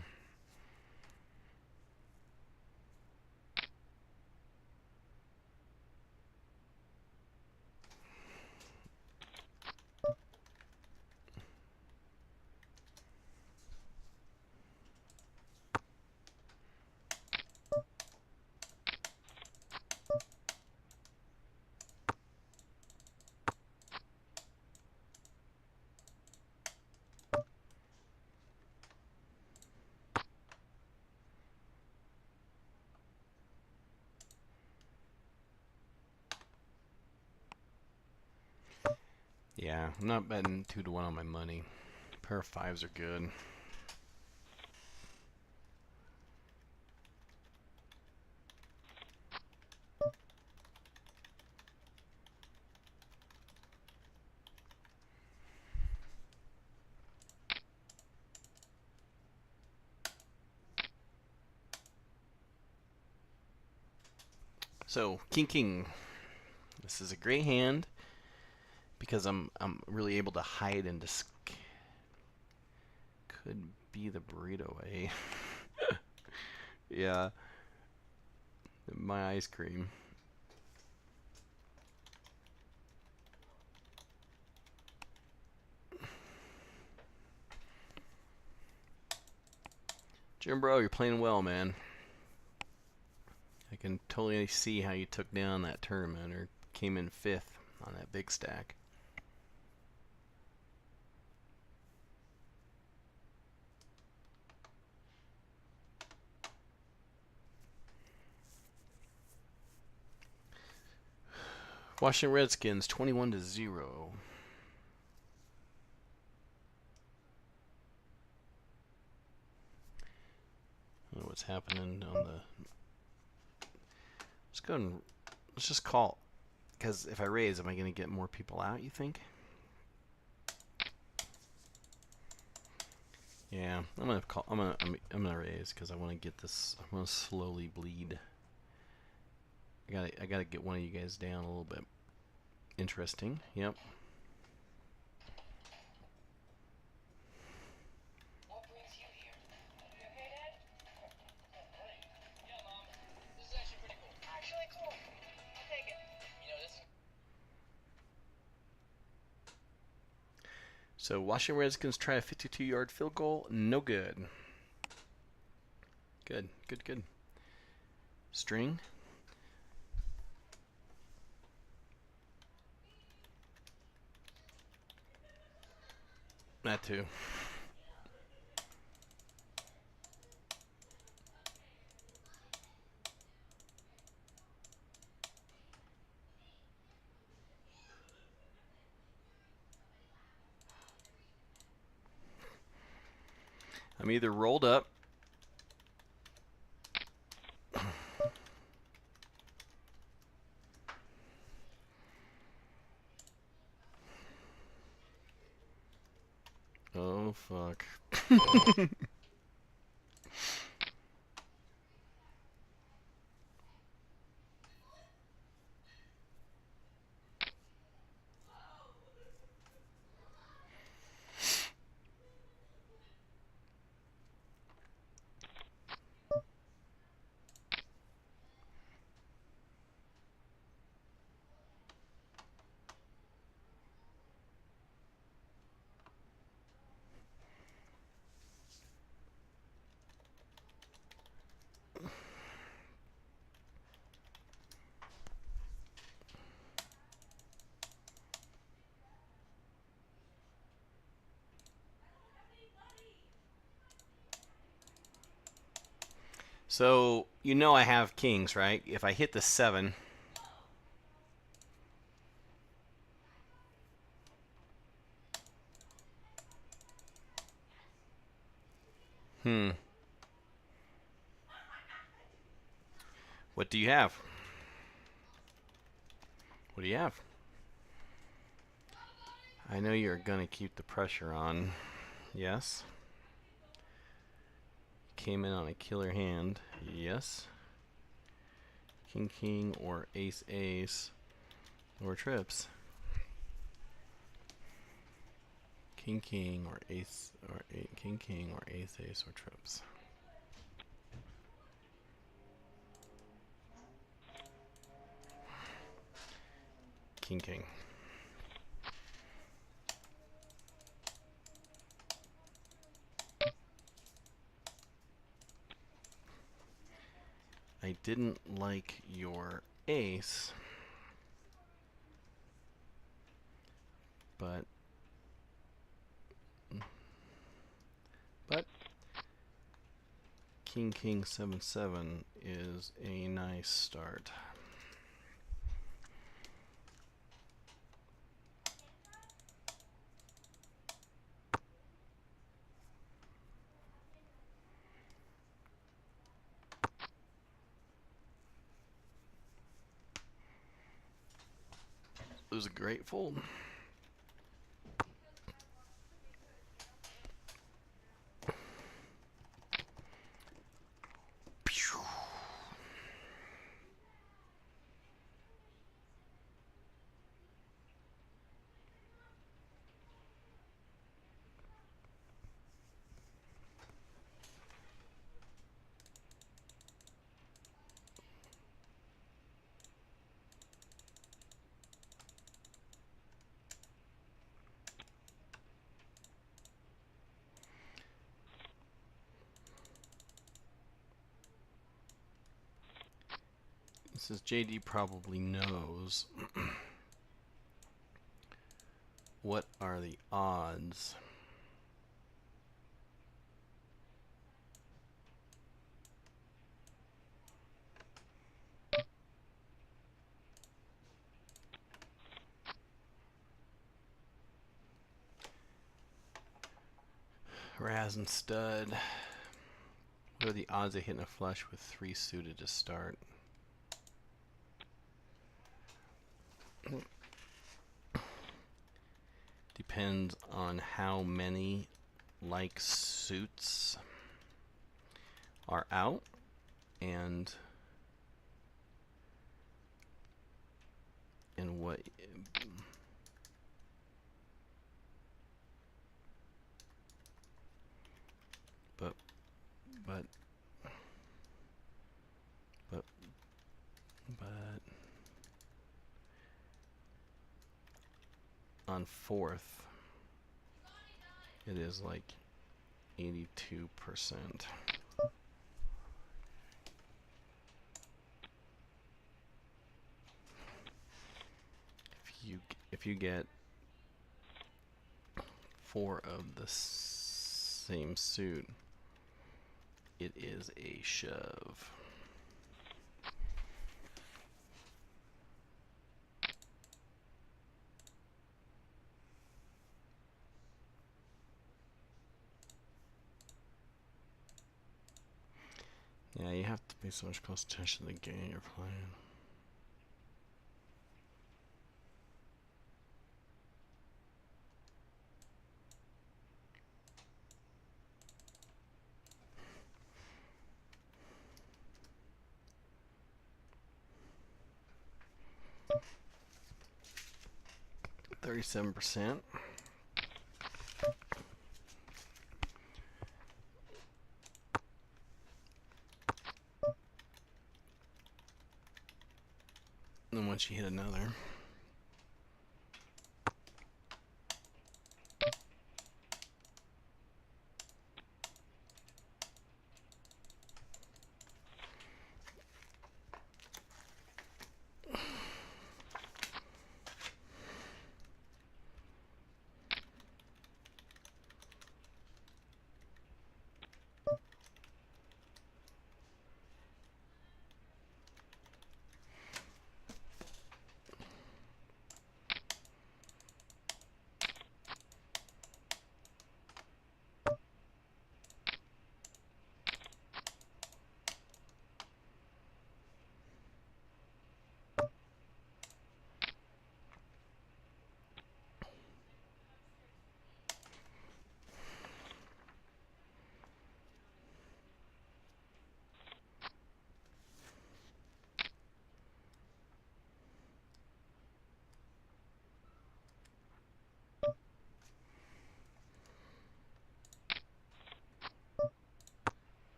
Yeah, I'm not betting 2 to 1 on my money. Pair of 5s are good. So, king. This is a great hand because I'm really able to hide and just could be the burrito, eh? Yeah. My ice cream. Jim Bro, you're playing well, man. I can totally see how you took down that tournament or came in 5th on that big stack. Washington Redskins 21 to 0. I don't know what's happening on the. Let's go and let's just call, because if I raise, am I going to get more people out? You think? Yeah, I'm gonna call. I'm gonna raise because I want to get this. I want to slowly bleed. I gotta get one of you guys down a little bit. Interesting. Yep. What brings you here? You okay, Dad? Yeah, Mom. This is actually pretty cool. Actually cool. I'll take it. You know this. So Washington Redskins try a 52-yard field goal. No good. Good. String. That too. I'm either rolled up. Oh, fuck. So, you know I have kings, right? If I hit the 7, what do you have? What do you have? I know you're going to keep the pressure on. Yes. Came in on a killer hand. Yes. King, king, or ace, ace, or trips. King, king, or ace, or king, king, or ace, ace, or trips. King, king. I didn't like your ace, but king, king, 7, 7 is a nice start. It was a great fold. This is JD probably knows. What are the odds? Raz and stud. What are the odds of hitting a flush with 3 suited to start? Depends on how many like suits are out and what but but but but on 4th it is like 82%. If you get 4 of the same suit, it is a shove. Yeah, you have to pay so much close attention to the game you're playing. $37%. And then once you hit another.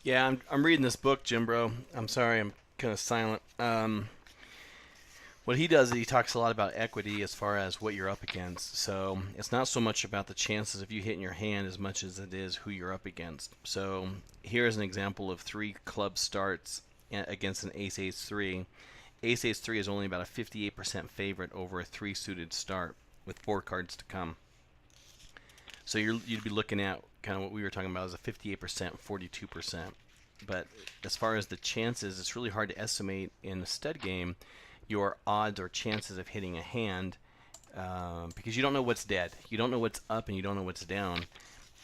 Yeah, I'm reading this book, Jim Bro. I'm sorry, I'm kind of silent. What he does is he talks a lot about equity as far as what you're up against. So it's not so much about the chances of you hitting your hand as much as it is who you're up against. So here's an example of three club starts against an ace ace three. Ace ace three is only about a 58% favorite over a three suited start with four cards to come. So you'd be looking at kind of what we were talking about as a 58%, 42%. But as far as the chances, it's really hard to estimate in a stud game your odds or chances of hitting a hand because you don't know what's dead. You don't know what's up and you don't know what's down.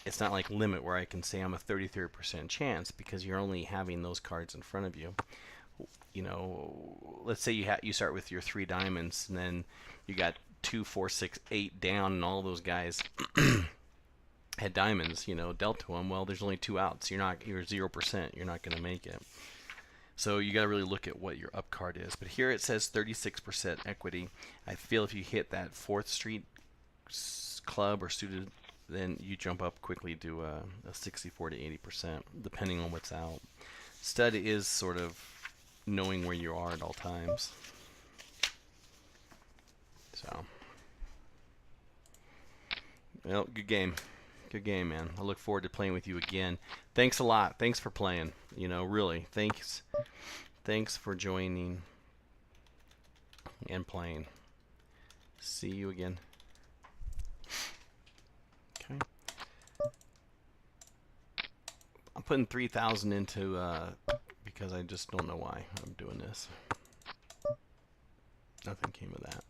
It's not like limit where I can say I'm a 33% chance because you're only having those cards in front of you. You know, let's say you start with your three diamonds and then you got 2, 4, 6, 8 down and all those guys had diamonds, dealt to them. Well, there's only two outs. You're 0%. You're not going to make it. So you got to really look at what your up card is. But here it says 36% equity. I feel if you hit that 4th Street club or suited, then you jump up quickly to a 64 to 80%, depending on what's out. Stud is sort of knowing where you are at all times. So, well, good game. Good game, man. I look forward to playing with you again. Thanks a lot. Thanks for playing. Really. Thanks for joining and playing. See you again. Okay. I'm putting 3,000 into because I just don't know why I'm doing this. Nothing came of that.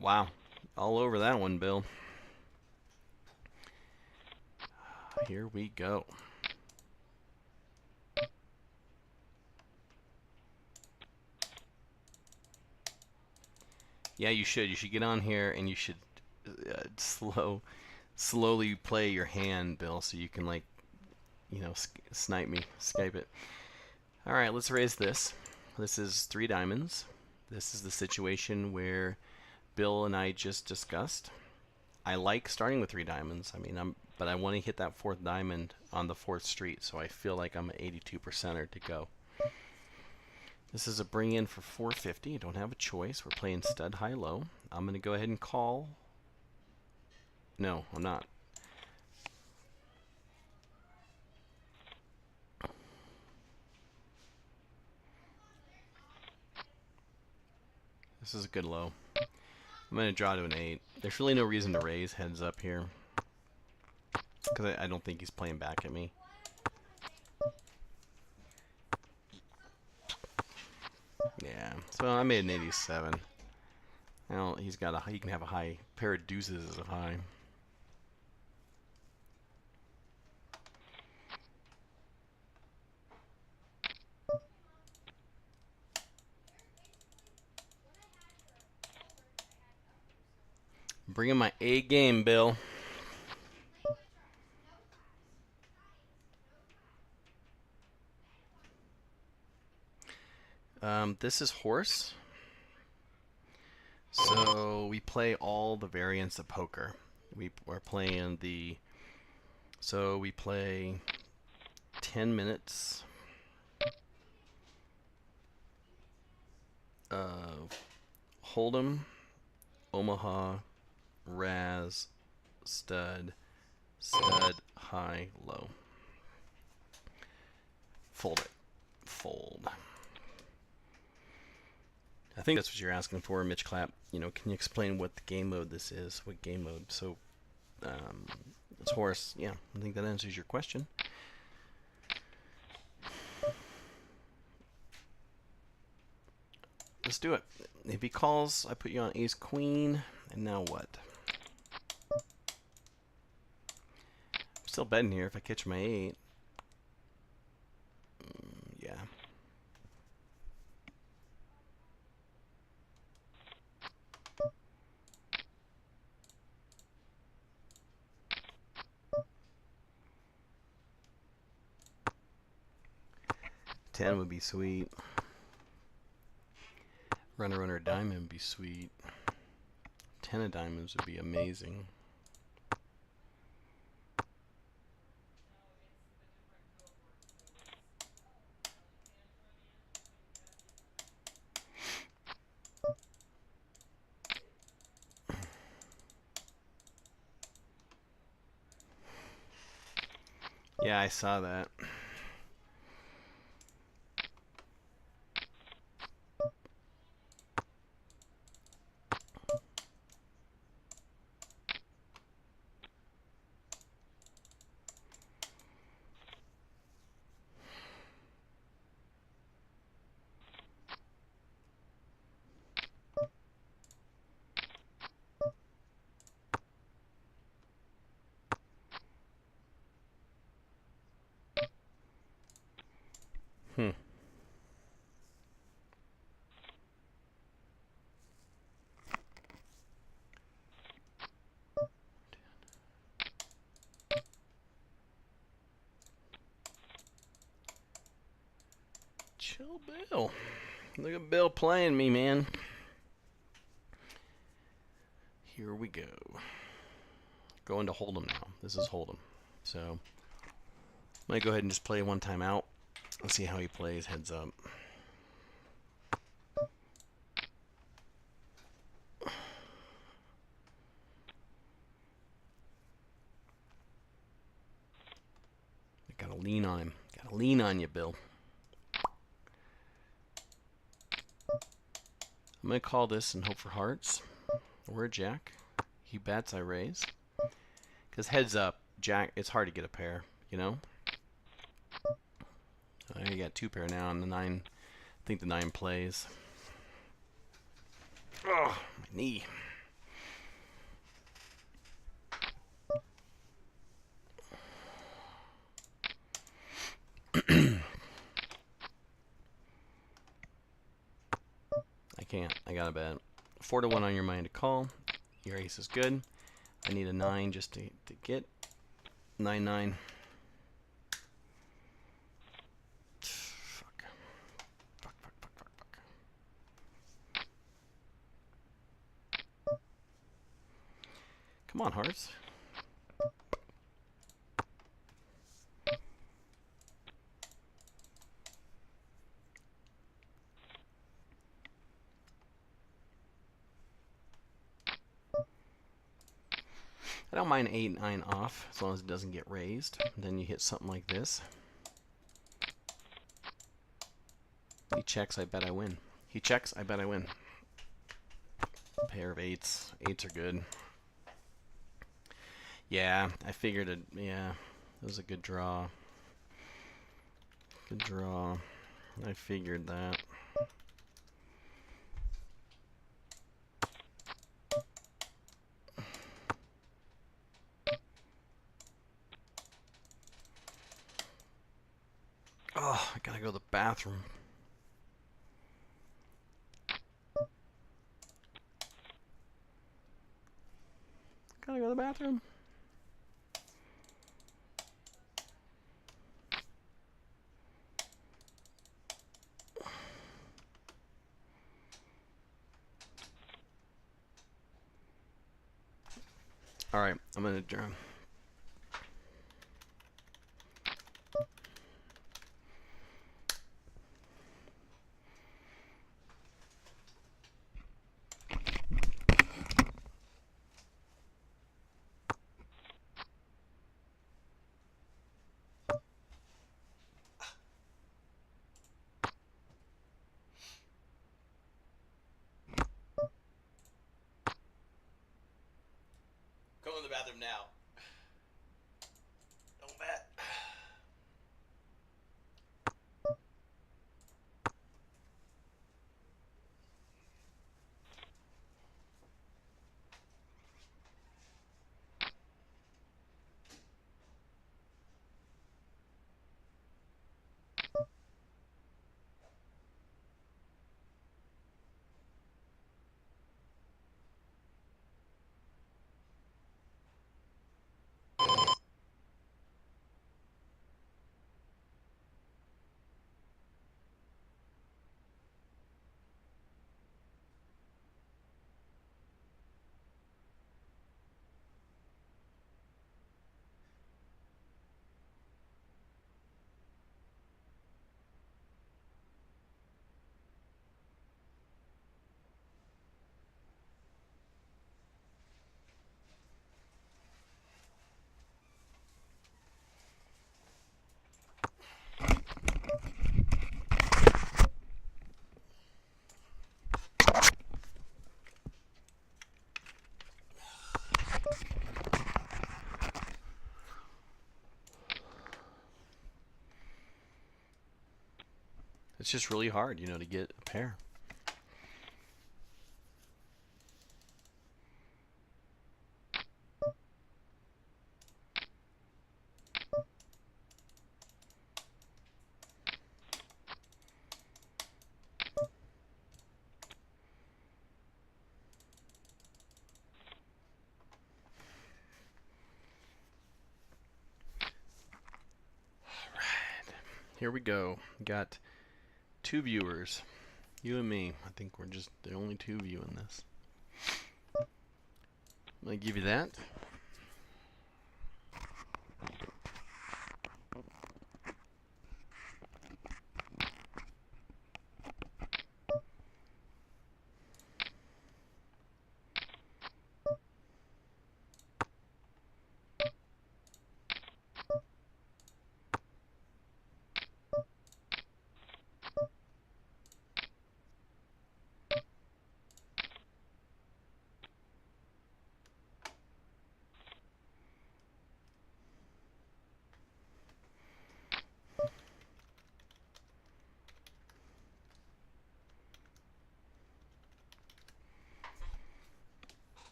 Wow. All over that one, Bill. Here we go. Yeah, you should. You should get on here and you should slowly play your hand, Bill, so you can snipe me, Skype it. All right, let's raise this. This is 3 diamonds. This is the situation where Bill and I just discussed. I like starting with 3 diamonds. But I want to hit that 4th diamond on the 4th street, so I feel like I'm an 82%er to go. This is a bring in for 450. I don't have a choice. We're playing stud high low. I'm going to go ahead and call. No, I'm not. This is a good low. I'm going to draw to an 8. There's really no reason to raise heads up here because I don't think he's playing back at me. Yeah, so I made an 87. Now he can have a high pair of deuces as a high. Bring in my A game, Bill. This is horse. So we play all the variants of poker. We're playing so we play 10 minutes of Hold'em, Omaha, Raz, stud, high, low. Fold it. Fold. I think that's what you're asking for, Mitch Clapp. Can you explain what the game mode this is? What game mode? So, it's horse. Yeah, I think that answers your question. Let's do it. If he calls, I put you on ace queen, and now what? I'm still betting here if I catch my 8. Yeah. Ten would be sweet. Runner diamond would be sweet. 10 of diamonds would be amazing. Yeah, I saw that. Hmm. Chill, Bill. Look at Bill playing me, man. Here we go. Going to Hold'em now. This is Hold'em. So I'm gonna go ahead and just play one time out. Let's see how he plays heads up. I gotta lean on him. Gotta lean on you, Bill. I'm gonna call this and hope for hearts. Or a jack. He bets, I raise. Because heads up, jack, it's hard to get a pair, you know? You got two pair now, and the 9, I think the 9 plays. Oh, my knee. I can't. I got a bet. 4-1 on your mind to call. Your ace is good. I need a 9 just to get 9-9. Fuck. Fuck. Come on, hearts. I don't mind 8-9 off as long as it doesn't get raised. Then you hit something like this. He checks, I bet I win. He checks, I bet I win. Pair of 8s. 8s are good. Yeah, I figured it. Yeah, it was a good draw. Good draw. I figured that. Oh, I gotta go to the bathroom. Gotta go to the bathroom. Alright, I'm gonna adjourn. Go in the bathroom now. Don't bet. It's just really hard, you know, to get a pair. Here we go. Got 2 viewers. You and me. I think we're just the only 2 viewing this. I'm going to give you that.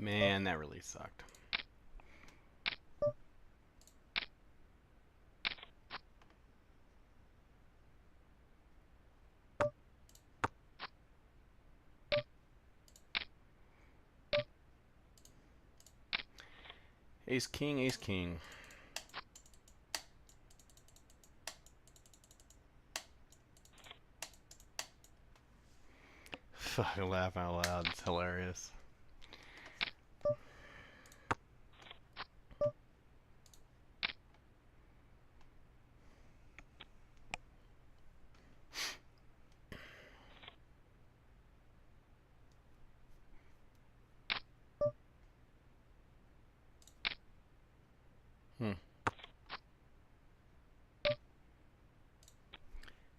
Man, that really sucked. Ace king, ace king. I laugh out loud. It's hilarious.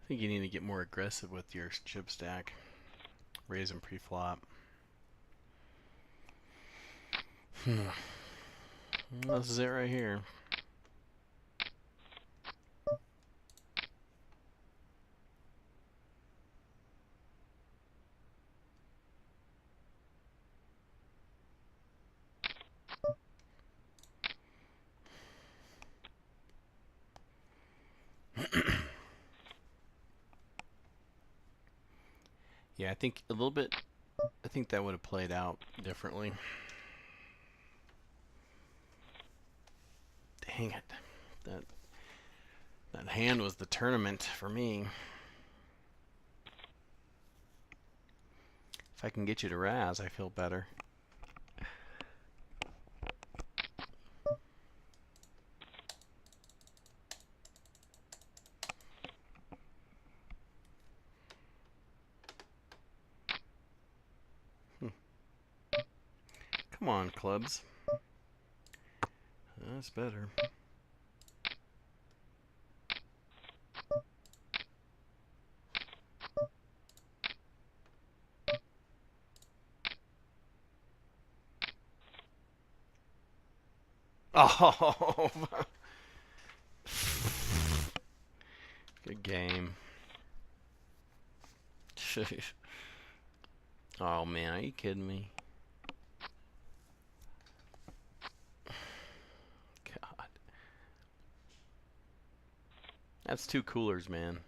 I think you need to get more aggressive with your chip stack. Raise them pre-flop. This is it right here. Yeah, I think a little bit. I think that would have played out differently. Dang it. That hand was the tournament for me. If I can get you to razz, I feel better. Come on, clubs. That's better. Oh, good game. Oh man, are you kidding me? God, that's 2 coolers, man.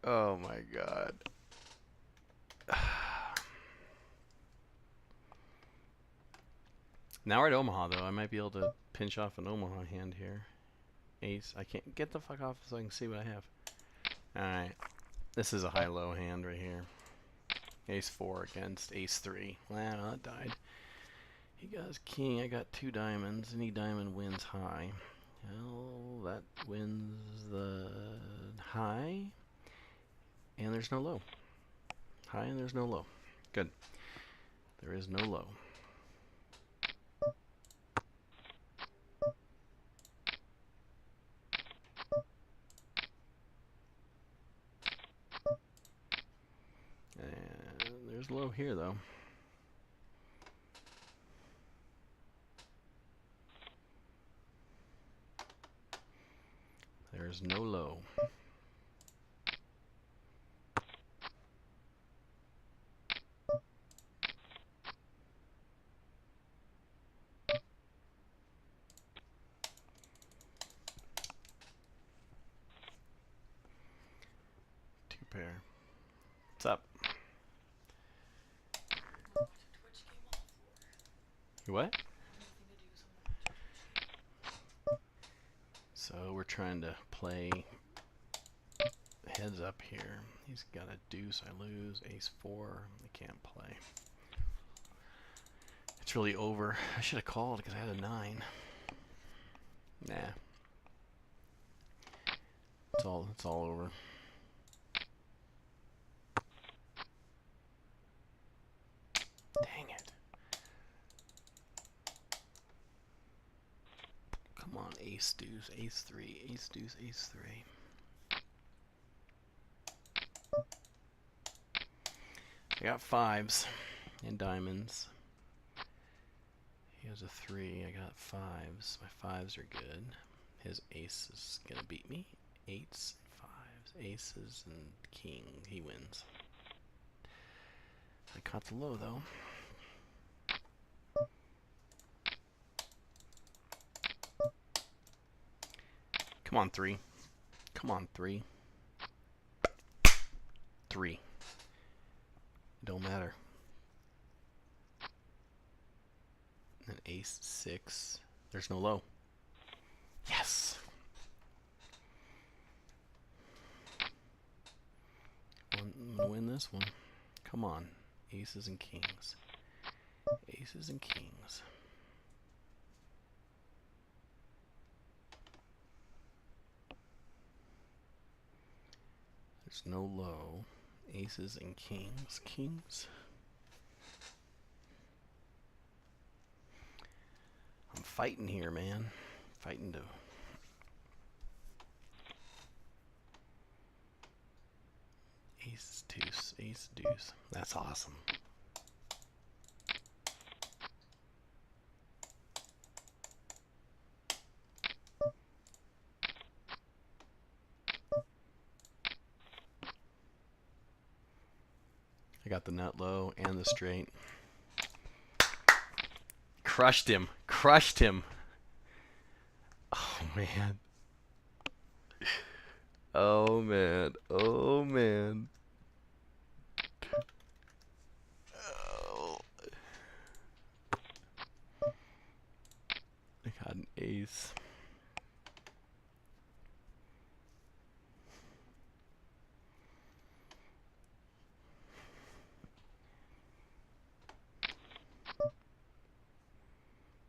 Oh my god. Now we're at Omaha, though. I might be able to pinch off an Omaha hand here. Ace. I can't get the fuck off so I can see what I have. Alright. This is a high-low hand right here. Ace 4 against Ace 3. Well, that died. He got king. I got 2 diamonds. Any diamond wins high. Well, that wins the high. And there's no low. High and there's no low. Good. There is no low. And there's low here, though. There's no low. Two pair. What's up? You what? So we're trying to play heads up here. He's got a deuce, I lose. Ace 4, I can't play. It's really over. I should have called because I had a 9. Nah. It's all over. Dang it. Come on, ace deuce, ace 3, ace deuce, ace 3. I got 5s and diamonds. He has a 3, I got 5s. My 5s are good. His ace is gonna beat me. 8s, 5s, aces, and king. He wins. I caught the low though. Come on, 3. Come on, 3. 3. Don't matter. An ace 6. There's no low. Yes! I'm gonna win this one. Come on. Aces and kings. Aces and kings. There's no low. Aces and kings. Kings. I'm fighting here, man. Fighting to... Ace deuce. Ace deuce. That's awesome. I got the nut low and the straight. Crushed him. Crushed him. Oh, man. Oh, man. Oh, man. Oh. I got an ace.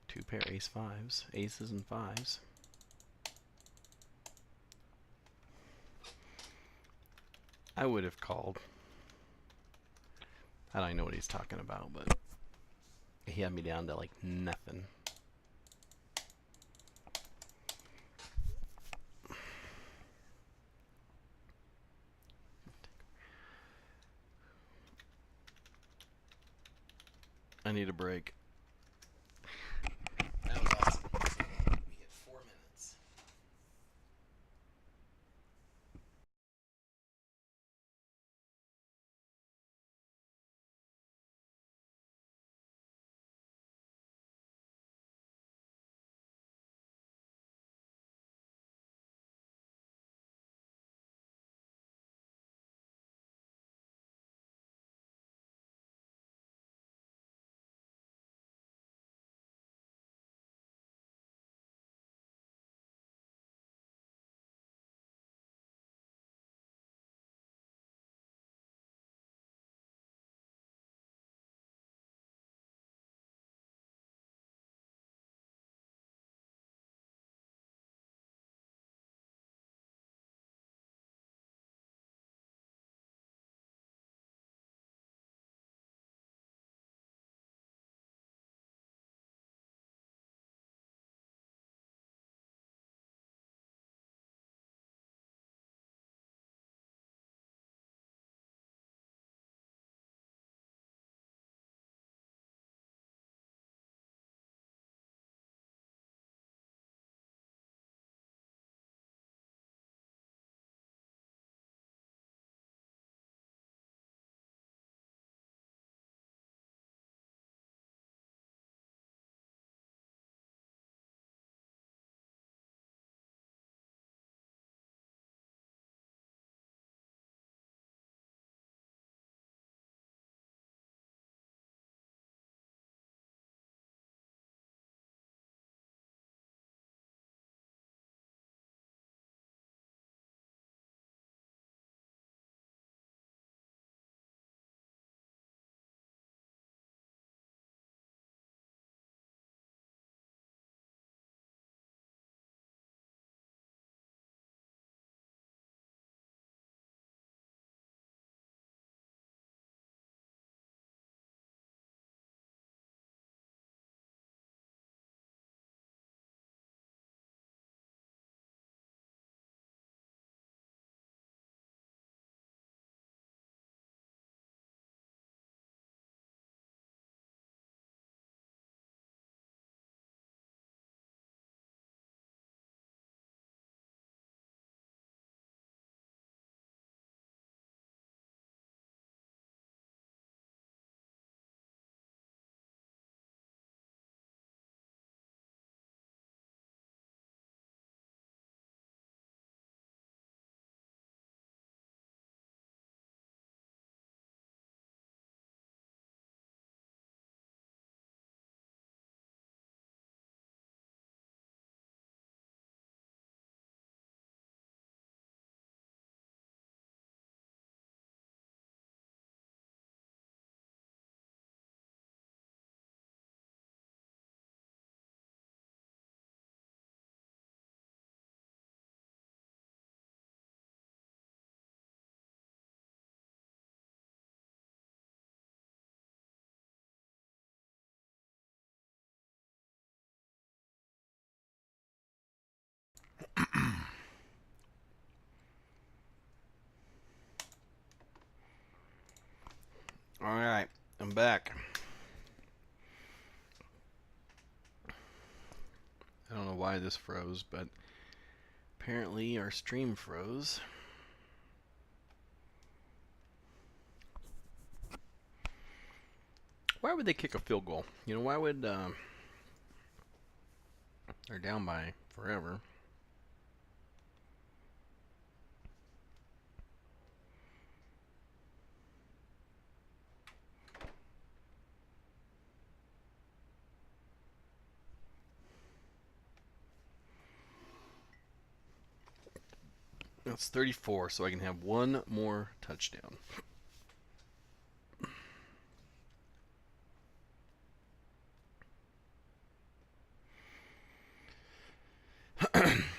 Two pair ace 5s. Aces and 5s. I would have called. I don't know what he's talking about, but he had me down to like nothing. I need a break. Alright, I'm back. I don't know why this froze, but apparently our stream froze. Why would they kick a field goal? You know, why would they're down by forever? That's 34, so I can have one more touchdown.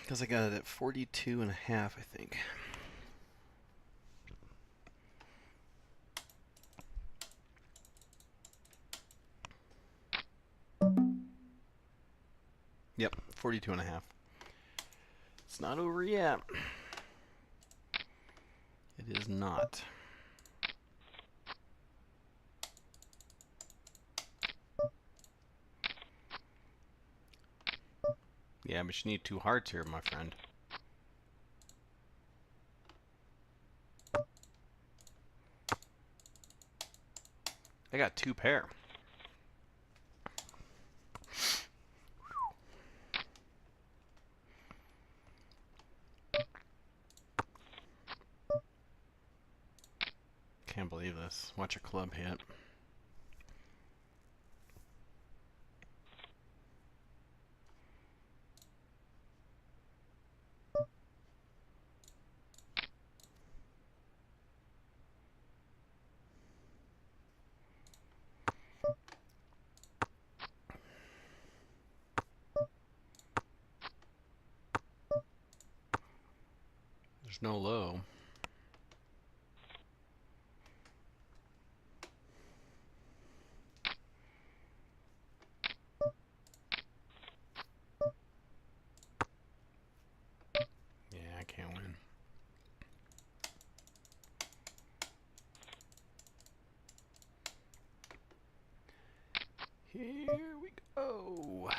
Because I got it at 42 and a half, I think. Yep, 42 and a half. It's not over yet. It is not. Yeah, but you need 2 hearts here, my friend. I got 2 pair. Can't believe this. Watch a club hit. There's no low. Yeah, I can't win. Here we go.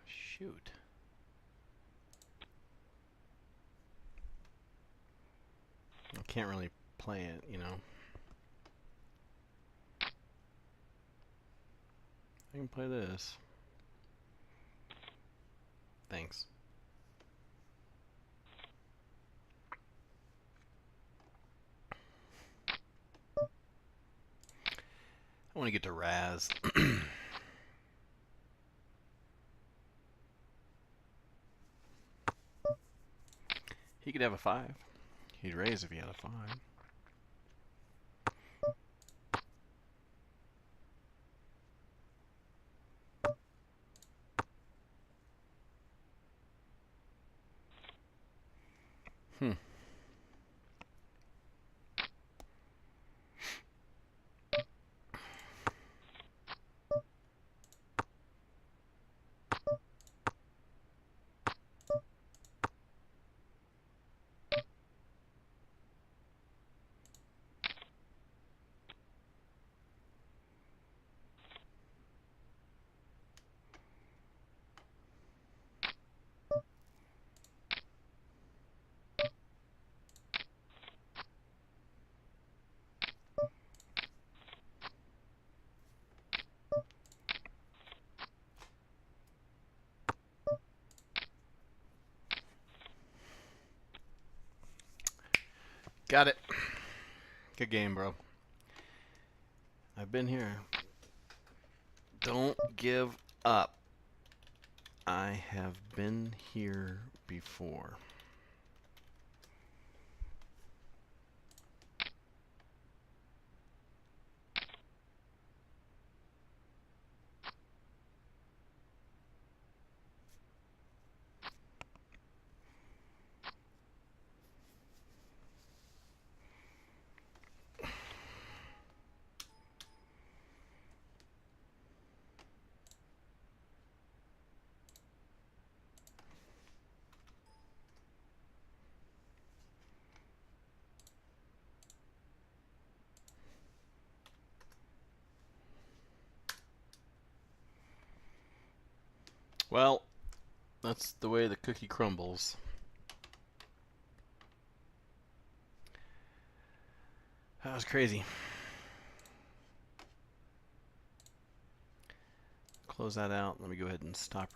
Shoot. I can't really play it, you know. I can play this. Thanks. I want to get to Raz. He could have a 5. He'd raise if he had a 5. Hmm. Got it. Good game, bro. I've been here. Don't give up. I have been here before. Well, that's the way the cookie crumbles. That was crazy. Close that out. Let me go ahead and stop.